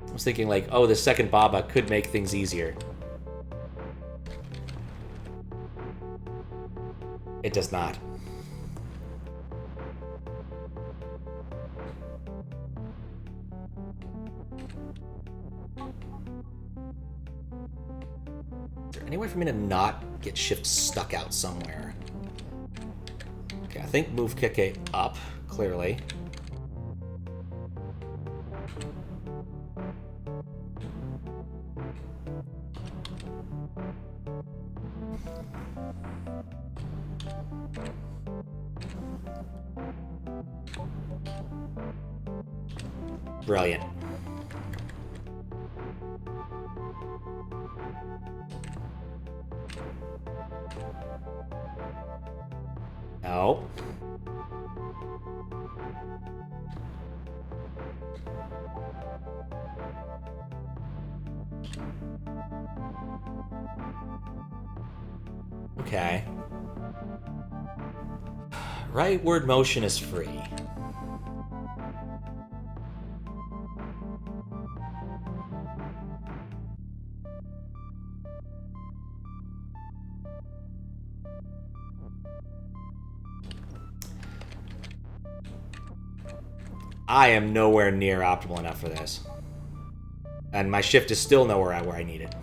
I was thinking, like, oh, the second Baba could make things easier. It does not. Is there any way for me to not get shift stuck out somewhere? Okay, I think move Keke up, clearly. Brilliant. No. Okay. Rightward motion is free. I am nowhere near optimal enough for this. And my shift is still nowhere at where I need it.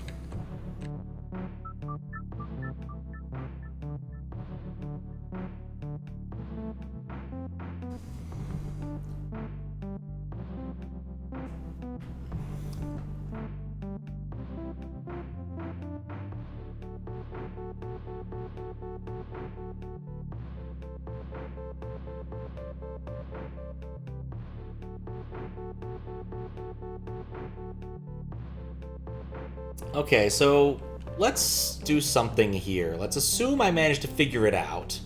Okay, so let's do something here. Let's assume I managed to figure it out.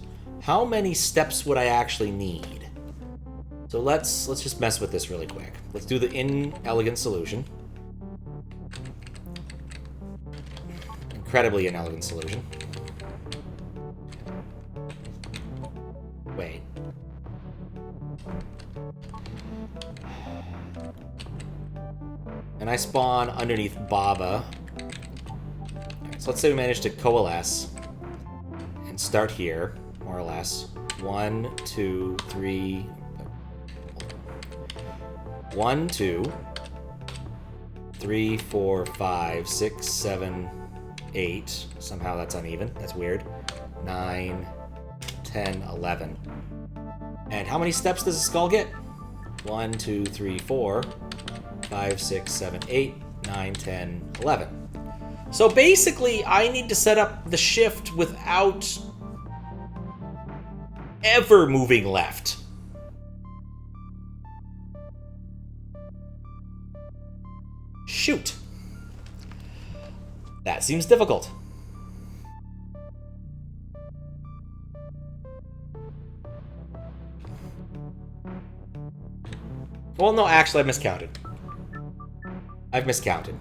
how many steps would I actually need? So let's just mess with this really quick. Let's do the inelegant solution. Incredibly inelegant solution. Wait. And I spawn underneath Baba. Right, so let's say we manage to coalesce and start here, more or less. 1, 2, 3. 1, 2, 3, 4, 5, 6, 7, 8. Somehow that's uneven. That's weird. 9, 10, 11. And how many steps does a skull get? 1, 2, 3, 4, 5, 6, 7, 8, 9, 10, 11. So basically, I need to set up the shift without ever moving left. Shoot. That seems difficult. Well, no, actually, I miscounted. I've miscounted.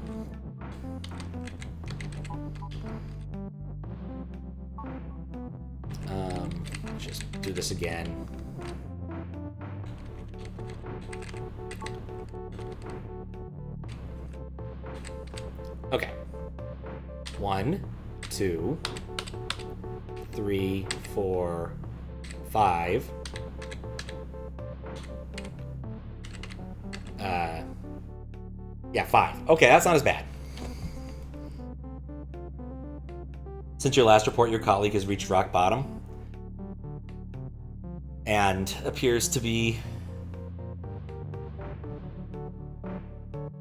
Just do this again. Okay. 1, 2, 3, 4, 5. Yeah, 5. Okay, that's not as bad. Since your last report, your colleague has reached rock bottom and appears to be...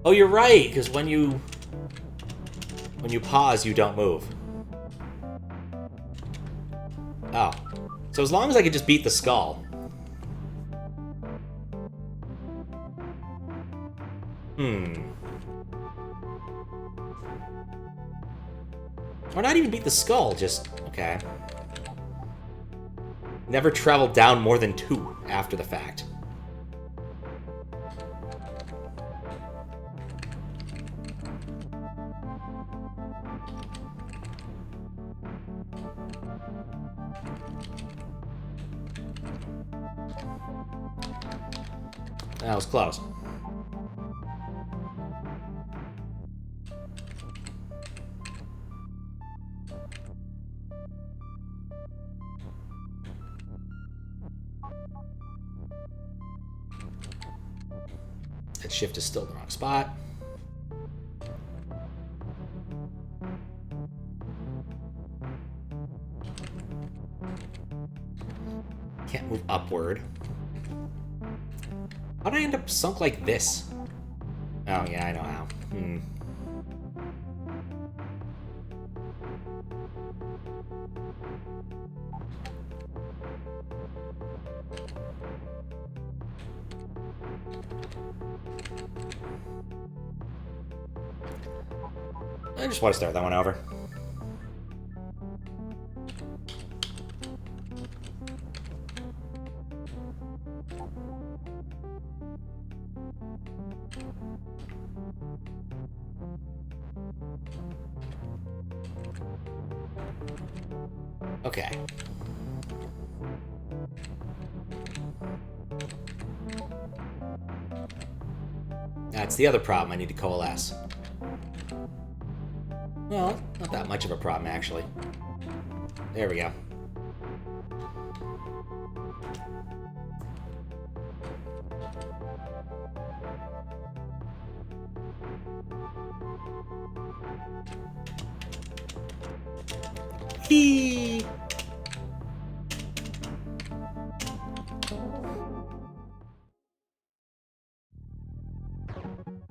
Oh, you're right, because when you pause, you don't move. Oh. So as long as I could just beat the skull. Or not even beat the skull, just... Okay. Never travel down more than 2 after the fact. That was close. That shift is still in the wrong spot. Can't move upward. How did I end up sunk like this? Oh, yeah, I know how. I just want to start that one over. Okay. That's the other problem I need to coalesce. Well, not that much of a problem, actually. There we go. Hee!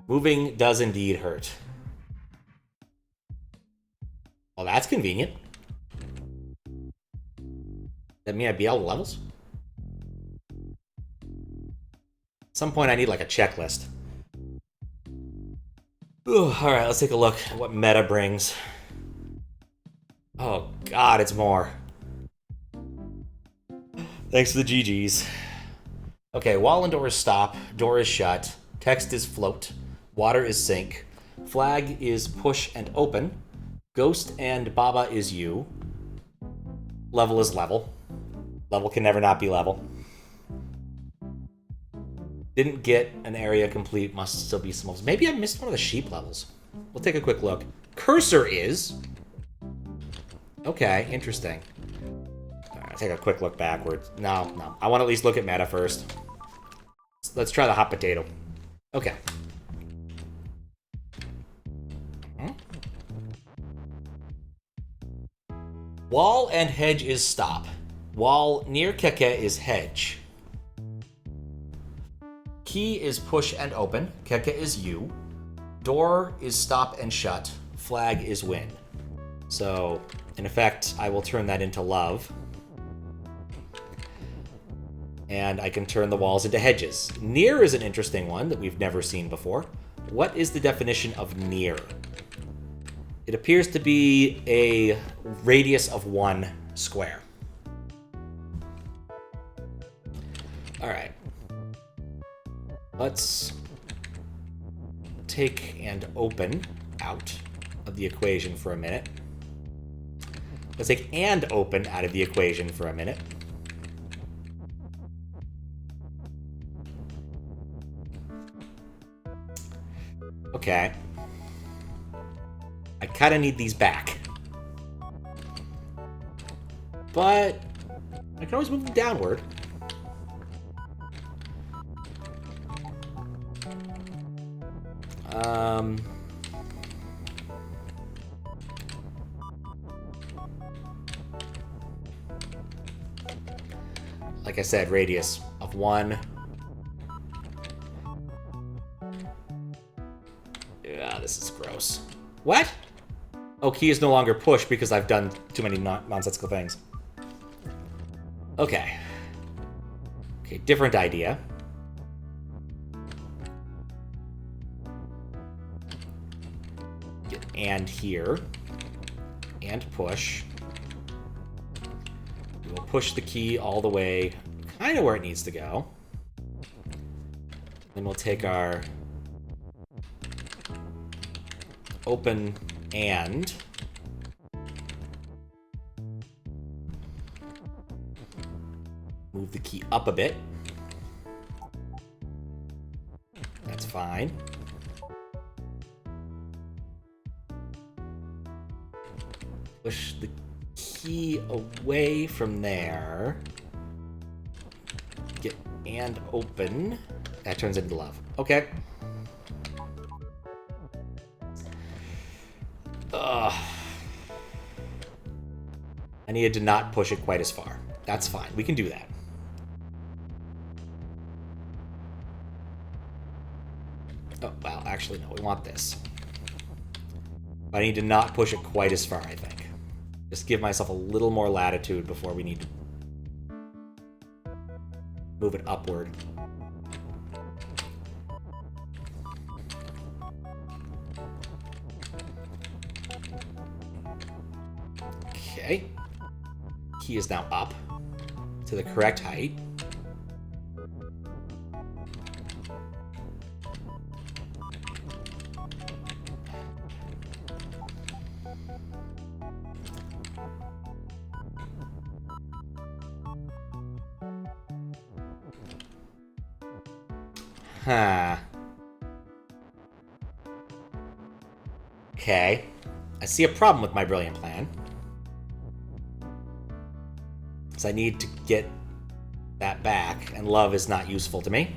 Moving does indeed hurt. Well, that's convenient. That mean I'd be all the levels? At some point I need like a checklist. Ooh, alright, let's take a look at what meta brings. Oh god, it's more. Thanks for the GGs. Okay, wall and door is stop. Door is shut. Text is float. Water is sink. Flag is push and open. Ghost and Baba is you. Level is level. Level can never not be level. Didn't get an area complete. Must still be some levels. Maybe I missed one of the sheep levels. We'll take a quick look. Cursor is... Okay, interesting. I'll take a quick look backwards. No. I want to at least look at meta first. Let's try the hot potato. Okay. Wall and hedge is stop. Wall near Keke is hedge. Key is push and open. Keke is you. Door is stop and shut. Flag is win. So, in effect, I will turn that into love. And I can turn the walls into hedges. Near is an interesting one that we've never seen before. What is the definition of near? It appears to be a radius of 1 square. Alright. Let's take and open out of the equation for a minute. Let's take and open out of the equation for a minute. Okay. I kind of need these back. But I can always move them downward. Like I said, radius of 1. Yeah, this is gross. What? Oh, key is no longer push because I've done too many nonsensical things. Okay. Okay, different idea. Get and here. And push. We will push the key all the way kind of where it needs to go. Then we'll take our open and move the key up a bit. That's fine. Push the key away from there. Get and open. That turns into love. Okay. I needed to not push it quite as far. That's fine. We can do that. Oh, well, actually, no. We want this. But I need to not push it quite as far, I think. Just give myself a little more latitude before we need to move it upward. Okay. Key is now up to the correct height. Huh. Okay. I see a problem with my brilliant plan. Because I need to get that back, and love is not useful to me.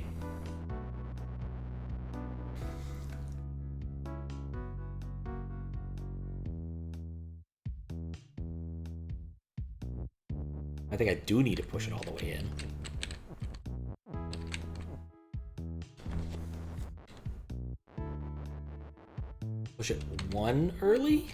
I think I do need to push it all the way in. Push it 1 early?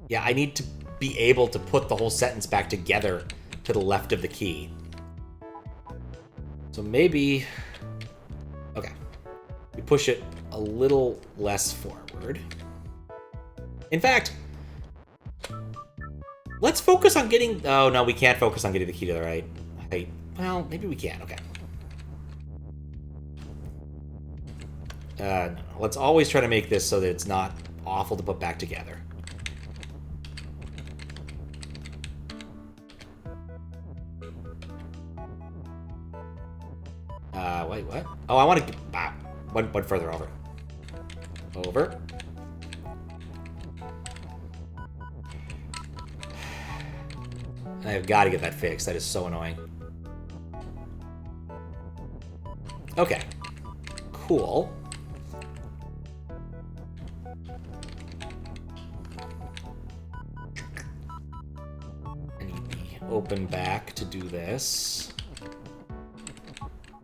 Yeah, I need to be able to put the whole sentence back together to the left of the key. So maybe Okay. We push it a little less forward. In fact, let's focus on getting... Oh, no, we can't focus on getting the key to the right. Well, maybe we can. Okay. No. Let's always try to make this so that it's not awful to put back together. Wait, what? Oh, I want to... one further over. Over. I've got to get that fixed. That is so annoying. Okay. Cool. I need the open back to do this.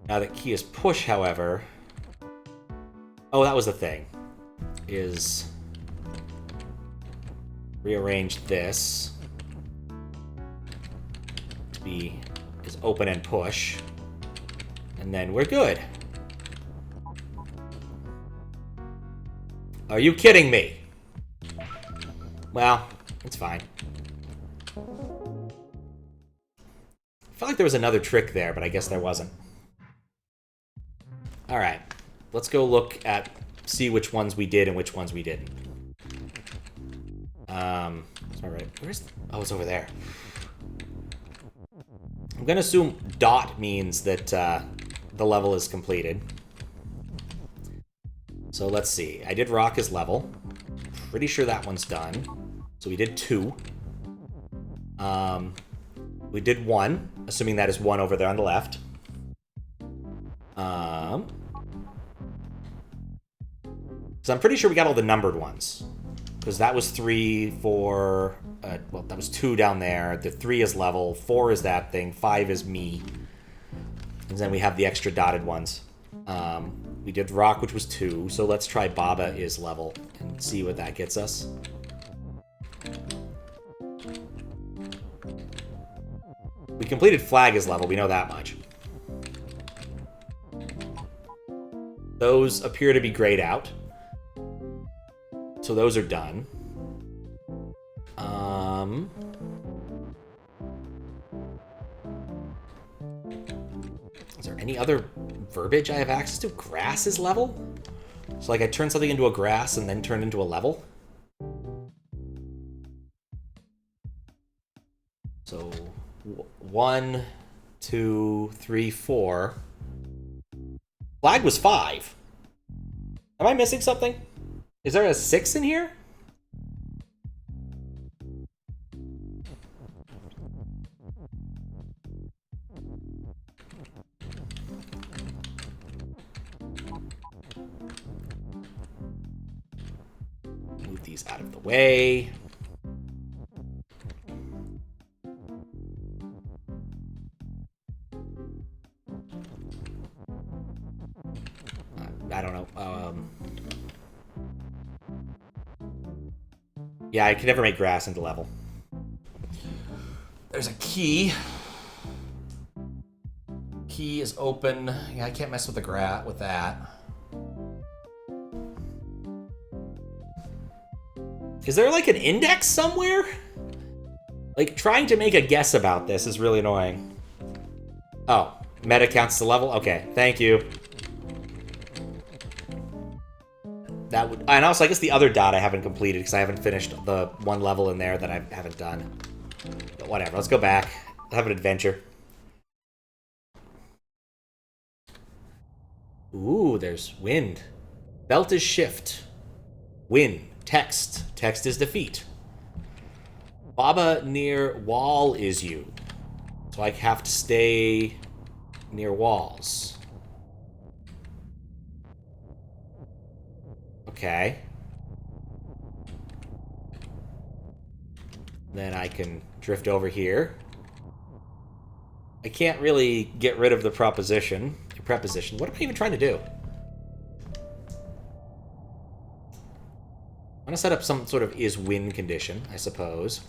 Now that key is push, however... Oh, that was the thing. Is... rearrange this to be is open and push. And then we're good. Are you kidding me? Well, it's fine. I felt like there was another trick there, but I guess there wasn't. Alright. Let's go look at... see which ones we did and which ones we didn't. Alright. Where's... Oh, it's over there. I'm gonna assume dot means that the level is completed. So let's see. I did rock his level. Pretty sure that one's done. So we did 2. We did 1, assuming that is 1 over there on the left. So I'm pretty sure we got all the numbered ones. Because that was 3, 4... well, that was 2 down there. The 3 is level. 4 is that thing. 5 is me. And then we have the extra dotted ones. We did rock, which was 2. So let's try Baba is level and see what that gets us. We completed flag is level. We know that much. Those appear to be grayed out. So those are done. Is there any other verbiage I have access to? Grass is level? So like I turn something into a grass and then turn into a level? So 1, 2, 3, 4. Flag was 5. Am I missing something? Is there a 6 in here? Move these out of the way. I don't know. Yeah, I can never make grass into level. There's a key. Key is open. Yeah, I can't mess with the grass with that. Is there like an index somewhere? Like trying to make a guess about this is really annoying. Oh, meta counts the level? Okay, thank you. That would, and also I guess the other dot I haven't completed because I haven't finished the one level in there that I haven't done. But whatever, let's go back. Have an adventure. Ooh, there's wind. Belt is shift. Win. Text. Text is defeat. Baba near wall is you. So I have to stay near walls. Okay. Then I can drift over here. I can't really get rid of the preposition. What am I even trying to do? I'm gonna set up some sort of is win condition, I suppose.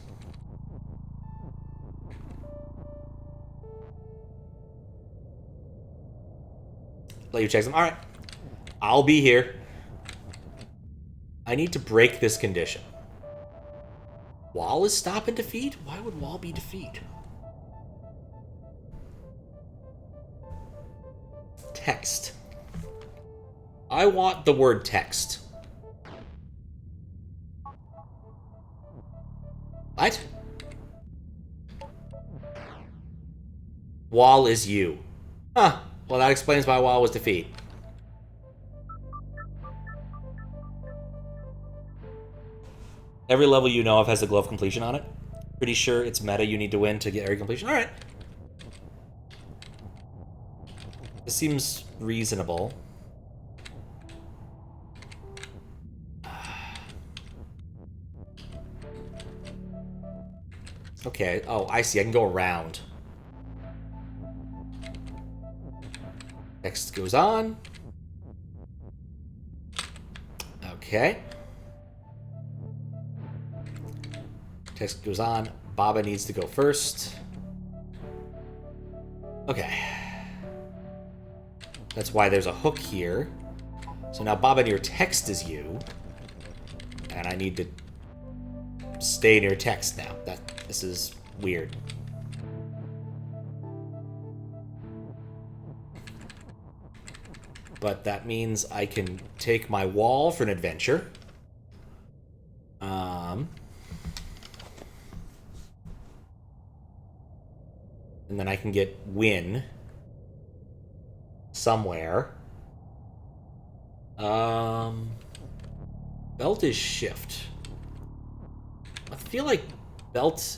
Let you check them. All right. I'll be here. I need to break this condition. Wall is stop and defeat? Why would wall be defeat? Text. I want the word text. What? Wall is you. Huh. Well, that explains why wall was defeat. Every level you know of has the glow of completion on it. Pretty sure it's meta you need to win to get area completion. Alright. This seems reasonable. Okay. Oh, I see. I can go around. Text goes on. Okay. Text goes on. Baba needs to go first. Okay. That's why there's a hook here. So now Baba near text is you. And I need to stay near text now. This is weird. But that means I can take my wall for an adventure. And then I can get win somewhere. Belt is shift. I feel like belt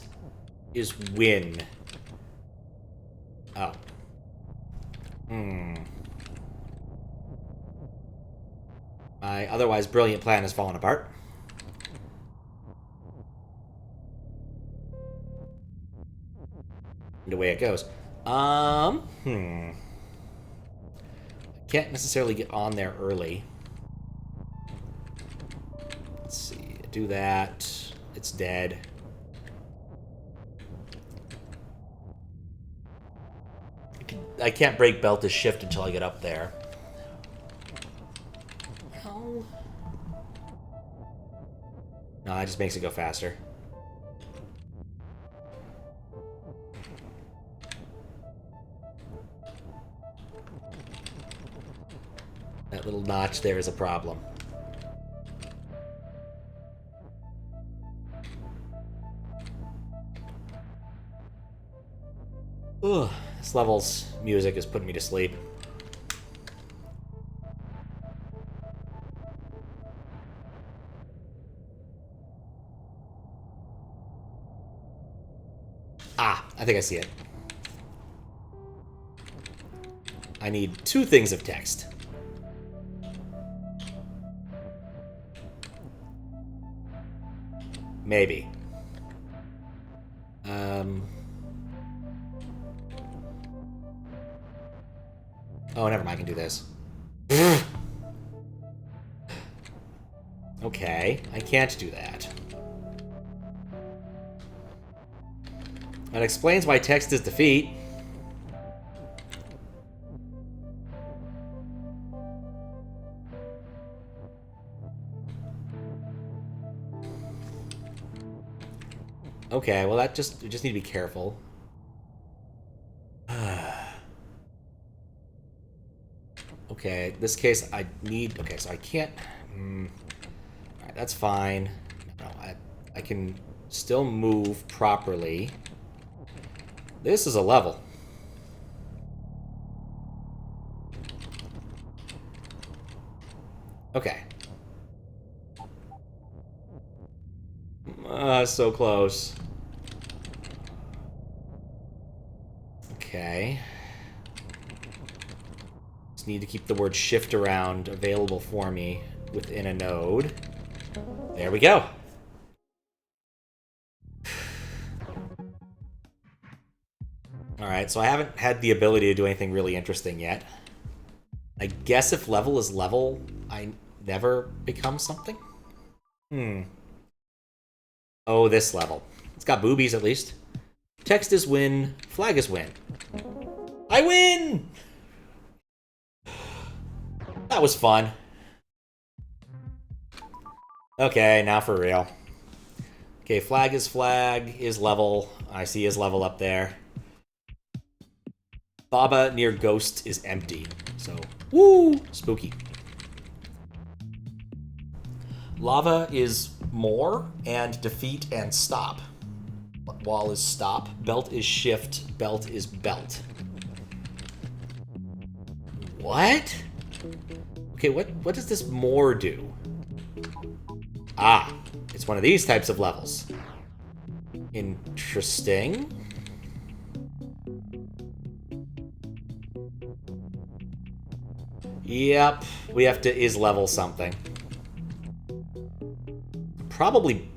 is win. Oh. My otherwise brilliant plan has fallen apart. And away it goes. I can't necessarily get on there early. Let's see. Do that. It's dead. I can't break belt to shift until I get up there. No. No, that just makes it go faster. That little notch there is a problem. Ugh, this level's music is putting me to sleep. Ah, I think I see it. I need 2 things of text. Maybe. Oh, never mind, I can do this. Okay, I can't do that. That explains why text is defeat. Okay, well we just need to be careful. Okay, this case I need... Okay, so I can't... Alright, that's fine. No, I can still move properly. This is a level. Okay. So close. Okay. Just need to keep the word shift around available for me within a node. There we go. Alright, so I haven't had the ability to do anything really interesting yet. I guess if level is level, I never become something? Oh, this level. It's got boobies, at least. Text is win. Flag is win. I win! That was fun. Okay, now for real. Okay, flag is level. I see his level up there. Baba near ghost is empty. So, woo! Spooky. Lava is more, and defeat and stop. Wall is stop. Belt is shift. Belt is belt. What? Okay, what does this more do? Ah, it's one of these types of levels. Interesting. Yep, we have to is level something. Probably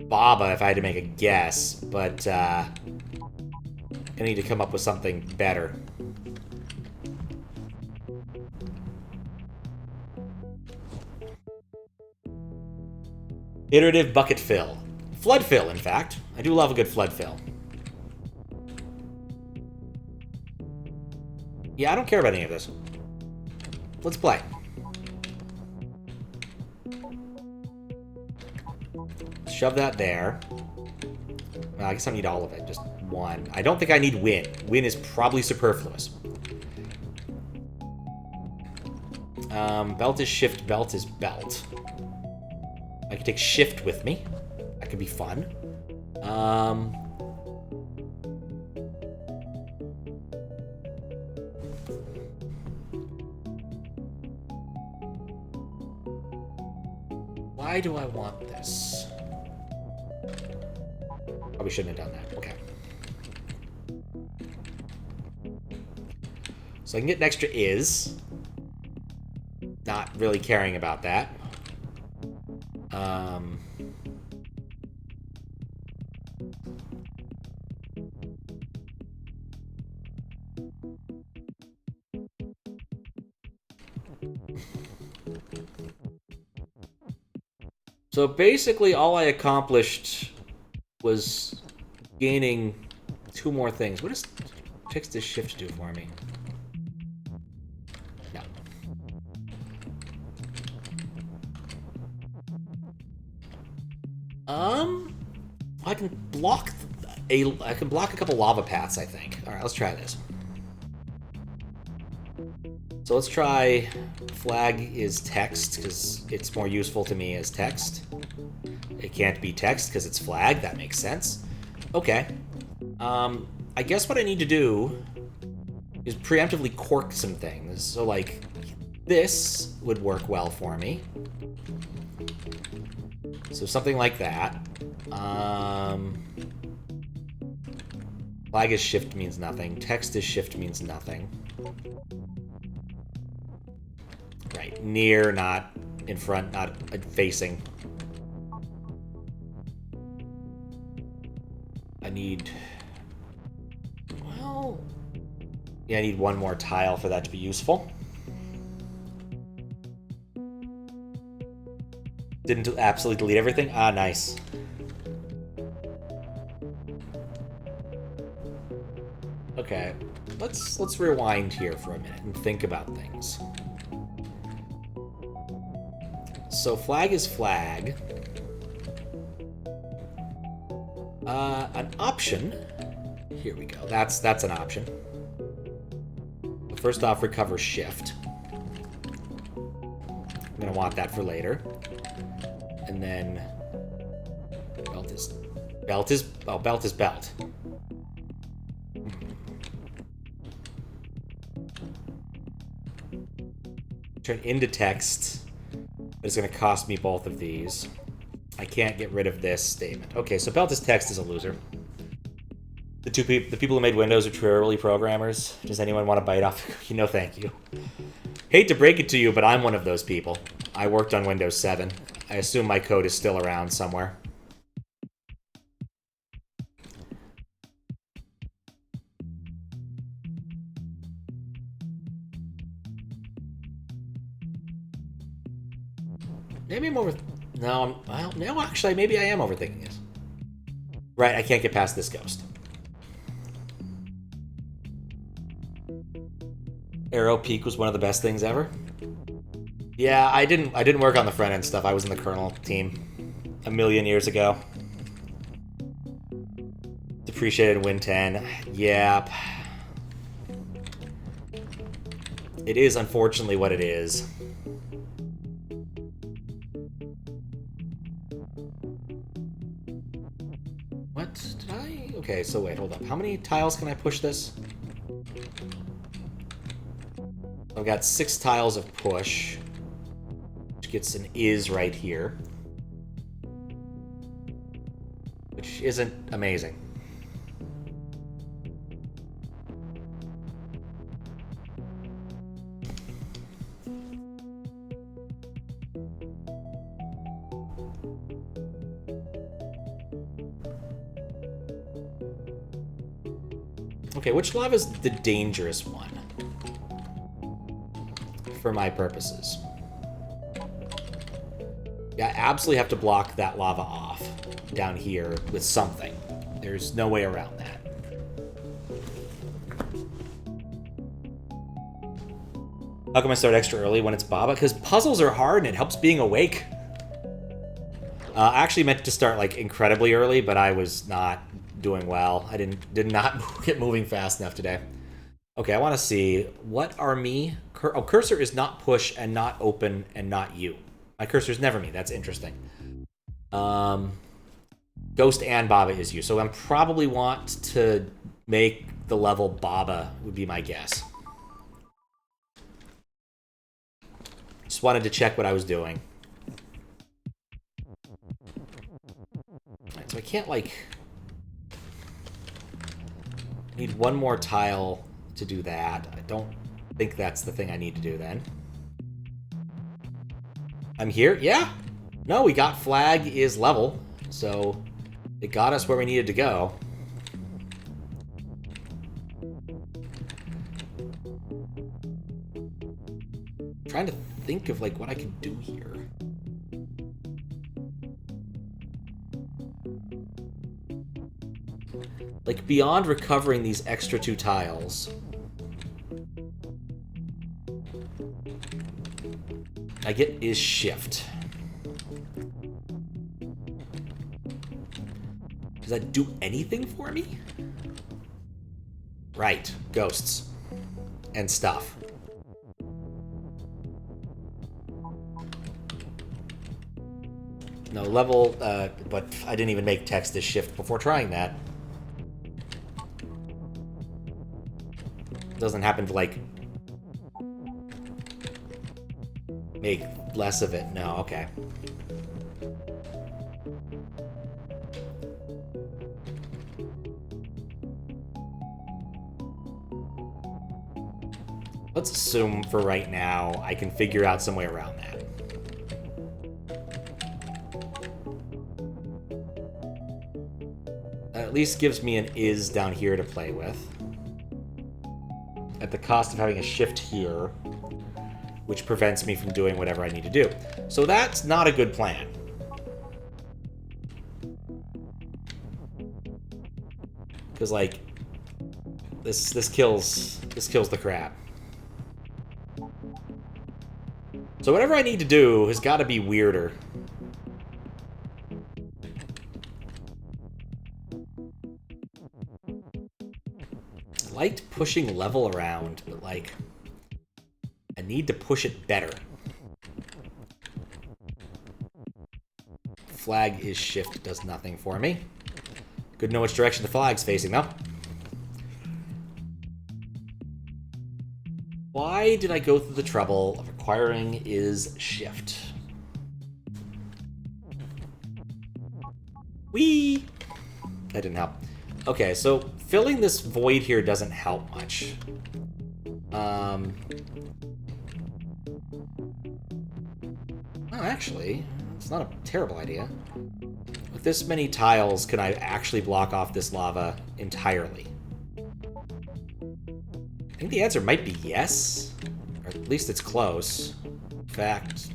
Baba if I had to make a guess, but I need to come up with something better. Iterative bucket fill. Flood fill, in fact. I do love a good flood fill. Yeah, I don't care about any of this. Let's play. Shove that there. Well, I guess I need all of it. Just one. I don't think I need win. Win is probably superfluous. Belt is shift. Belt is belt. I could take shift with me. That could be fun. Why do I want this? Probably shouldn't have done that. Okay. So I can get an extra is. Not really caring about that. So basically all I accomplished was gaining 2 more things. What does text this shift do for me? No. I can block a couple lava paths, I think. All right, let's try this. So let's try flag is text, because it's more useful to me as text. It can't be text because it's flag. That makes sense. Okay. I guess what I need to do is preemptively cork some things. So, like, this would work well for me. So something like that. Flag is shift means nothing. Text is shift means nothing. Right. Near, not in front, not facing. I need... Well... Yeah, I need 1 more tile for that to be useful. Didn't absolutely delete everything? Ah, nice. Okay, let's rewind here for a minute and think about things. So flag is flag. An option. Here we go. That's an option. First off, recover shift. I'm gonna want that for later. And then belt is belt is belt. Turn into text, but it's going to cost me both of these. I can't get rid of this statement. Okay, so belt is text is a loser. The people who made Windows are true early programmers. Does anyone want to bite off? No, thank you. Hate to break it to you, but I'm one of those people. I worked on Windows 7. I assume my code is still around somewhere. Maybe I'm over... No, no, actually, maybe I am overthinking this. Right, I can't get past this ghost. Arrow Peak was one of the best things ever. Yeah, I didn't work on the front end stuff. I was in the kernel team a million years ago. Depreciated Win 10. Yep. It is unfortunately what it is. What did I? Okay, so wait, hold up. How many tiles can I push this? I've got 6 tiles of push, which gets an is right here, which isn't amazing. Okay, which lava is the dangerous one? For my purposes. Yeah, I absolutely have to block that lava off down here with something. There's no way around that. How come I start extra early when it's Baba? Because puzzles are hard and it helps being awake. I actually meant to start like incredibly early, but I was not doing well. I did not get moving fast enough today. Okay, I want to see what are me. Cursor is not push and not open and not you. My cursor is never me. That's interesting. Ghost and Baba is you, so I probably want to make the level Baba would be my guess. Just wanted to check what I was doing. Right, so I can't like. I need one more tile to do that. I don't think that's the thing I need to do then. I'm here? Yeah? No, we got flag is level, so it got us where we needed to go. I'm trying to think of like what I can do here. Like beyond recovering these extra 2 tiles, I get is shift. Does that do anything for me? Right, ghosts and stuff. No, level, but I didn't even make text as shift before trying that. Doesn't happen to, like, make less of it. No, okay. Let's assume for right now I can figure out some way around that. That at least gives me an is down here to play with. At the cost of having a shift here, which prevents me from doing whatever I need to do. So that's not a good plan. Because, like, this kills the crab. So whatever I need to do has got to be weirder. I liked pushing level around, but, like, I need to push it better. Flag is shift does nothing for me. Good to know which direction the flag's facing, though. Why did I go through the trouble of acquiring is shift? Whee! That didn't help. Okay, so filling this void here doesn't help much. Oh, actually, it's not a terrible idea. With this many tiles, can I actually block off this lava entirely? I think the answer might be yes. Or at least it's close. In fact...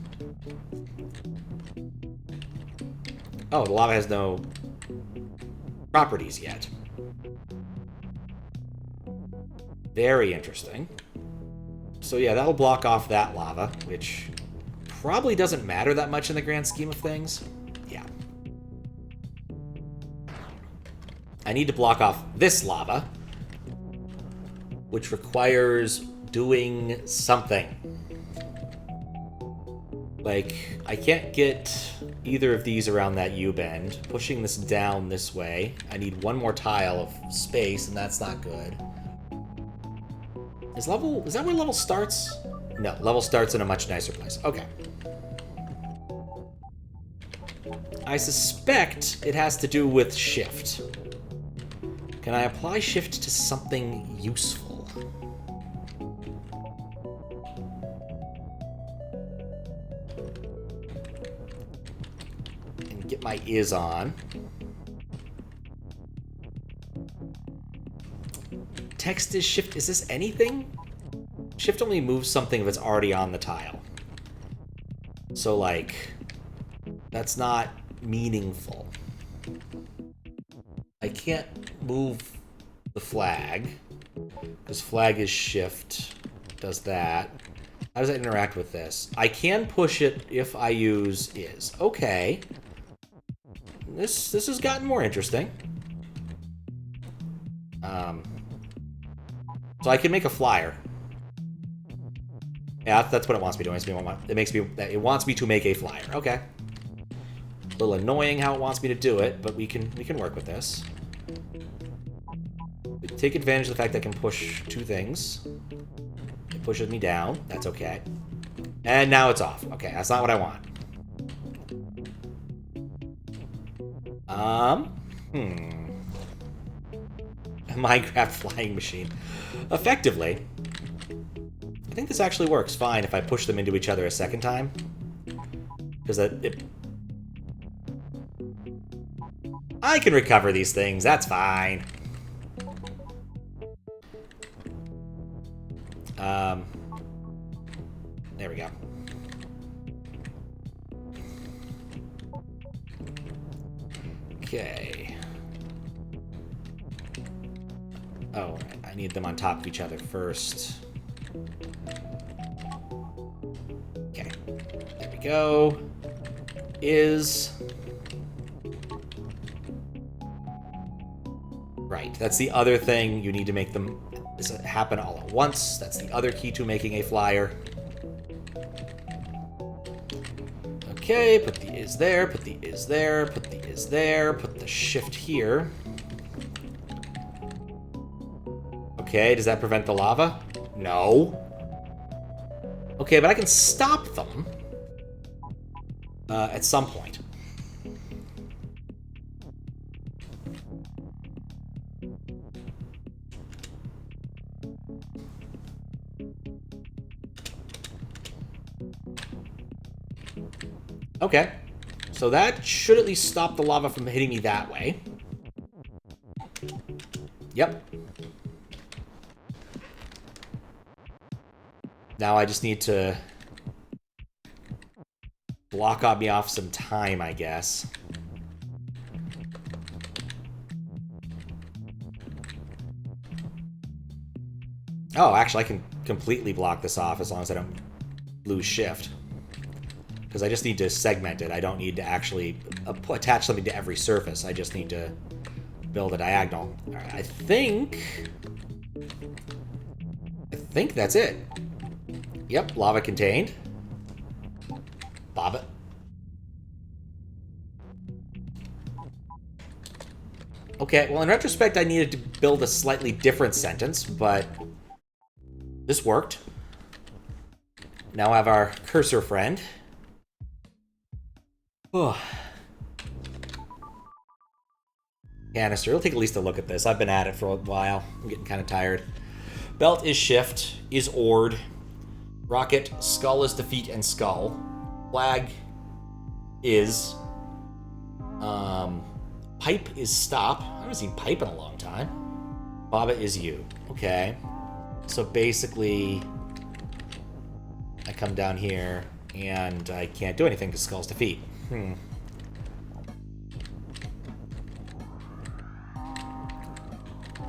Oh, the lava has no properties yet. Very interesting. So yeah, that'll block off that lava, which probably doesn't matter that much in the grand scheme of things. Yeah. I need to block off this lava, which requires doing something. Like, I can't get either of these around that U-bend. Pushing this down this way. I need one more tile of space, and that's not good. Is that where level starts? No, level starts in a much nicer place. Okay. I suspect it has to do with shift. Can I apply shift to something useful? And get my is on. Text is shift. Is this anything? Shift only moves something if it's already on the tile. So, like, that's not meaningful. I can't move the flag, because flag is shift, does that. How does that interact with this? I can push it if I use is. Okay. This has gotten more interesting. So I can make a flyer. Yeah, that's what it wants me to do. It wants me to make a flyer. Okay. A little annoying how it wants me to do it, but we can work with this. We take advantage of the fact that I can push two things. It pushes me down. That's okay. And now it's off. Okay, that's not what I want. A Minecraft flying machine. Effectively, I think this actually works fine if I push them into each other a second time. Because I can recover these things, that's fine. There we go. Okay. Oh, I need them on top of each other first. Okay. There we go. Is... Right, that's the other thing. You need to make them happen all at once. That's the other key to making a flyer. Okay, put the is there, put the is there, put the is there, put the shift here. Okay, does that prevent the lava? No. Okay, but I can stop them at some point. Okay, so that should at least stop the lava from hitting me that way. Yep. Now I just need to block me off some time, I guess. Oh, actually, I can completely block this off as long as I don't lose shift. Because I just need to segment it. I don't need to actually attach something to every surface. I just need to build a diagonal. All right, I think that's it. Yep, lava contained. Bob it. Okay, well, in retrospect, I needed to build a slightly different sentence, but this worked. Now I have our cursor friend. Oh. Canister. We'll take at least a look at this. I've been at it for a while. I'm getting kind of tired. Belt is shift, is ord. Rocket, skull is defeat and skull. Flag is... pipe is stop. I haven't seen pipe in a long time. Baba is you. Okay. So basically, I come down here, and I can't do anything because skull's defeat. I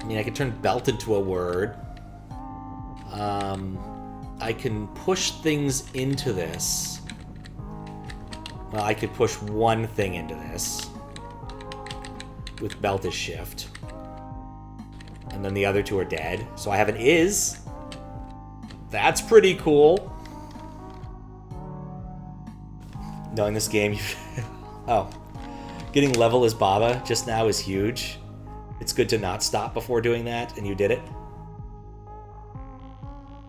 mean, I can turn belt into a word. I can push things into this. Well, I could push one thing into this with belt as shift. And then the other two are dead. So I have an is. That's pretty cool. Knowing this game... oh. Getting level as Baba just now is huge. It's good to not stop before doing that, and you did it.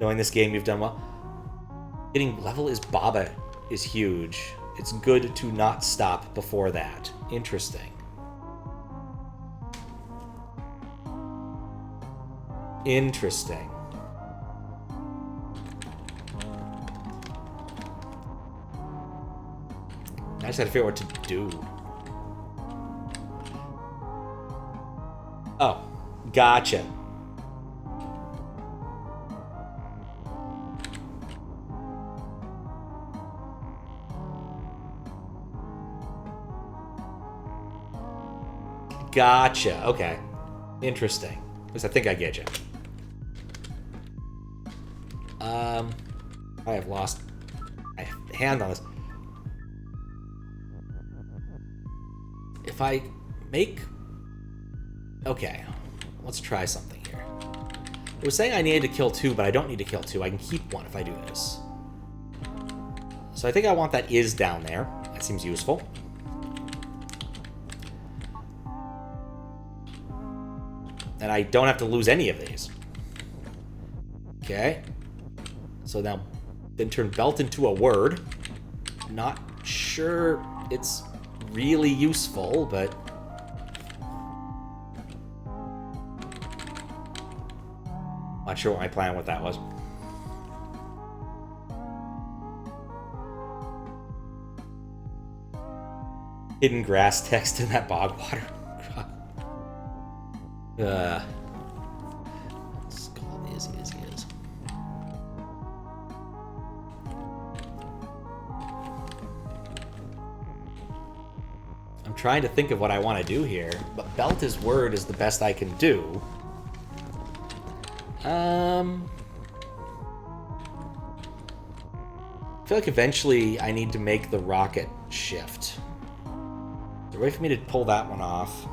Knowing this game, you've done well. Getting level as Baba is huge. It's good to not stop before that. Interesting. Interesting. I just had to figure out what to do. Oh, gotcha. Gotcha. Okay. Interesting. Because I think I get you. I have lost my hand on this. If I make... Okay. Let's try something here. It was saying I needed to kill 2, but I don't need to kill 2. I can keep 1 if I do this. So I think I want that is down there. That seems useful. And I don't have to lose any of these. Okay. So now, then turn belt into a word. Not sure it's really useful, but... Not sure what my plan with that was. Hidden grass text in that bog water. Skull is. I'm trying to think of what I want to do here, but belt as word is the best I can do. I feel like eventually I need to make the rocket shift. Is there a way for me to pull that one off?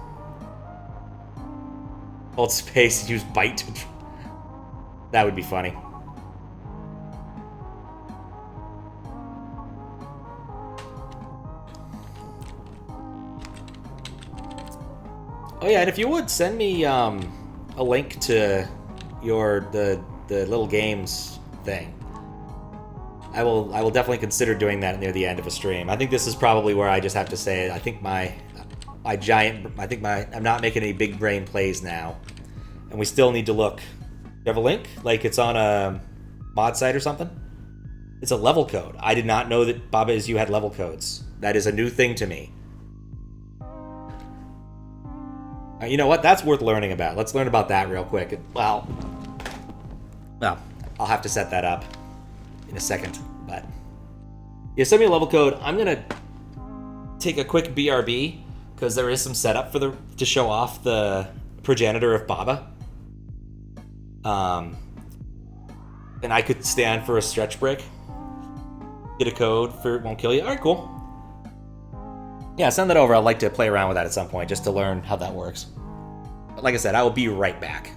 Hold space and use bite to... That would be funny. Oh yeah, and if you would, send me a link to the little games thing. I will definitely consider doing that near the end of a stream. I think this is probably where I just have to say it. I think I'm not making any big brain plays now. And we still need to look. You have a link? Like it's on a mod site or something? It's a level code. I did not know that Baba Is You had level codes. That is a new thing to me. You know what? That's worth learning about. Let's learn about that real quick. Well, I'll have to set that up in a second. But yeah, send me a level code. I'm gonna take a quick BRB because there is some setup for to show off the progenitor of Baba. And I could stand for a stretch break. Get a code for it won't kill you. All right, cool. Yeah, send that over. I'd like to play around with that at some point just to learn how that works. But like I said, I will be right back.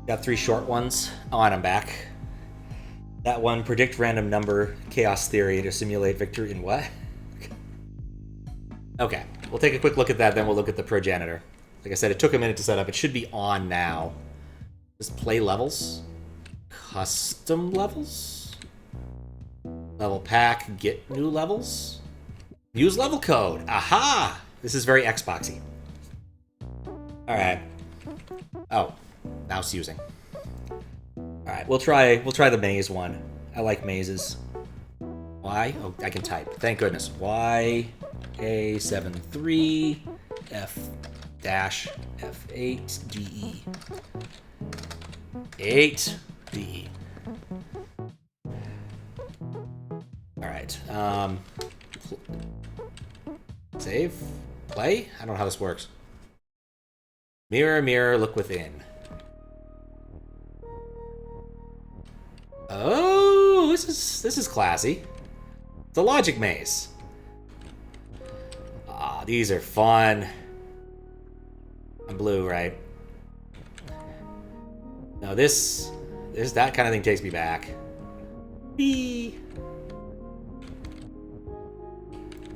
Got 3 short ones. Oh, and I'm back. That one, predict random number, chaos theory to simulate victory in what? Okay, we'll take a quick look at that, then we'll look at the progenitor. Like I said, it took a minute to set up. It should be on now. Just play levels. Custom levels. Level pack, get new levels. Use level code. Aha! This is very Xboxy. Alright. Oh, mouse using. Alright, we'll try the maze one. I like mazes. Y? Oh, I can type. Thank goodness. YA73 F-F8 DE. 8 DE. Alright. Save? Play? I don't know how this works. Mirror, mirror, look within. Oh, this is classy. It's a logic maze. Ah, these are fun. I'm blue, right? Now that kind of thing takes me back. Whee!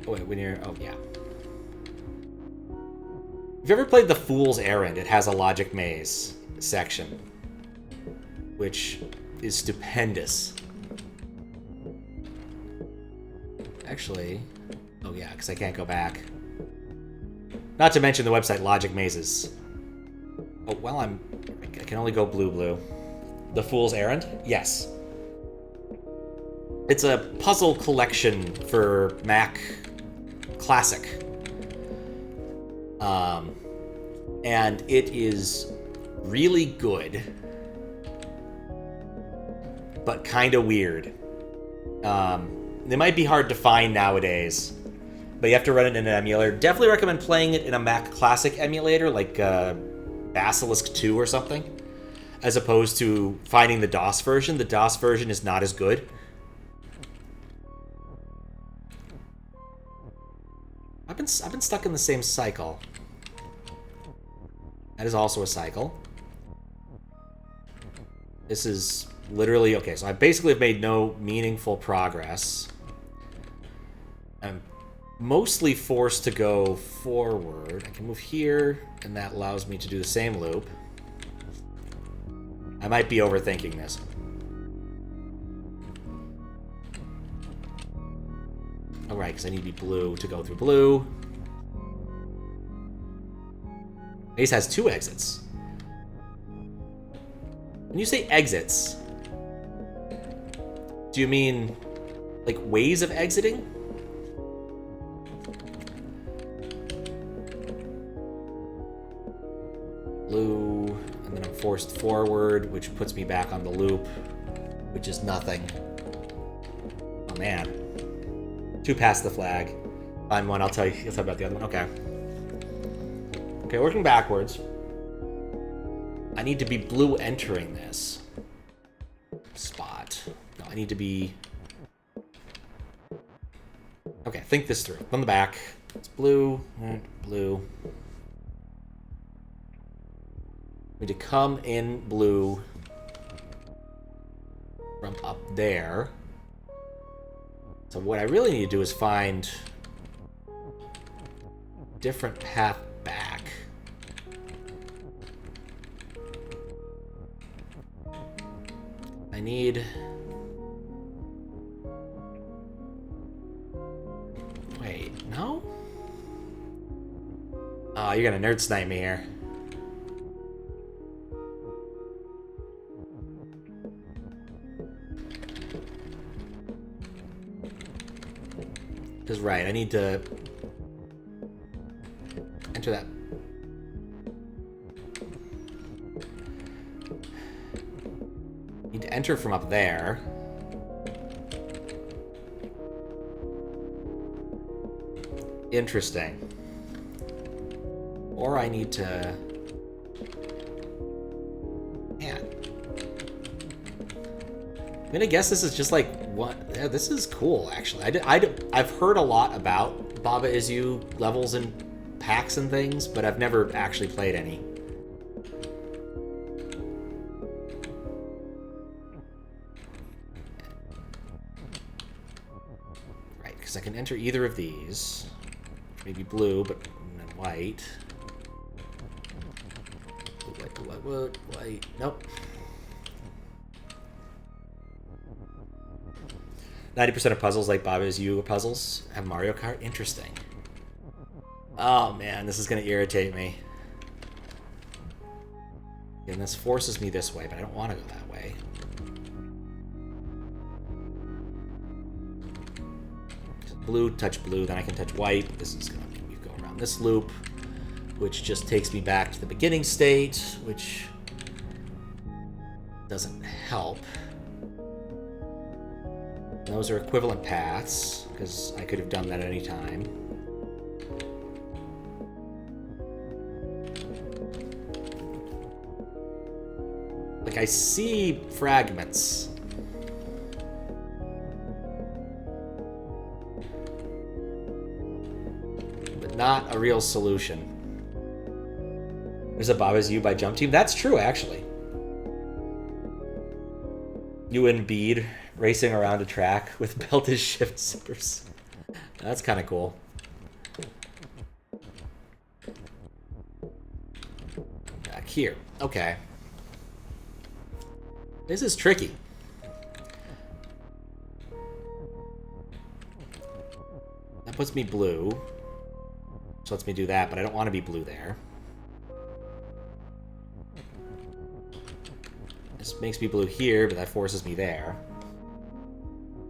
Oh, wait, when you're... Oh, yeah. If you ever played The Fool's Errand, it has a logic maze section, which is stupendous. Actually... Oh, yeah, because I can't go back. Not to mention the website Logic Mazes. Oh, well, I can only go blue. The Fool's Errand? Yes. It's a puzzle collection for Mac Classic. And it is really good, but kind of weird. They might be hard to find nowadays, but you have to run it in an emulator. Definitely recommend playing it in a Mac Classic emulator, like Basilisk 2 or something, as opposed to finding the DOS version. The DOS version is not as good. I've been stuck in the same cycle. That is also a cycle. This is literally... Okay, so I basically have made no meaningful progress. I'm mostly forced to go forward. I can move here, and that allows me to do the same loop. I might be overthinking this. Oh, right, because I need to be blue to go through blue. Maze has 2 exits. When you say exits, do you mean, like, ways of exiting? Blue, and then I'm forced forward, which puts me back on the loop, which is nothing. Oh, man. 2 past the flag. Find one, I'll tell you about the other one. Okay. Okay, working backwards. I need to be blue entering this spot. No, I need to be... Okay, think this through. From the back. It's blue, and blue. I need to come in blue from up there. So what I really need to do is find a different path back. I need... Wait, no? Oh, you're gonna nerd snipe me here. Because, right, I need to enter that. Need to enter from up there. Interesting. Or I need to... Man. I'm gonna guess this is just like what? Yeah, this is cool, actually. I've heard a lot about Baba Is You levels and packs and things, but I've never actually played any. Right, because I can enter either of these. Maybe blue, but then white. White. Nope. 90% of puzzles like Baba Is You puzzles have Mario Kart. Interesting. Oh man, this is going to irritate me. And this forces me this way, but I don't want to go that way. Blue, touch blue, then I can touch white. This is going to make me go around this loop, which just takes me back to the beginning state, which doesn't help. Those are equivalent paths, because I could have done that at any time. Like, I see fragments. not a real solution. There's a Baba's You by Jump Team. That's true, actually. You and Bede racing around a track with belted shift zippers. That's kind of cool. Back here. Okay. This is tricky. That puts me blue. So lets me do that, but I don't want to be blue there. This makes me blue here, but that forces me there.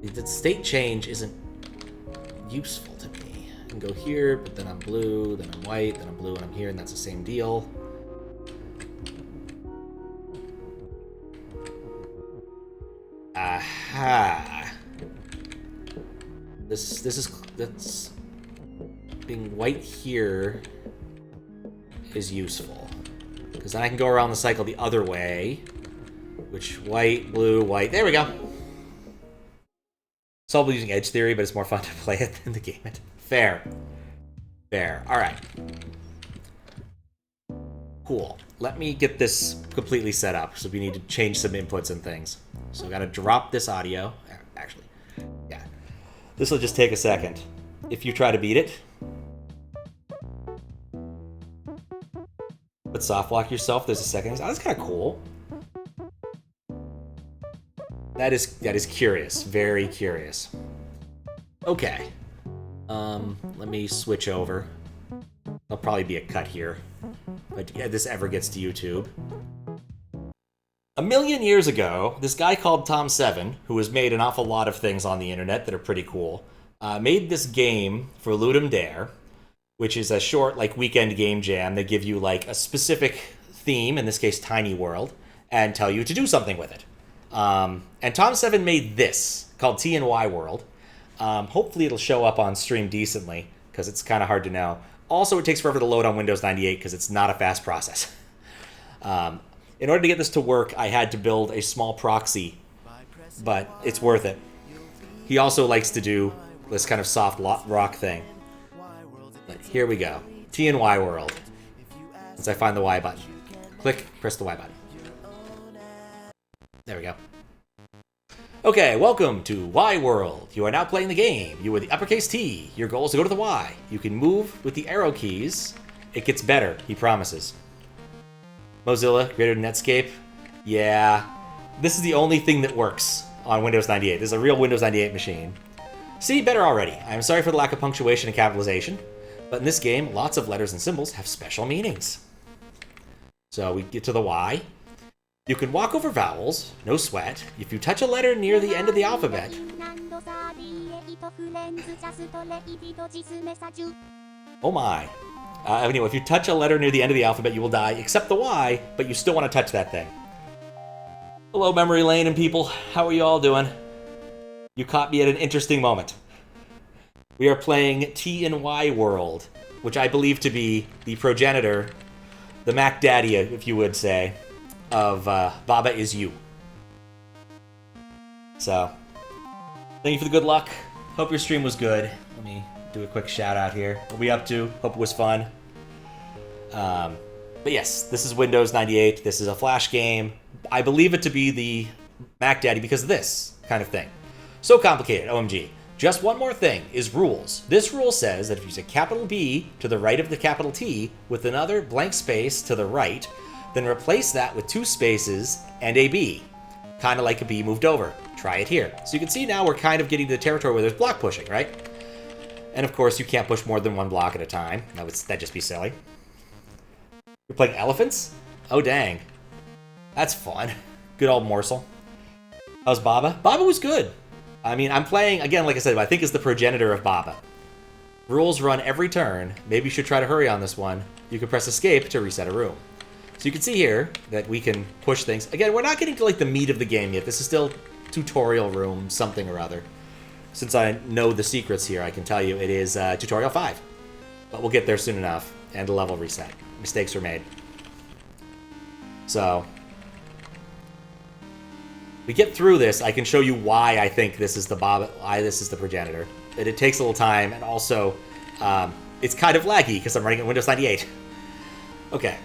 The state change isn't useful to me. I can go here, but then I'm blue, then I'm white, then I'm blue, and I'm here, and that's the same deal. Aha. That's being white here is useful. Because then I can go around the cycle the other way. Which, white, blue, white. There we go. Solvable using edge theory, but it's more fun to play it than to game it. Fair. Fair. Alright. Cool. Let me get this completely set up, so we need to change some inputs and things. So I gotta drop this audio. Actually, yeah. This will just take a second. If you try to beat it, but soft lock yourself, there's a second. Oh, that's kind of cool. That is curious. Very curious. Okay. Let me switch over. There'll probably be a cut here. But if this ever gets to YouTube. A million years ago, this guy called Tom Seven, who has made an awful lot of things on the internet that are pretty cool, made this game for Ludum Dare, which is a short, like, weekend game jam. They give you, like, a specific theme, in this case, Tiny World, and tell you to do something with it. And Tom Seven made this, called T&Y World. Hopefully it'll show up on stream decently, because it's kind of hard to know. Also, it takes forever to load on Windows 98, because it's not a fast process. In order to get this to work, I had to build a small proxy, but it's worth it. He also likes to do this kind of soft rock thing. But here we go. T&Y World. Once I find the Y button. Click, press the Y button. There we go. Okay, welcome to Y World. You are now playing the game. You are the uppercase T. Your goal is to go to the Y. You can move with the arrow keys. It gets better, he promises. Mozilla, greater than Netscape? Yeah. This is the only thing that works on Windows 98. This is a real Windows 98 machine. See, better already. I'm sorry for the lack of punctuation and capitalization, but in this game, lots of letters and symbols have special meanings. So we get to the Y. You can walk over vowels, no sweat. If you touch a letter near the end of the alphabet... Oh my. Anyway, if you touch a letter near the end of the alphabet, you will die, except the Y, but you still want to touch that thing. Hello, Memory Lane and people. How are you all doing? You caught me at an interesting moment. We are playing T&Y World, which I believe to be the progenitor, the Mac Daddy, if you would say, of Baba Is You. So, thank you for the good luck. Hope your stream was good. Let me do a quick shout out here. What are we up to? Hope it was fun. But yes, this is Windows 98. This is a Flash game. I believe it to be the Mac Daddy because of this kind of thing. So complicated, OMG. Just one more thing is rules. This rule says that if you use a capital B to the right of the capital T with another blank space to the right, then replace that with two spaces and a B. Kind of like a B moved over. Try it here. So you can see now we're kind of getting to the territory where there's block pushing, right? And of course, you can't push more than one block at a time. That'd just be silly. You're playing elephants? Oh, dang. That's fun. Good old morsel. How's Baba? Baba was good. I mean, I'm playing, again, like I said, I think it's the progenitor of Baba. Rules run every turn. Maybe you should try to hurry on this one. You can press escape to reset a room. So you can see here that we can push things. Again, we're not getting to like the meat of the game yet. This is still tutorial room something or other. Since I know the secrets here, I can tell you it is tutorial 5. But we'll get there soon enough, and a level reset. Mistakes were made. So, we get through this, I can show you why I think this is the Baba, why this is the progenitor. It takes a little time, and also, it's kind of laggy because I'm running it Windows 98. Okay.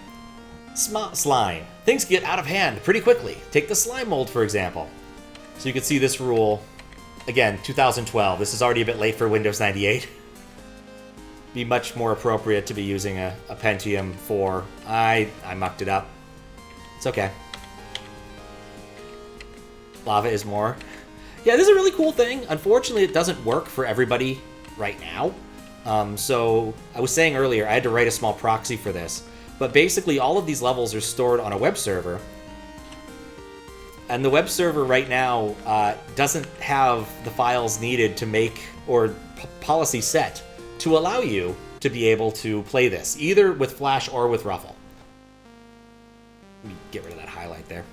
Slime. Things get out of hand pretty quickly. Take the slime mold, for example. So you can see this rule. Again, 2012. This is already a bit late for Windows 98. Be much more appropriate to be using a Pentium 4. I mucked it up. It's okay. Lava is more. Yeah, this is a really cool thing. Unfortunately, it doesn't work for everybody right now. So I was saying earlier, I had to write a small proxy for this. But basically, all of these levels are stored on a web server. And the web server right now doesn't have the files needed to make, or policy set, to allow you to be able to play this, either with Flash or with Ruffle. Let me get rid of that highlight there.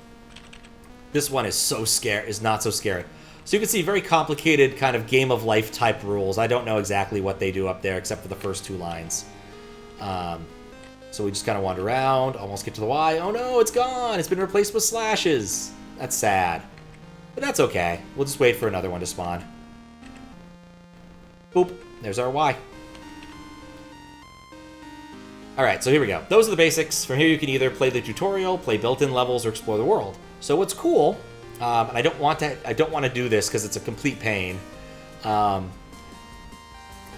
This one is not so scary. So you can see very complicated kind of game of life type rules. I don't know exactly what they do up there except for the first two lines. So we just kind of wander around, almost get to the Y. Oh no, it's gone! It's been replaced with slashes. That's sad. But that's okay. We'll just wait for another one to spawn. Boop. There's our Y. Alright, so here we go. Those are the basics. From here you can either play the tutorial, play built-in levels, or explore the world. So what's cool, and I don't want to do this because it's a complete pain,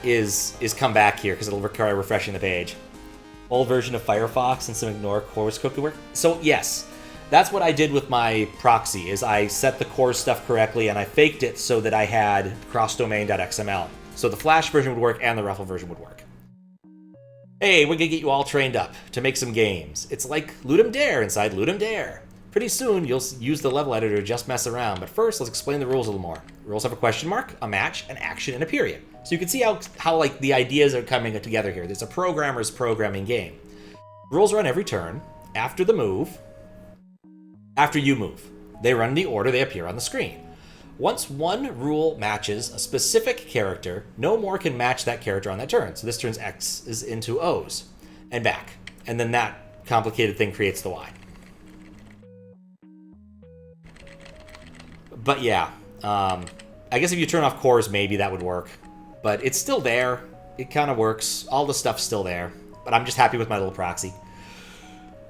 is come back here because it'll require refreshing the page. Old version of Firefox and some ignore CORS cookie work. So yes, that's what I did with my proxy, is I set the CORS stuff correctly and I faked it so that I had crossdomain.xml. So the Flash version would work and the Ruffle version would work. Hey, we're gonna get you all trained up to make some games. It's like Ludum Dare inside Ludum Dare. Pretty soon you'll use the level editor to just mess around, but first let's explain the rules a little more. The rules have a question mark, a match, an action, and a period. So you can see how like the ideas are coming together here. There's a programmer's programming game. Rules run every turn. After you move. They run in the order they appear on the screen. Once one rule matches a specific character, no more can match that character on that turn. So this turns X's into O's and back. And then that complicated thing creates the Y. But yeah, I guess if you turn off CORS, maybe that would work. But it's still there. It kind of works. All the stuff's still there. But I'm just happy with my little proxy.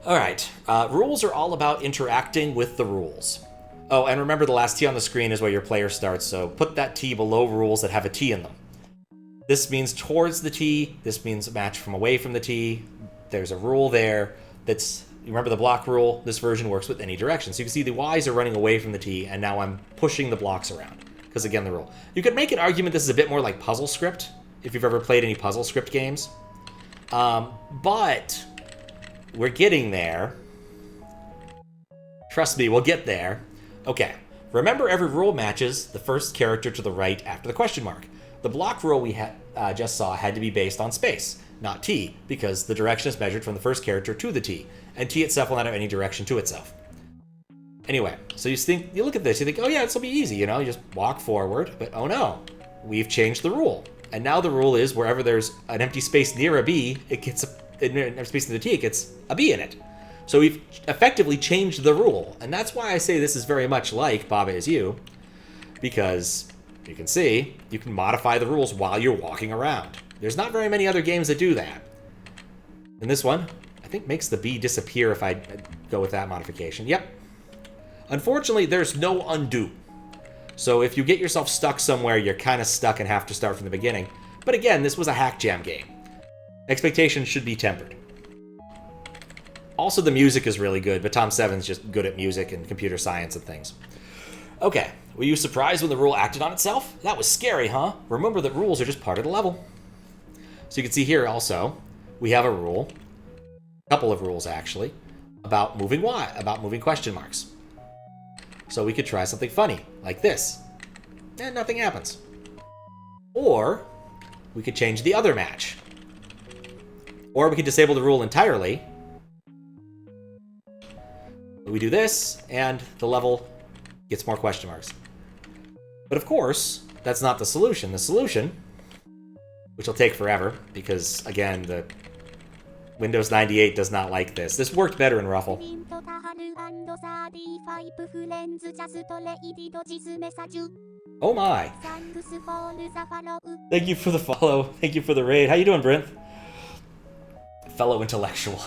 Alright, rules are all about interacting with the rules. Oh, and remember the last T on the screen is where your player starts, so put that T below rules that have a T in them. This means towards the T, this means a match from away from the T. There's a rule there that's, you remember the block rule? This version works with any direction. So you can see the Y's are running away from the T, and now I'm pushing the blocks around. Because again, the rule. You could make an argument this is a bit more like Puzzle Script, if you've ever played any Puzzle Script games. But we're getting there. Trust me, we'll get there. Okay, remember every rule matches the first character to the right after the question mark. The block rule we just saw had to be based on space, not T, because the direction is measured from the first character to the T, and T itself will not have any direction to itself. Anyway, so you look at this, you think, oh yeah, this will be easy, you just walk forward, but oh no, we've changed the rule. And now the rule is wherever there's an empty space near a B, it gets an space near the T, it gets a B in it. So we've effectively changed the rule, and that's why I say this is very much like Baba Is You, because you can see, you can modify the rules while you're walking around. There's not very many other games that do that. And this one, I think, makes the B disappear if I go with that modification. Yep. Unfortunately, there's no undo. So if you get yourself stuck somewhere, you're kind of stuck and have to start from the beginning. But again, this was a hack jam game. Expectations should be tempered. Also, the music is really good, but Tom Seven's just good at music and computer science and things. Okay, were you surprised when the rule acted on itself? That was scary, huh? Remember that rules are just part of the level. So you can see here also, we have a rule, a couple of rules actually, about moving question marks. So we could try something funny, like this. And nothing happens. Or, we could change the other match. Or we could disable the rule entirely. We do this, and the level gets more question marks. But of course, that's not the solution. The solution, which will take forever, because, again, the Windows 98 does not like this. This worked better in Ruffle. Oh my. Thank you for the follow. Thank you for the raid. How you doing, Brinth? Fellow intellectual.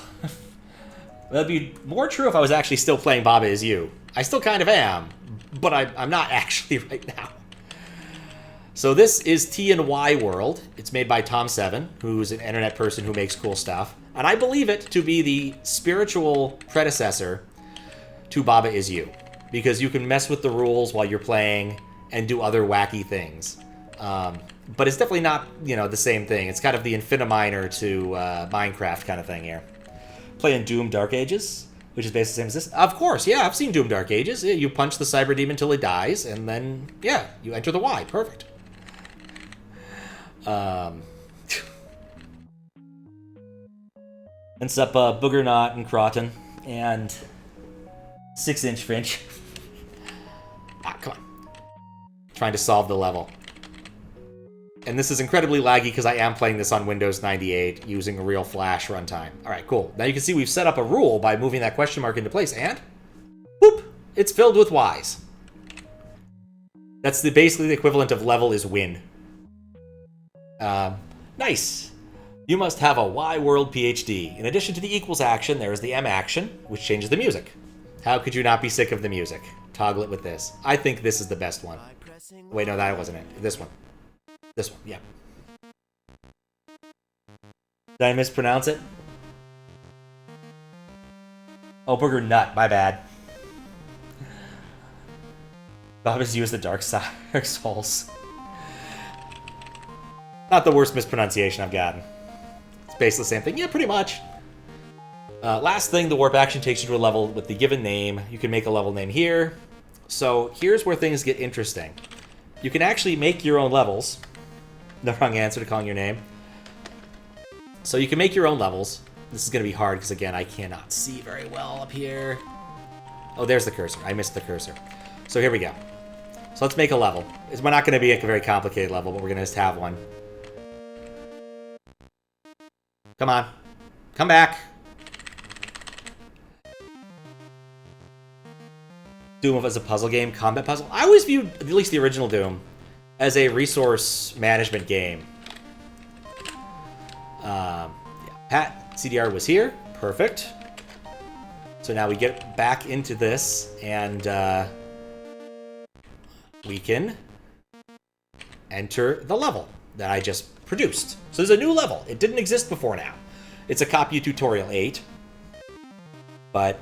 That'd be more true if I was actually still playing Baba Is You. I still kind of am, but I'm not actually right now. So this is T&Y World. It's made by Tom7, who's an internet person who makes cool stuff. And I believe it to be the spiritual predecessor to Baba Is You. Because you can mess with the rules while you're playing and do other wacky things. But it's definitely not, the same thing. It's kind of the Infiniminer to Minecraft kind of thing here. Playing Doom Dark Ages, which is basically the same as this. Of course, yeah, I've seen Doom Dark Ages. You punch the Cyber Demon till he dies, and then, yeah, you enter the Y. Perfect. And sup, Booger Knot and Crotton, and 6-inch Finch. Come on. Trying to solve the level. And this is incredibly laggy because I am playing this on Windows 98 using a real Flash runtime. Alright, cool. Now you can see we've set up a rule by moving that question mark into place, and whoop! It's filled with Ys. That's basically the equivalent of level is win. Nice! You must have a Y World PhD. In addition to the equals action, there is the M action, which changes the music. How could you not be sick of the music? Toggle it with this. I think this is the best one. Wait, no, that wasn't it. This one. This one, yeah. Did I mispronounce it? Oh, Booger Nut, my bad. Bob has used the Dark Souls. Not the worst mispronunciation I've gotten. It's basically the same thing. Yeah, pretty much. Last thing, the warp action takes you to a level with the given name. You can make a level name here. So here's where things get interesting. You can actually make your own levels. The wrong answer to calling your name. So you can make your own levels. This is going to be hard because, again, I cannot see very well up here. Oh, there's the cursor. I missed the cursor. So here we go. So let's make a level. We're not going to be a very complicated level, but we're going to just have one. Come on. Come back. Doom as a puzzle game, combat puzzle. I always viewed, at least the original Doom, as a resource management game. Yeah. Pat, CDR was here. Perfect. So now we get back into this, and we can enter the level that I just produced. So there's a new level. It didn't exist before now. It's a copy of Tutorial 8. But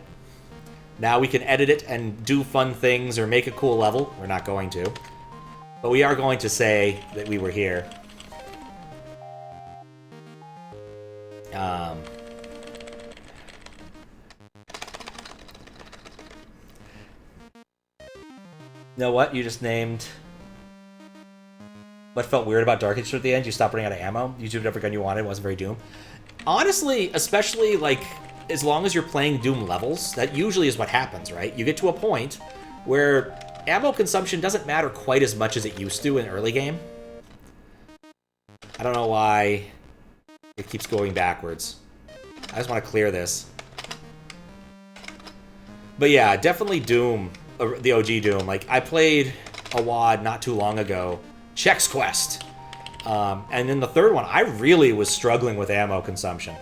now we can edit it and do fun things or make a cool level. We're not going to. But we are going to say that we were here. You know what? You just named... What felt weird about Dark Age at the end? You stopped running out of ammo. You used whatever gun you wanted. It wasn't very Doom. Honestly, especially, like, as long as you're playing Doom levels, that usually is what happens, right? You get to a point where ammo consumption doesn't matter quite as much as it used to in early game. I don't know why it keeps going backwards. I just want to clear this. But yeah, definitely Doom, the OG Doom. Like, I played a WAD not too long ago, Chex Quest. And in the third one, I really was struggling with ammo consumption.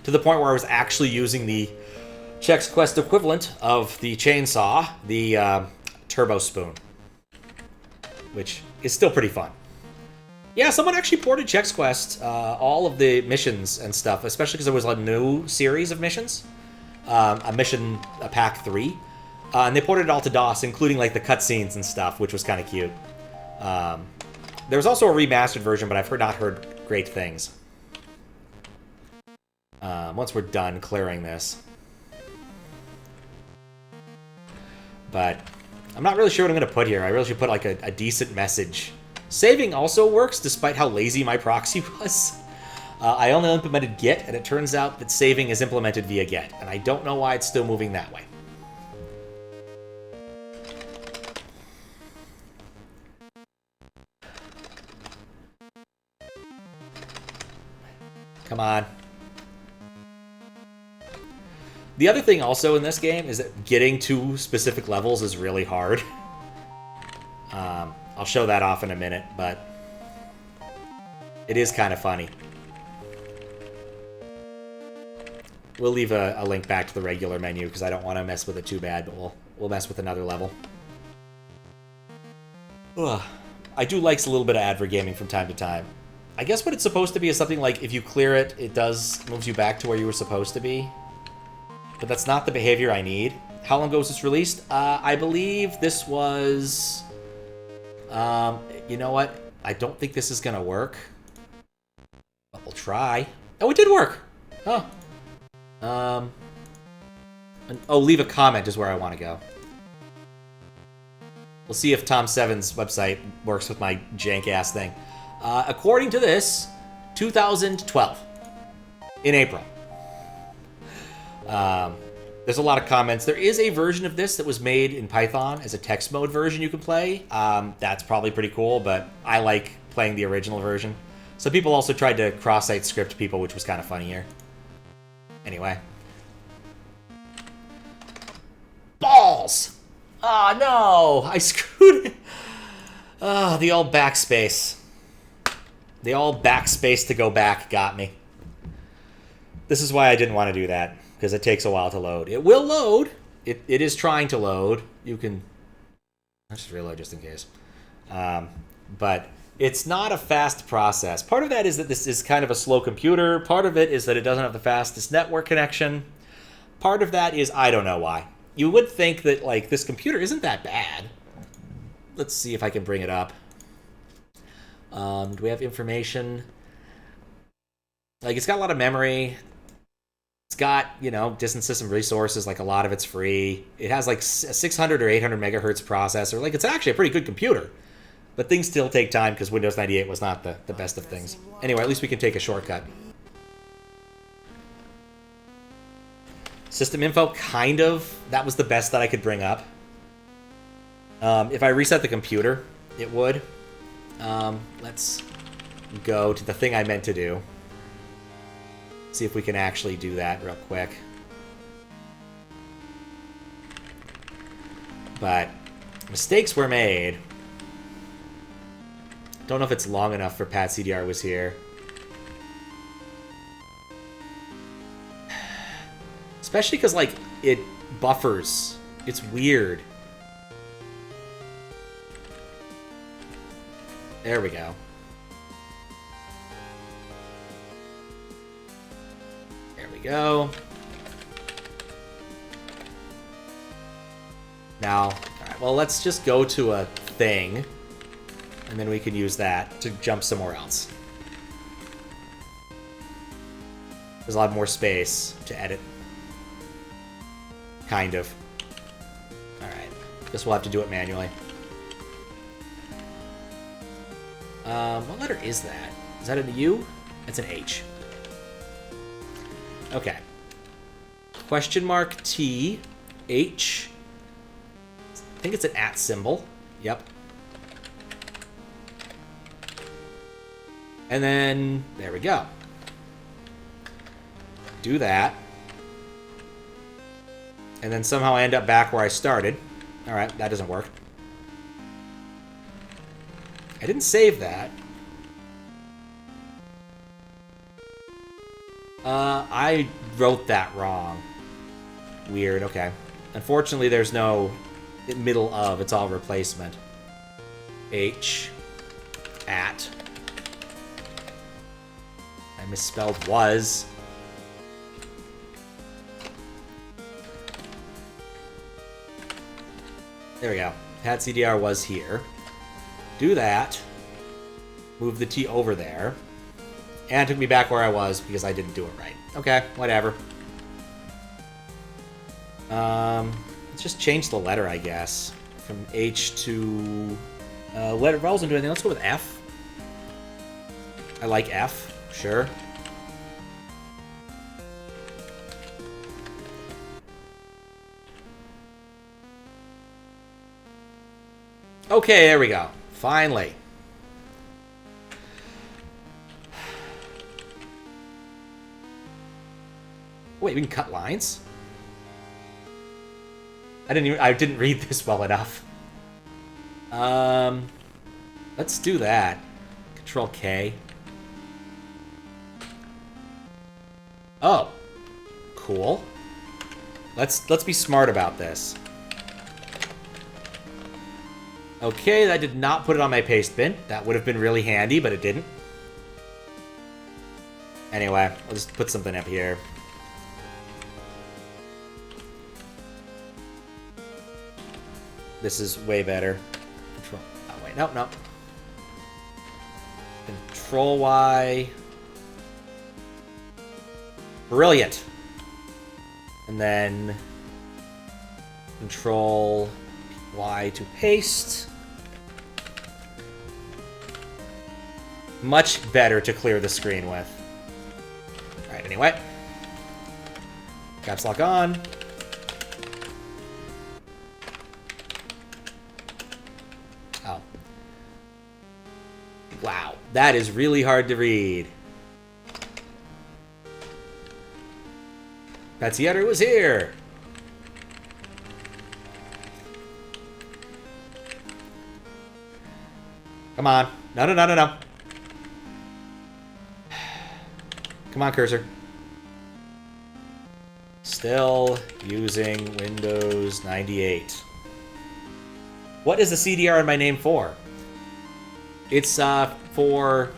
To the point where I was actually using the Chex Quest equivalent of the chainsaw, the Turbo Spoon. Which is still pretty fun. Yeah, someone actually ported Chex Quest, all of the missions and stuff, especially because there was a new series of missions. A pack 3. And they ported it all to DOS, including like the cutscenes and stuff, which was kind of cute. There was also a remastered version, but I've not heard great things. Once we're done clearing this. But I'm not really sure what I'm going to put here. I really should put like a decent message. Saving also works, despite how lazy my proxy was. I only implemented get, and it turns out that saving is implemented via get. And I don't know why it's still moving that way. Come on. The other thing also in this game is that getting to specific levels is really hard. I'll show that off in a minute, but it is kind of funny. We'll leave a link back to the regular menu because I don't want to mess with it too bad, but we'll mess with another level. Ugh. I do like a little bit of advert gaming from time to time. I guess what it's supposed to be is something like if you clear it, it moves you back to where you were supposed to be. But that's not the behavior I need. How long ago was this released? I believe this was... you know what? I don't think this is gonna work. But we'll try. Oh, it did work! Oh. Leave a comment is where I want to go. We'll see if Tom7's website works with my jank-ass thing. According to this, 2012. In April. There's a lot of comments. There is a version of this that was made in Python as a text mode version you can play. That's probably pretty cool, but I like playing the original version. Some people also tried to cross-site script people, which was kind of funny here. Anyway. Balls! Ah, no! I screwed it. Ah, the old backspace. The old backspace to go back got me. This is why I didn't want to do that, because it takes a while to load. It will load. It is trying to load. You can... Let's just reload just in case. But it's not a fast process. Part of that is that this is kind of a slow computer. Part of it is that it doesn't have the fastest network connection. Part of that is I don't know why. You would think that, like, this computer isn't that bad. Let's see if I can bring it up. Do we have information? Like, it's got a lot of memory. It's got, you know, distant system resources. Like, a lot of it's free. It has, like, a 600 or 800 megahertz processor. Like, it's actually a pretty good computer. But things still take time because Windows 98 was not the best of things. Anyway, at least we can take a shortcut. System info, kind of. That was the best that I could bring up. If I reset the computer, it would. Let's go to the thing I meant to do. See if we can actually do that real quick. But mistakes were made. Don't know if it's long enough for Pat CDR was here. Especially because, like, it buffers. It's weird. There we go. There we go. Now, all right, well, let's just go to a thing, and then we can use that to jump somewhere else. There's a lot more space to edit. Kind of. Alright. Guess we'll have to do it manually. What letter is that? Is that an U? It's an H. Okay. Question mark T. H. I think it's an @ symbol. Yep. And then, there we go. Do that. And then somehow I end up back where I started. Alright, that doesn't work. I didn't save that. I wrote that wrong. Weird, okay. Unfortunately, there's no middle of, it's all replacement. H. At. I misspelled was. There we go. Pat CDR was here. Do that. Move the T over there. And it took me back where I was because I didn't do it right. Okay, whatever. Let's just change the letter, I guess. From H to... letter vowels into anything. Let's go with F. I like F. Sure. Okay, there we go. Finally. Wait, we can cut lines? I didn't read this well enough. Let's do that. Control K. Oh. Cool. Let's be smart about this. Okay, I did not put it on my paste bin. That would have been really handy, but it didn't. Anyway, I'll just put something up here. This is way better. Control. Oh, wait. No. Control Y. Brilliant. And then Control Y to paste. Much better to clear the screen with. Alright, anyway. Caps lock on. Oh. Wow, that is really hard to read. Progenitor was here. Come on. No. Come on, cursor. Still using Windows 98. What is the CDR in my name for? It's for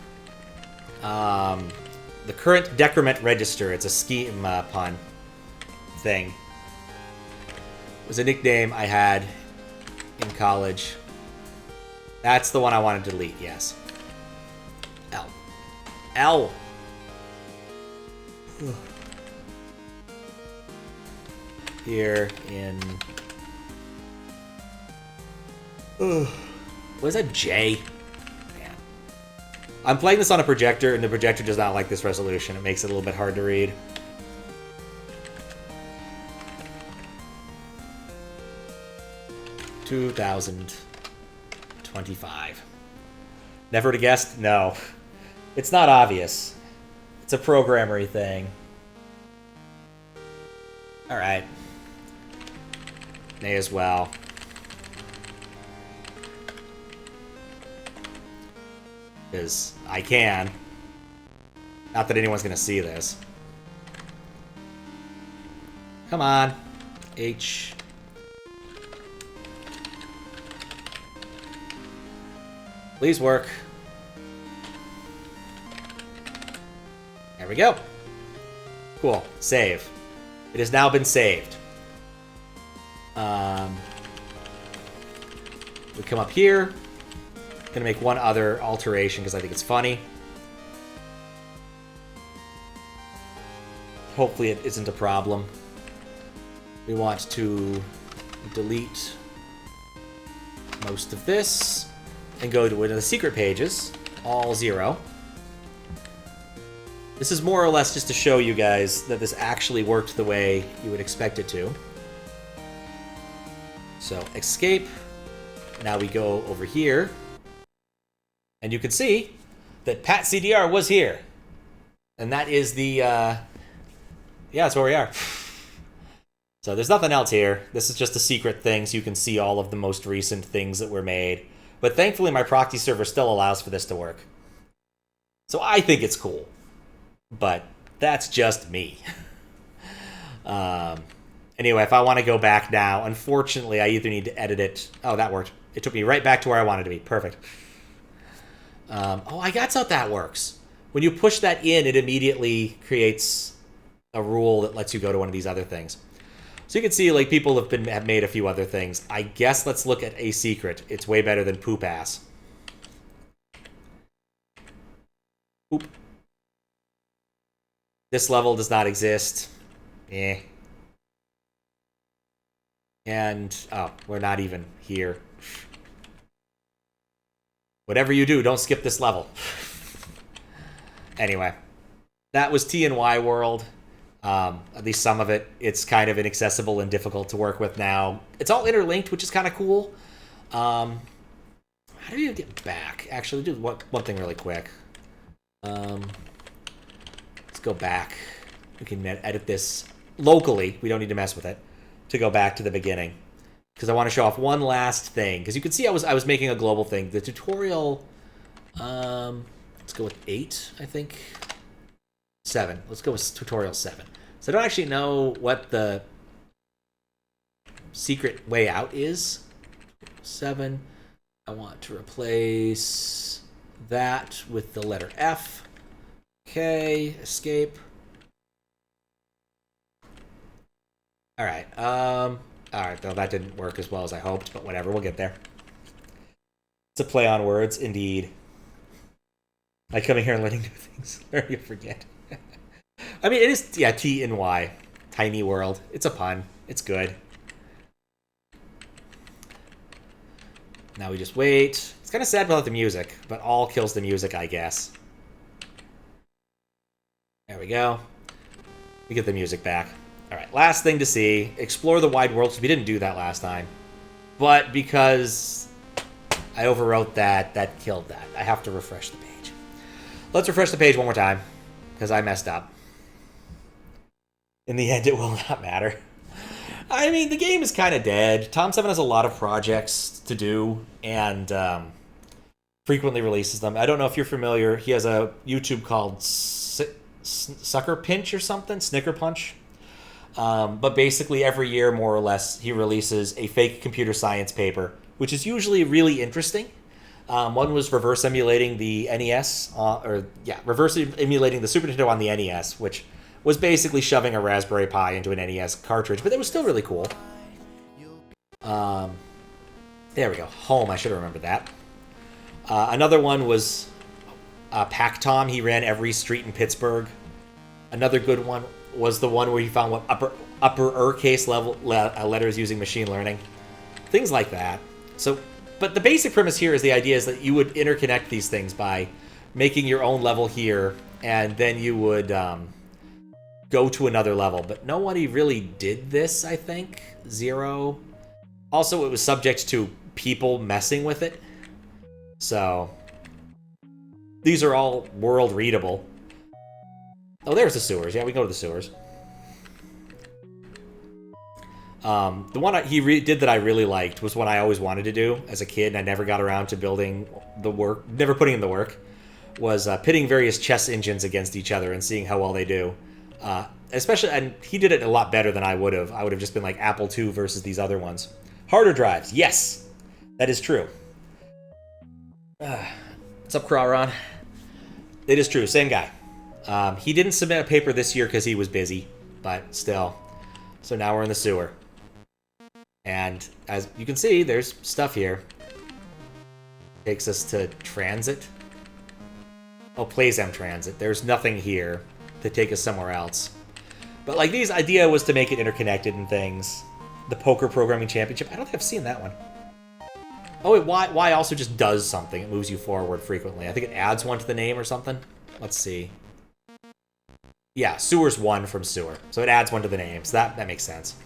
the current decrement register. It's a scheme pun thing. It was a nickname I had in college. That's the one I wanted to delete, yes. L. Here in... What is that, J? Man. I'm playing this on a projector, and the projector does not like this resolution. It makes it a little bit hard to read. $2,025. Never to guess? No. It's not obvious. It's a programmery thing. Alright. May as well. Because I can. Not that anyone's going to see this. Come on. H. Please work. There we go. Cool. Save. It has now been saved. We come up here. Gonna make one other alteration because I think it's funny. Hopefully it isn't a problem. We want to delete most of this and go to one of the secret pages, all 0. This is more or less just to show you guys that this actually worked the way you would expect it to. So, escape. Now we go over here. And you can see that Pat CDR was here. And that is the, yeah, that's where we are. So there's nothing else here. This is just a secret thing, so you can see all of the most recent things that were made. But thankfully, my proxy server still allows for this to work. So I think it's cool. But that's just me. Anyway, if I want to go back now, unfortunately, I either need to edit it. Oh, that worked. It took me right back to where I wanted to be. Perfect. Oh, I guess how that works. When you push that in, it immediately creates a rule that lets you go to one of these other things. So you can see, like, people have made a few other things. I guess let's look at a secret. It's way better than poop ass. Poop. This level does not exist. Eh. And, oh, we're not even here. Whatever you do, don't skip this level. Anyway, that was T&Y World. At least some of it. It's kind of inaccessible and difficult to work with now. It's all interlinked, which is kind of cool. How do you get back? Actually, do one thing really quick. Let's go back. We can edit this locally. We don't need to mess with it. To go back to the beginning. Because because I want to show off one last thing. Because you can see I was making a global thing. The tutorial, let's go with 8, I think. 7. Let's go with tutorial 7. So I don't actually know what the secret way out is. 7. I want to replace that with the letter F. Okay, escape. All right. All right, though that didn't work as well as I hoped, but whatever, we'll get there. It's a play on words, indeed. Like coming here and learning new things. Learn you forget. I mean, it is, yeah, T and Y. Tiny world. It's a pun. It's good. Now we just wait. It's kind of sad without the music, but all kills the music, I guess. There we go. We get the music back. All right, last thing to see. Explore the wide world. So we didn't do that last time. But because I overwrote that, that killed that. I have to refresh the page. Let's refresh the page one more time, because I messed up. In the end, it will not matter. I mean, the game is kind of dead. Tom 7 has a lot of projects to do, and frequently releases them. I don't know if you're familiar. He has a YouTube called Sucker Pinch or something, Snicker Punch. But basically every year, more or less, he releases a fake computer science paper, which is usually really interesting. One was reverse emulating the NES, reverse emulating the Super Nintendo on the NES, which was basically shoving a Raspberry Pi into an NES cartridge, but it was still really cool. There we go. Home, I should have remembered that. Another one was Pac Tom. He ran every street in Pittsburgh. Another good one was the one where he found what upper-case level letters using machine learning. Things like that. So, but the basic premise here is the idea is that you would interconnect these things by making your own level here, and then you would go to another level. But nobody really did this, I think. 0. Also, it was subject to people messing with it. So, these are all world readable. Oh, there's the sewers. Yeah, we go to the sewers. The one he did that I really liked was one I always wanted to do as a kid, and I never got around to building the work, never putting in the work, was pitting various chess engines against each other and seeing how well they do. Especially, and he did it a lot better than I would have. I would have just been like Apple II versus these other ones. Harder drives. Yes, that is true. What's up, Kraron? It is true. Same guy. He didn't submit a paper this year because he was busy, but still. So now we're in the sewer. And as you can see, there's stuff here. Takes us to transit. Oh, plays M transit. There's nothing here to take us somewhere else. But like these idea was to make it interconnected and things. The Poker Programming Championship. I don't think I've seen that one. Oh, wait, Y also just does something. It moves you forward frequently. I think it adds one to the name or something. Let's see. Yeah, Sewer's 1 from Sewer. So it adds one to the name. So that makes sense.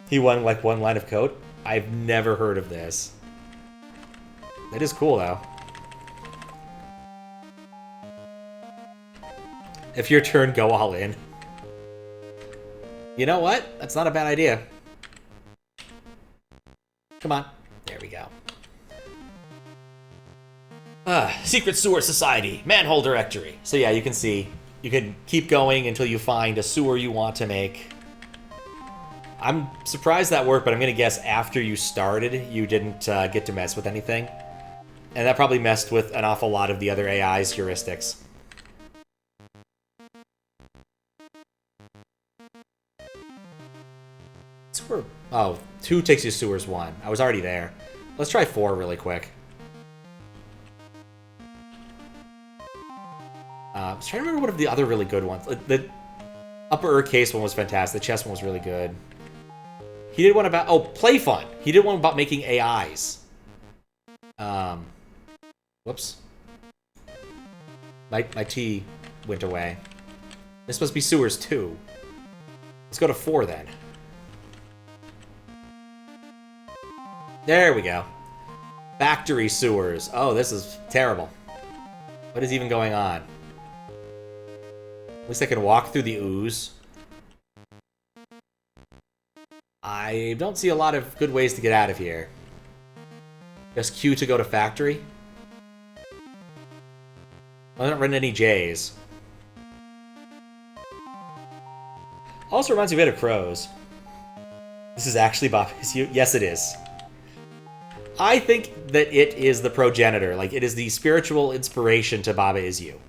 He won like one line of code? I've never heard of this. That is cool, though. If your turn, go all in. You know what? That's not a bad idea. Come on. There we go. Secret Sewer Society. Manhole Directory. So yeah, you can see. You can keep going until you find a sewer you want to make. I'm surprised that worked, but I'm going to guess after you started, you didn't get to mess with anything. And that probably messed with an awful lot of the other AI's heuristics. Sewer. Oh, 2 takes you to Sewers 1. I was already there. Let's try 4 really quick. I was trying to remember one of the other really good ones. The upper case one was fantastic. The chess one was really good. He did one about... Oh, Play Fun. He did one about making AIs. Whoops. My T went away. This must be Sewers 2. Let's go to 4 then. There we go. Factory sewers. Oh, this is terrible. What is even going on? At least I can walk through the ooze. I don't see a lot of good ways to get out of here. Just Q to go to factory. I don't run any J's. Also reminds me a bit of crows. This is actually Baba Is You? Yes, it is. I think that it is the progenitor. Like, it is the spiritual inspiration to Baba Is You.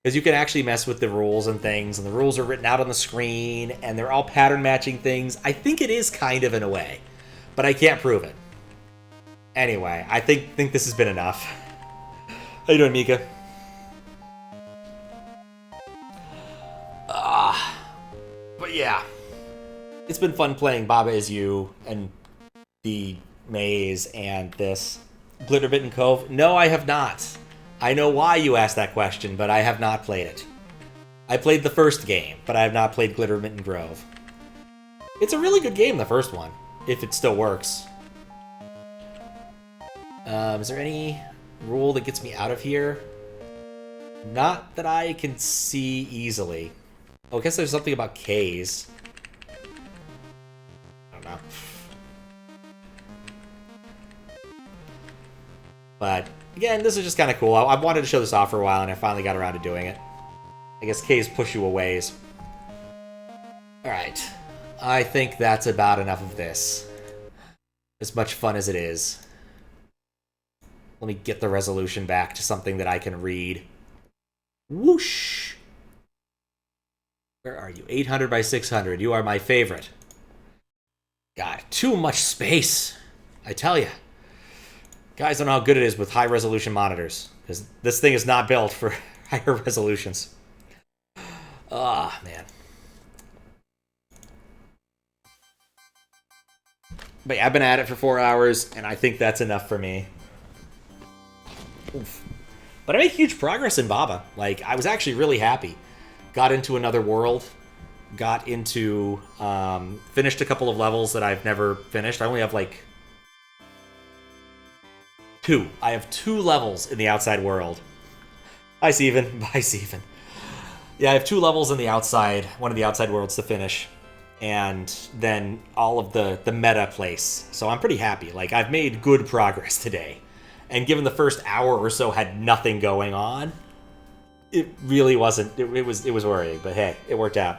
Because you can actually mess with the rules and things, and the rules are written out on the screen, and they're all pattern matching things. I think it is kind of in a way, but I can't prove it. Anyway, I think this has been enough. How you doing, Mika? But yeah, it's been fun playing Baba Is You and the maze and this. Glitterbitten Cove? No, I have not. I know why you asked that question, but I have not played it. I played the first game, but I have not played Glitterbitten Grove. It's a really good game, the first one, if it still works. Is there any rule that gets me out of here? Not that I can see easily. Oh, I guess there's something about K's. I don't know. But, again, this is just kind of cool. I wanted to show this off for a while, and I finally got around to doing it. I guess K's push you a ways. Alright. I think that's about enough of this. As much fun as it is. Let me get the resolution back to something that I can read. Whoosh! Where are you? 800 by 600. You are my favorite. God, too much space. I tell you. Guys don't know how good it is with high-resolution monitors. Because this thing is not built for higher resolutions. Ah, man. But yeah, I've been at it for 4 hours, and I think that's enough for me. Oof. But I made huge progress in Baba. Like, I was actually really happy. Got into another world. Got into... finished a couple of levels that I've never finished. I only have, like... 2. I have 2 levels in the outside world. Hi, Steven. Bye, Steven. Yeah, I have 2 levels in the outside, one of the outside worlds to finish. And then all of the meta place. So I'm pretty happy. Like, I've made good progress today. And given the first hour or so had nothing going on, it really wasn't... It was worrying, but hey, it worked out.